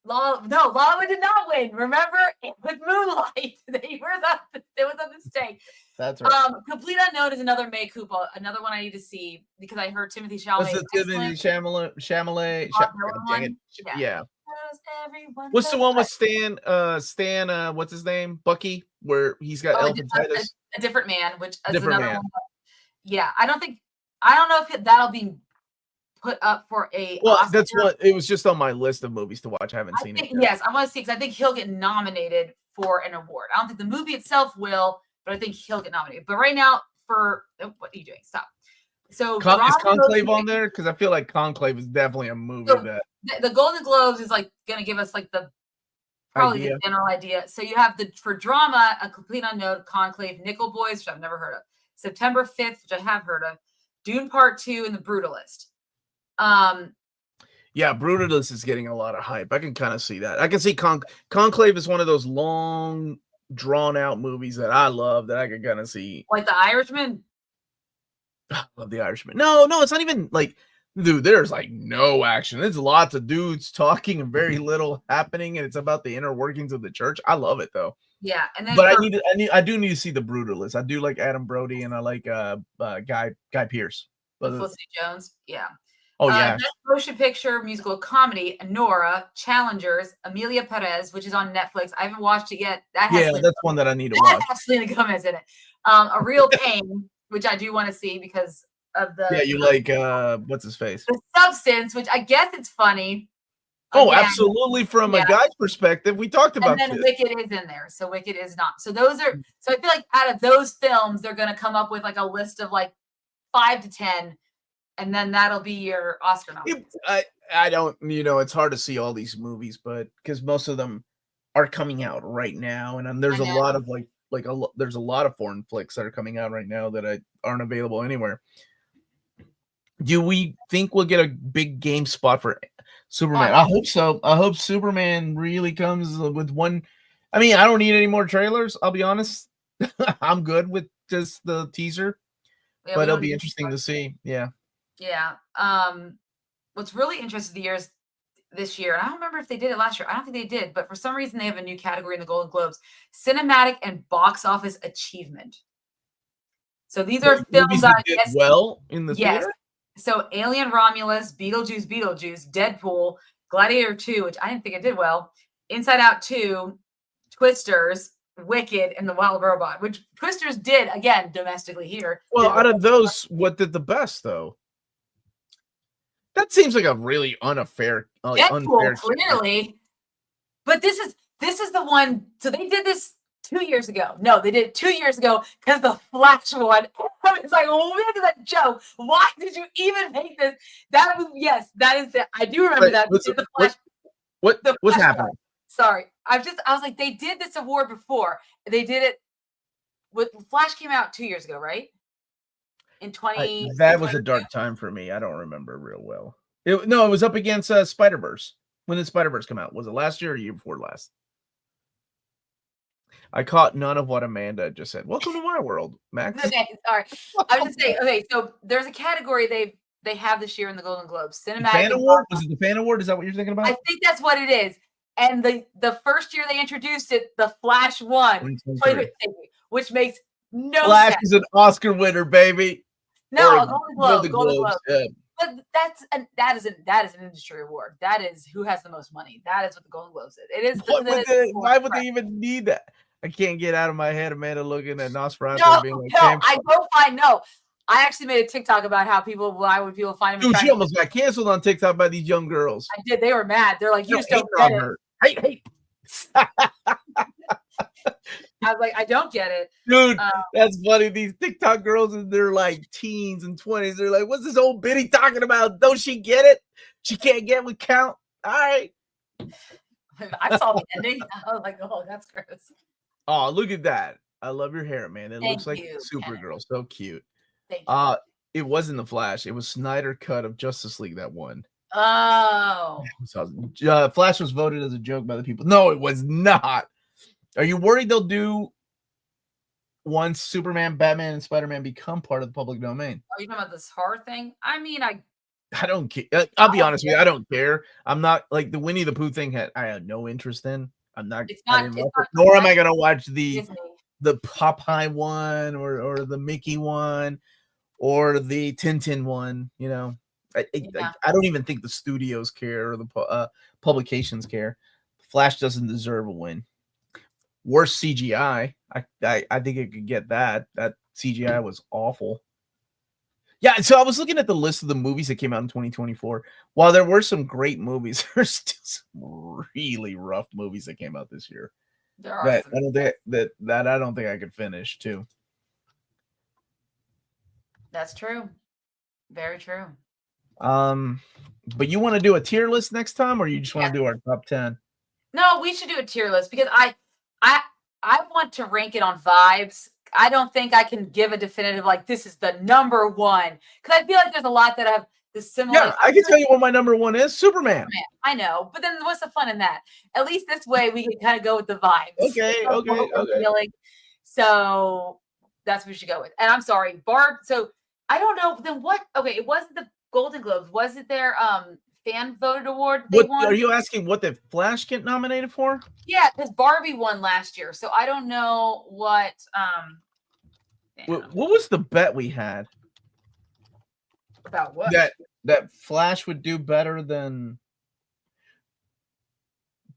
La La Land did not win. Remember, it was Moonlight. It was a mistake. That's right. Complete Unknown is another May Cooper, another one I need to see because I heard Timothy Chalamet. What's the Timothy Chalamet? Dang it. Yeah. What's the one with Stan? What's his name? Bucky, where he's got elephantitis. A Different Man, which is Different another Man. one. Yeah, I don't know if that'll be put up for a. Well, Oscar. that's what it was just on my list of movies to watch. I haven't seen it yet. Yes, I want to see because I think he'll get nominated for an award. I don't think the movie itself will, but I think he'll get nominated. But right now, what are you doing? Stop. So is Conclave on there? Because I feel like Conclave is definitely a movie that the Golden Globes is like going to give us like the general idea. So you have for drama, A Complete Unknown, Conclave, Nickel Boys, which I've never heard of, September 5th, which I have heard of, Dune Part 2, and The Brutalist. Yeah, Brutalist is getting a lot of hype. I can kind of see that. I can see Conclave is one of those long, drawn-out movies that I love that I can kind of see. Like The Irishman? I love The Irishman. No, it's not even like, dude, there's like no action. There's lots of dudes talking and very little happening, and it's about the inner workings of the church. I love it though. Yeah, and then but I do need to see The Brutalist. I do like Adam Brody, and I like Guy Pearce. Felicity Jones. Yeah. Oh yeah. Best Motion Picture, Musical Comedy, Nora, Challengers, Amelia Perez, which is on Netflix. I haven't watched it yet. That's one that I need to watch. That has Selena Gomez in it. A Real Pain, which I do want to see because of the. Yeah, you like what's his face? The Substance, which I guess it's funny. Oh, again, absolutely. From a guy's perspective, we talked about this. And then Wicked is in there, so Wicked is not. So those are. So I feel like out of those films, they're going to come up with like a list of like 5 to 10. And then that'll be your Oscar nominations. I don't, it's hard to see all these movies, but because most of them are coming out right now, and there's a lot of there's a lot of foreign flicks that are coming out right now that aren't available anywhere. Do we think we'll get a big game spot for Superman? I hope so. I hope Superman really comes with one. I mean, I don't need any more trailers. I'll be honest. I'm good with just the teaser, but it'll be interesting to see. Yeah. Yeah. What's really interesting this year, and I don't remember if they did it last year. I don't think they did, but for some reason they have a new category in the Golden Globes: cinematic and box office achievement. So these are films that did well in the theater. So Alien Romulus, Beetlejuice, Deadpool, Gladiator 2, which I didn't think it did well, Inside Out 2, Twisters, Wicked, and The Wild Robot, which Twisters did again domestically here. Well, out of those, what did the best though? That seems like a really unfair. Clearly, but this is the one. So they did this 2 years ago. No, they did it 2 years ago because the Flash one. It's like, what is that joke? Why did you even make this? That was that is the. I do remember that. The Flash. What's happening? Sorry, I was like, they did this award before. They did it. Flash came out 2 years ago, right? In 20. That was a dark time for me. I don't remember real well. It was up against Spider-Verse. When did Spider-Verse come out? Was it last year or year before last? I caught none of what Amanda just said. Welcome to my world, Max. Okay, sorry. I was just saying. Okay, so there's a category they have this year in the Golden Globes. Cinematic Fan Award? Was it the Fan Award? Is that what you're thinking about? I think that's what it is. And the first year they introduced it, the Flash won, which makes no Flash sense. is an Oscar winner, baby. No, Golden Globe. Yeah. But that is an industry award. That is who has the most money. That is what the Golden Globes is. It is. Why would they even need that? I can't get out of my head, Amanda, looking at Nosferatu being like, I don't find no. I actually made a TikTok about how why would people find him? Dude, she almost got canceled on TikTok by these young girls. I did. They were mad. They're like, you just don't get it. Hate. I was like, I don't get it. Dude, that's funny. These TikTok girls, they're like teens and 20s. They're like, what's this old biddy talking about? Don't she get it? She can't get with count. All right. I saw the ending. I was like, oh, that's gross. Oh, look at that. I love your hair, man. It looks like Supergirl. So cute. Thank you. It wasn't the Flash. It was Snyder cut of Justice League that won. Oh. Flash was voted as a joke by the people. No, it was not. Are you worried they'll do once Superman, Batman, and Spider-Man become part of the public domain? Are you talking about this horror thing? I mean, I I don't care. I'll be honest with you. I don't care. I'm not like the Winnie the Pooh thing. I had no interest in. I'm not. It's I not. didn't It's watch not it, nor am I gonna watch the Disney. Popeye one or the Mickey one or the Tintin one. You know, I don't even think the studios care or the publications care. Flash doesn't deserve a win. Worst CGI. I think it could get that. That CGI was awful. Yeah, so I was looking at the list of the movies that came out in 2024. While there were some great movies, there's still some really rough movies that came out this year. There are That some. I don't think I could finish too. That's true. Very true. But you want to do a tier list next time, or you just want to do our top 10? No, we should do a tier list because I want to rank it on vibes. I don't think I can give a definitive like this is the number one because I feel like there's a lot that have the similar. Yeah, I can tell you what my number one is. Superman. I know, but then what's the fun in that? At least this way we can kind of go with the vibes. Okay. So that's what we should go with. And I'm sorry, Barb. So I don't know. Then what? Okay, it wasn't the Golden Globes. Was it their fan voted award? What are you asking? What did Flash get nominated for? Yeah, because Barbie won last year, so I don't know what. What was the bet we had? About what? That Flash would do better than.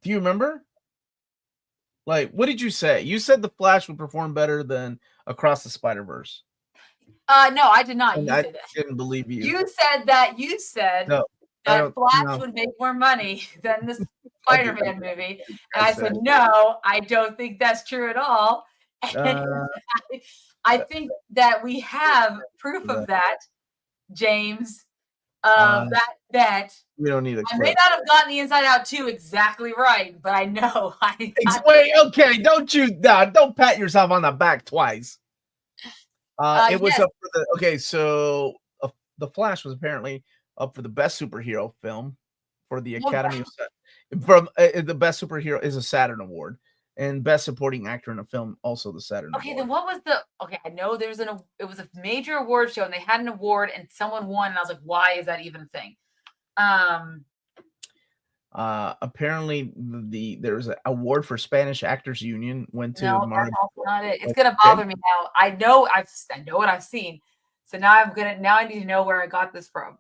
Do you remember? Like, what did you say? You said the Flash would perform better than Across the Spider-Verse. No, I did not. I didn't believe you. You said that. You said. No. That Flash would make more money than the Spider-Man movie. And I said, no, I don't think that's true at all. I think that we have proof of that, James. That bet. We don't need a I may not have gotten the Inside Out 2 exactly right, but I know. Wait, okay, don't pat yourself on the back twice. It was up for the so the Flash was apparently up for the best superhero film for the Academy from the best superhero is a Saturn Award, and best supporting actor in a film also the Saturn Award. Okay, then what was I know it was a major award show and they had an award and someone won and I was like, why is that even a thing? Apparently there was an award for Spanish Actors Union went to that's not it. It's gonna bother me now. I know what I've seen. So now I need to know where I got this from.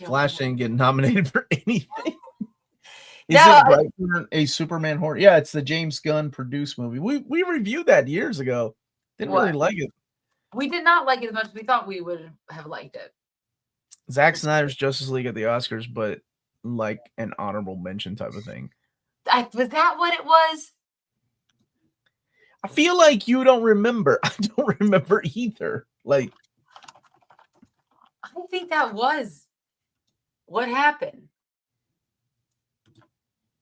Flash didn't get nominated for anything. Is it a Superman horror? Yeah, it's the James Gunn produced movie. We reviewed that years ago. Didn't really like it. We did not like it as much as we thought we would have liked it. Zack Snyder's Justice League at the Oscars, but like an honorable mention type of thing. Was that what it was? I feel like you don't remember. I don't remember either. Like, I think that was what happened.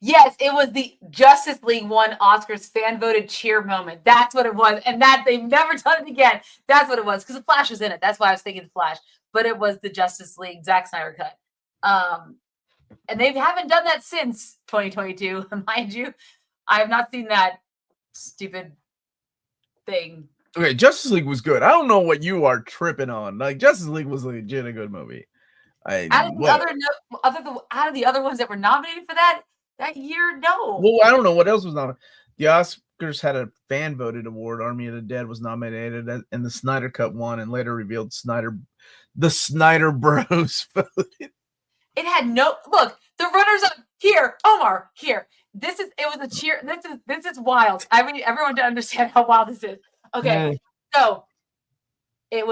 Yes, it was the Justice League won Oscars fan voted cheer moment. That's what it was. And that they've never done it again. That's what it was. Because the Flash was in it. That's why I was thinking Flash. But it was the Justice League Zack Snyder cut. And they haven't done that since 2022. Mind you, I have not seen that stupid thing. Okay, Justice League was good. I don't know what you are tripping on. Like, Justice League was legit a good movie. Out of the other ones that were nominated for that year, no. Well, I don't know what else was nominated. The Oscars had a fan voted award. Army of the Dead was nominated, and the Snyder Cut won, and later revealed the Snyder Bros voted. It had no look. The runners up here, Omar. Here, it was a cheer. This is wild. I mean, everyone to understand how wild this is. Okay, so it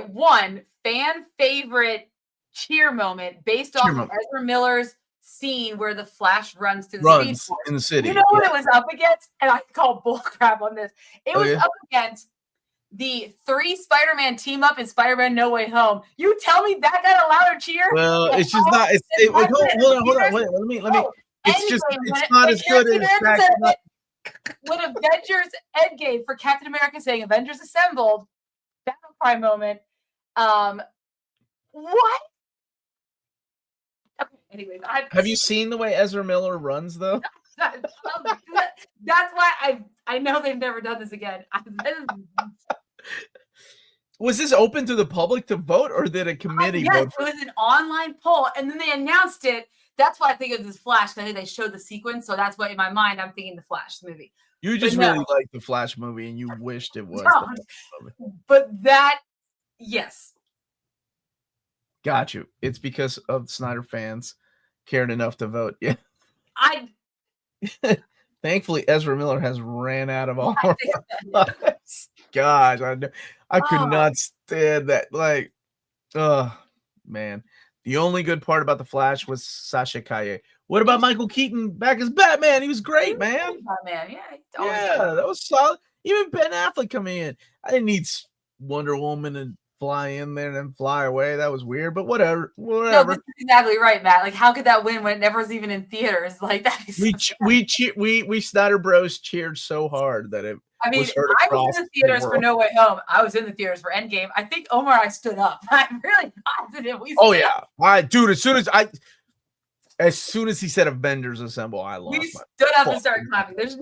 won fan favorite cheer moment based off of Ezra Miller's scene where the Flash runs through the speed force. In the city. You know what it was up against? And I call bullcrap on this. It was up against the 3 Spider-Man team up in Spider-Man No Way Home. You tell me that got a louder cheer? Well, it's just not. Hold on. Wait, let me. It's not as good as when Avengers Endgame for Captain America saying Avengers Assembled, battle cry moment. What? Okay, anyways, have you seen the way Ezra Miller runs though? That's why I know they've never done this again. Was this open to the public to vote, or did a committee yes, vote? it was an online poll, and then they announced it. That's why I think of this Flash. I think they showed the sequence, so that's why in my mind I'm thinking the Flash movie. You just really liked the Flash movie, and you wished it was the Flash movie. But that, yes. Got you. It's because of Snyder fans cared enough to vote. Yeah. Thankfully, Ezra Miller has ran out of all. Gosh, I could not stand that. Like, oh man. The only good part about the Flash was Sasha Calle. What about Michael Keaton back as Batman? He was great, man. Batman, yeah, that was solid. Even Ben Affleck coming in. I didn't need Wonder Woman and fly in there and then fly away. That was weird, but whatever. No, that's exactly right, Matt. Like, how could that win when it never was even in theaters? Like that. We Snyder Bros cheered so hard that it. I mean, I was in the theaters for No Way Home. I was in the theaters for Endgame. I think Omar and I stood up. I'm really positive. As soon as he said Avengers Assemble, I lost. We stood up and started clapping. There's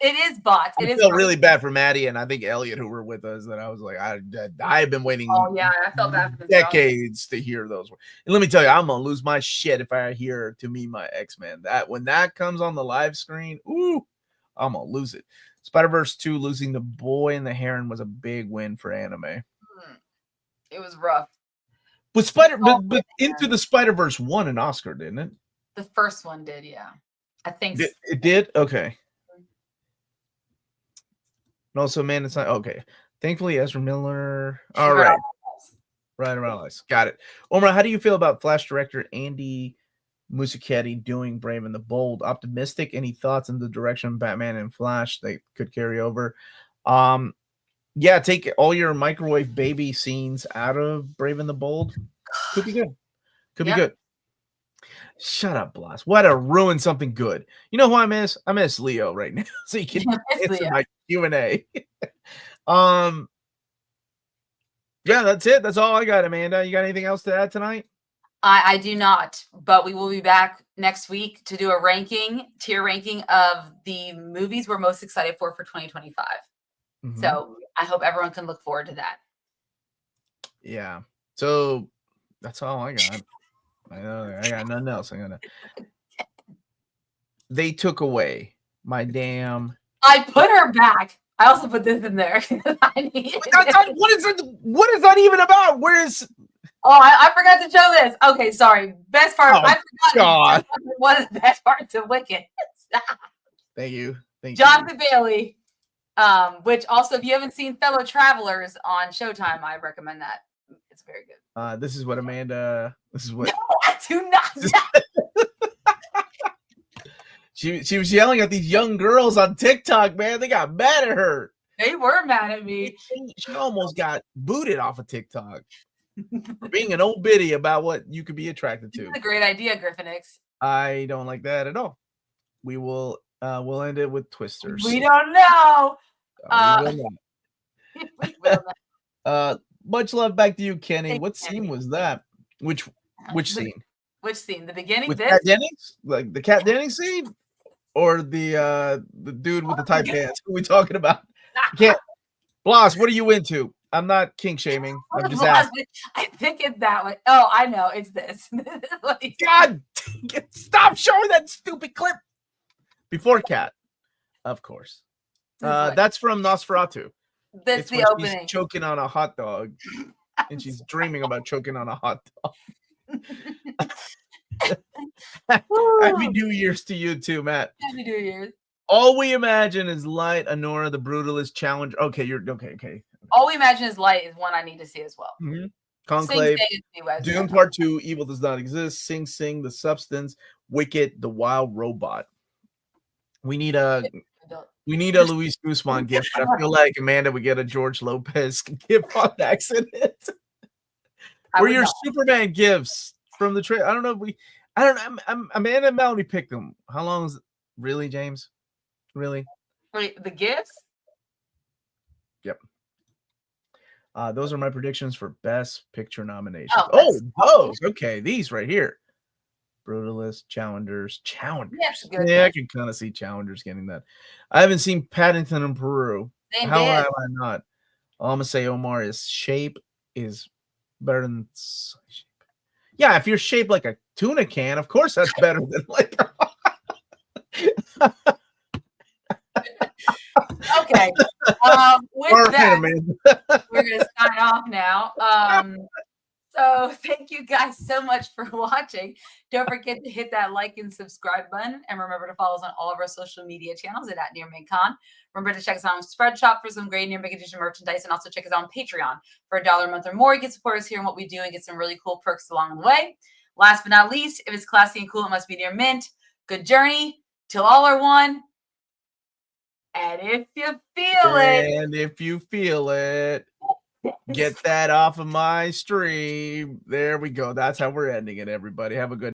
it is bots. I felt really bad for Maddie and I think Elliot, who were with us, that I was like, I have been waiting. Oh yeah, I felt bad for decades to hear those. And let me tell you, I'm gonna lose my shit if I hear "To Me My X-Men." That when that comes on the live screen, ooh, I'm gonna lose it. Spider-Verse 2 losing the boy and the heron was a big win for anime. It was rough. But but Into the Spider-Verse won an Oscar, didn't it? The first one did, yeah. I think it did. Okay. And also, man, it's not okay. Thankfully, Ezra Miller. All right. Right around us. Got it. Omar, how do you feel about Flash director Andy Muschietti doing Brave and the Bold? Optimistic? Any thoughts in the direction of Batman and Flash they could carry over? Yeah, take all your microwave baby scenes out of Brave and the Bold. Could be good. Could be good. Shut up, Blas. Why to ruin something good? You know who I miss? I miss Leo right now. So you can answer my Q&A. Yeah, that's it. That's all I got, Amanda. You got anything else to add tonight? I do not, but we will be back next week to do a tier ranking of the movies we're most excited for 2025. Mm-hmm. So I hope everyone can look forward to that. Yeah. So that's all I got. I got nothing else. They took away my damn. I put her back. I also put this in there. What is that even about? Where's? Oh, I forgot to show this. Okay, sorry. Best part. I forgot. God. One of the best parts of Wicked. Thank you. Jonathan Bailey. Which also, if you haven't seen Fellow Travelers on Showtime, I recommend that. It's very good. This is what Amanda. This is what. No, I do not. She was yelling at these young girls on TikTok, man. They got mad at her. They were mad at me. She almost got booted off of TikTok for being an old biddy about what you could be attracted to. That's a great idea, Griffinix. I don't like that at all. We will. We'll end it with twisters. We don't know. We will not. Much love back to you, Kenny. What scene was that? Which scene? Which scene? The beginning? With Kat Dennings? Like the Kat Dennings scene? Or the dude with the tight pants? Who are we talking about? Blas, what are you into? I'm not kink shaming. I'm just asking. I think it's that way. Oh, I know. It's this. God, stop showing that stupid clip. Before Kat, of course. That's from Nosferatu. That's the opening. She's choking on a hot dog, and she's dreaming about choking on a hot dog. Happy New Year's to you too, Matt. Happy New Year's. All we imagine is Light, Honora, the Brutalist Challenge. Okay, you're okay. All we imagine is Light is one I need to see as well. Mm-hmm. Conclave, Dune Part 2, Evil Does Not Exist, Sing Sing, The Substance, Wicked, The Wild Robot. We need a Luis Guzman gift. I feel like Amanda would get a George Lopez gift on accident. Or your Superman gifts from the trailer. I don't know if Amanda and Melanie picked them. How long is it? Really, James? Really? Wait, the gifts? Yep. Those are my predictions for Best Picture nominations. Those. Okay, these right here. Brutalist, Challengers. Yes, yeah, I can kind of see Challengers getting that. I haven't seen Paddington in Peru. How am I not? All I'm gonna say, Omar, is shape is better than shape. Yeah, if you're shaped like a tuna can, of course that's better than like. Okay. With that, we're gonna sign off now. So thank you guys so much for watching. Don't forget to hit that like and subscribe button, and remember to follow us on all of our social media channels at nearmintcon. Remember to check us out on Spreadshop for some great Near Mint Edition merchandise, and also check us out on Patreon for $1 a month or more. You can support us here and what we do and get some really cool perks along the way. Last but not least, if it's classy and cool, it must be Near Mint. Good journey till all are one. And if you feel it, get that off of my stream. There we go. That's how we're ending it, everybody. Have a good